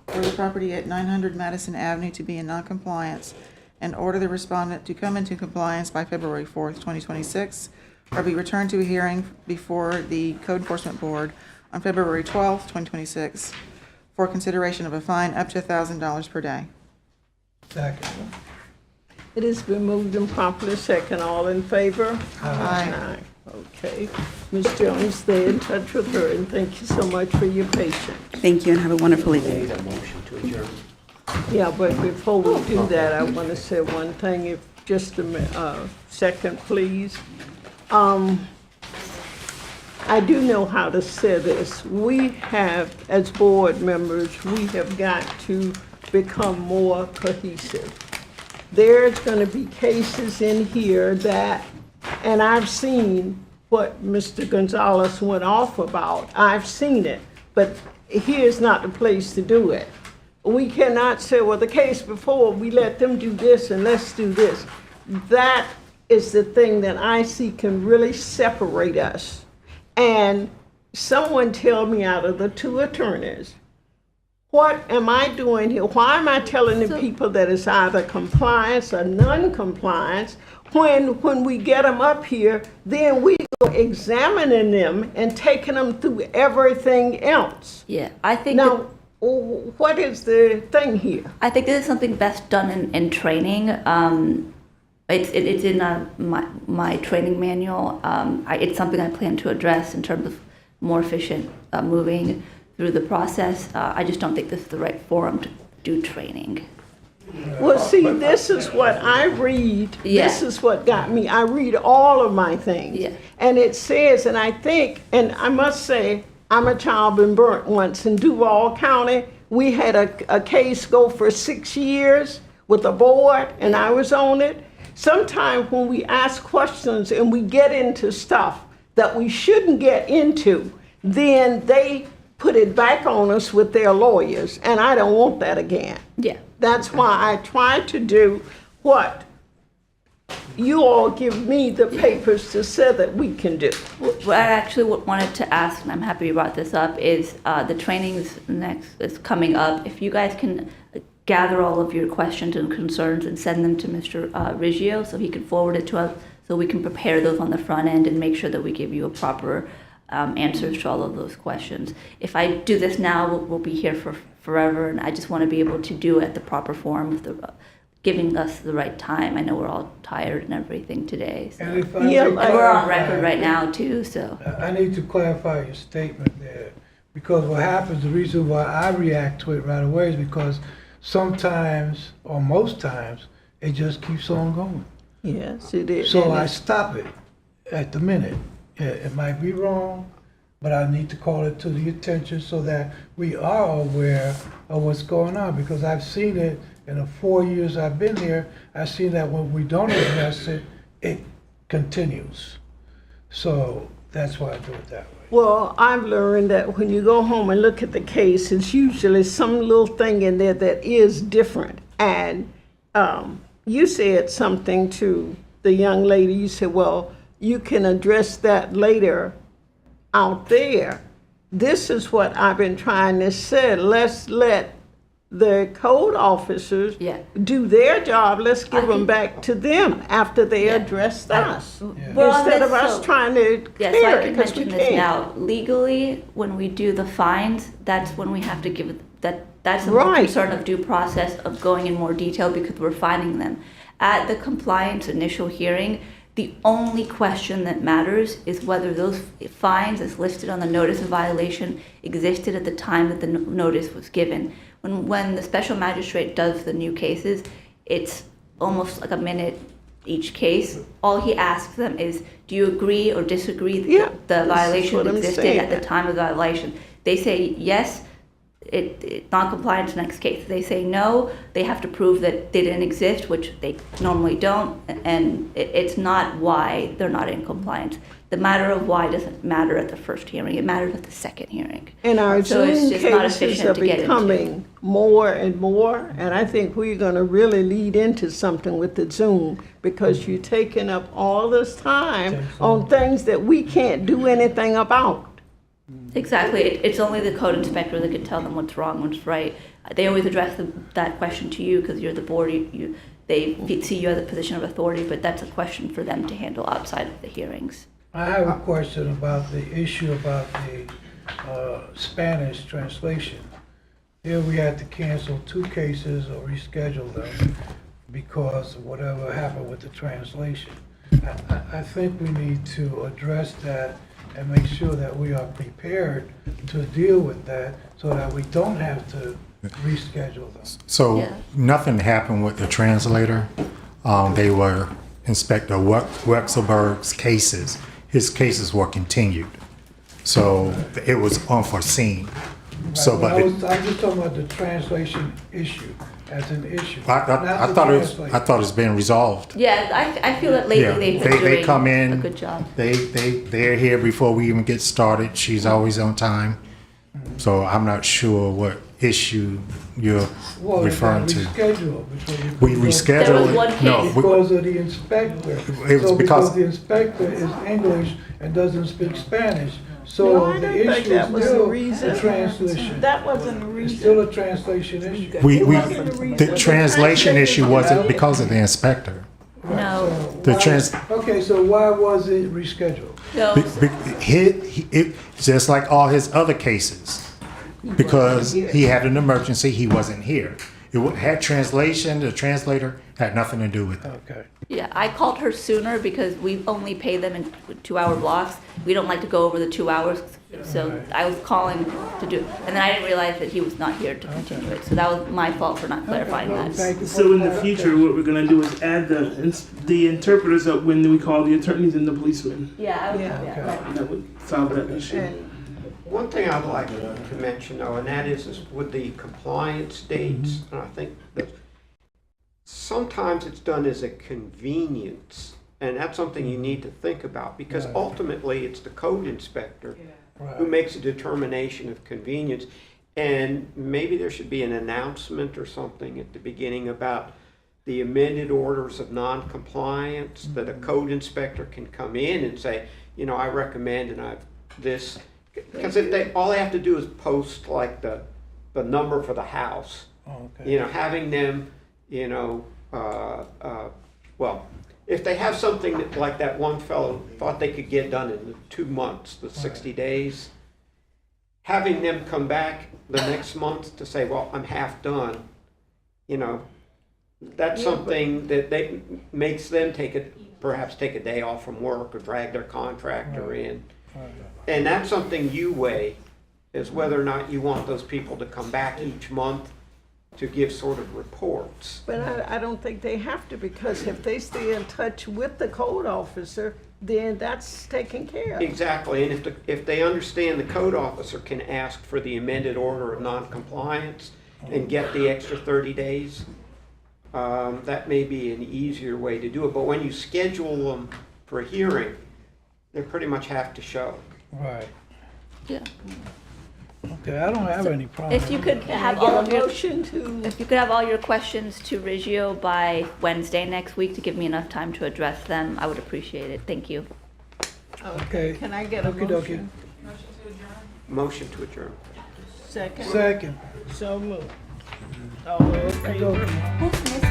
for the property at 900 Madison Avenue to be in noncompliance and order the respondent to come into compliance by February 4th, 2026, or be returned to a hearing before the Code Enforcement Board on February 12th, 2026 for consideration of a fine up to $1,000 per day. Second. It has been moved and properly second. All in favor? Aye. Okay. Ms. Jones, stay in touch with her, and thank you so much for your patience. Thank you, and have a wonderful evening. Need a motion to adjourn. Yeah, but before we do that, I want to say one thing, if just a second, please. I do know how to say this. We have, as board members, we have got to become more cohesive. There's going to be cases in here that, and I've seen what Mr. Gonzalez went off about. I've seen it, but here's not the place to do it. We cannot say, well, the case before, we let them do this and let's do this. That is the thing that I see can really separate us. And someone tell me out of the two attorneys, what am I doing here? Why am I telling the people that it's either compliance or non-compliance? When we get them up here, then we go examining them and taking them through everything else. Yeah, I think. Now, what is the thing here? I think this is something best done in training. It's in my training manual. It's something I plan to address in terms of more efficient moving through the process. I just don't think this is the right forum to do training. Well, see, this is what I read. Yeah. This is what got me. I read all of my things. Yeah. And it says, and I think, and I must say, I'm a child been burnt once in Duval County. We had a case go for 6 years with a board, and I was on it. Sometimes when we ask questions and we get into stuff that we shouldn't get into, then they put it back on us with their lawyers, and I don't want that again. Yeah. That's why I try to do what you all give me the papers to say that we can do. What I actually wanted to ask, and I'm happy you brought this up, is the trainings is coming up. If you guys can gather all of your questions and concerns and send them to Mr. Riggio so he can forward it to us so we can prepare those on the front end and make sure that we give you a proper answers to all of those questions. If I do this now, we'll be here for forever, and I just want to be able to do it at the proper form, with giving us the right time. I know we're all tired and everything today, so. And if I And may we're on clarify, record right now too, so. I need to clarify your statement there, because what happens, the reason why I react to it right away is because sometimes, or most times, it just keeps on going. Yes, it is. So And I it's- stop it at the minute. It might be wrong, but I need to call it to the attention so that we are aware of what's going on, because I've seen it in the 4 years I've been here. I've seen that when we don't address it, it continues. So that's why I do it that way. Well, I've learned that when you go home and look at the case, it's usually some little thing in there that is different. And you said something to the young lady. You said, well, you can address that later out there. This is what I've been trying to say. Let's let the code officers do their job. Let's give them back to them after they addressed us. Well, on Instead of this, us so- trying to Yeah, so I clear it, can 'cause we mention this can't. now. Legally, when we do the fines, that's when we have to give it, that's the whole Right. concern of due process of going in more detail because we're finding them. At the compliance initial hearing, the only question that matters is whether those fines as listed on the notice of violation existed at the time that the notice was given. When the special magistrate does the new cases, it's almost like a minute each case. All he asks them is, do you agree or disagree that the this is violation what I'm existed saying. at the time of violation? They say yes, it non-compliance next case. They say no, they have to prove that they didn't exist, which they normally don't, and it's not why they're not in compliance. The matter of why doesn't matter at the first hearing, it matters at the second hearing. And our So it's Zoom just not cases efficient are to get into. becoming more and more, and I think we're gonna really lead into something with the Zoom, because you're taking up all this time on things that we can't do anything about. Exactly. It's only the code inspector that can tell them what's wrong, what's right. They always address that question to you because you're the board. They see you as a position of authority, but that's a question for them to handle outside of the hearings. I have a question about the issue about the Spanish translation. Here we had to cancel 2 cases or reschedule them because of whatever happened with the translation. I think we need to address that and make sure that we are prepared to deal with that so that we don't have to reschedule them. So nothing happened with the translator. They were Inspector Wexelberg's cases. His cases were continued. So it was unforeseen. So, but I'm just talking about the translation issue as an issue. not I the thought translation. it's been resolved. Yeah, I feel that lately Yeah, they've been they doing come in, a good job. They're here before we even get started. She's always on time. So I'm not sure what issue you're Well, referring to. reschedule. We rescheduled There was it. one No, case. Because of the inspector. It was So because- the inspector is English and doesn't speak Spanish. No, So I the don't think issue that is was the still reason. a translation. That wasn't the It's reason. still a translation issue. The translation issue wasn't because of the inspector. No. The trans, Okay, so why was it rescheduled? No. it, just like all his other cases, because he had an emergency, he wasn't here. It had translation, the translator had nothing to do with it. Okay. Yeah, I called her sooner because we only pay them in 2-hour blocks. We don't like to go over the 2 hours, so I was calling to do, and then I didn't realize that he was not here to continue it. So that was my fault for not clarifying that. So in the future, what we're gonna do is add the interpreters up when we call the attorneys and the policemen. Yeah, That would solve that issue. One thing I'd like to mention though, and that is with the compliance dates, and I think that sometimes it's done as a convenience, and that's something you need to think about, because ultimately it's the code inspector who makes a determination of convenience, and maybe there should be an announcement or something at the beginning about the amended orders of non-compliance, that a code inspector can come in and say, you know, I recommend and I've this, because if all they have to do is post like the number for the house, you know, having them, you know, well, if they have something that, like that one fellow thought they could get done in 2 months, the 60 days, having them come back the next month to say, well, I'm half done, you know, that's something that they, makes them perhaps take a day off from work or drag their contractor in. And that's something you weigh, is whether or not you want those people to come back each month to give sort of reports. But I don't think they have to, because if they stay in touch with the code officer, then that's taken care of. Exactly, and if they understand the code officer can ask for the amended order of noncompliance and get the extra 30 days, that may be an easier way to do it. But when you schedule them for a hearing, they pretty much have to show. Right. Yeah. Okay, I don't have any problem. If you could have all of your, if you could have all your questions to Reggio by Wednesday next week to give me enough time to address them, I would appreciate it. Thank you. Okay. Can I get a Okey-dokey. Motion to adjourn. Second? Second. So moved. All in favor? Who's missing?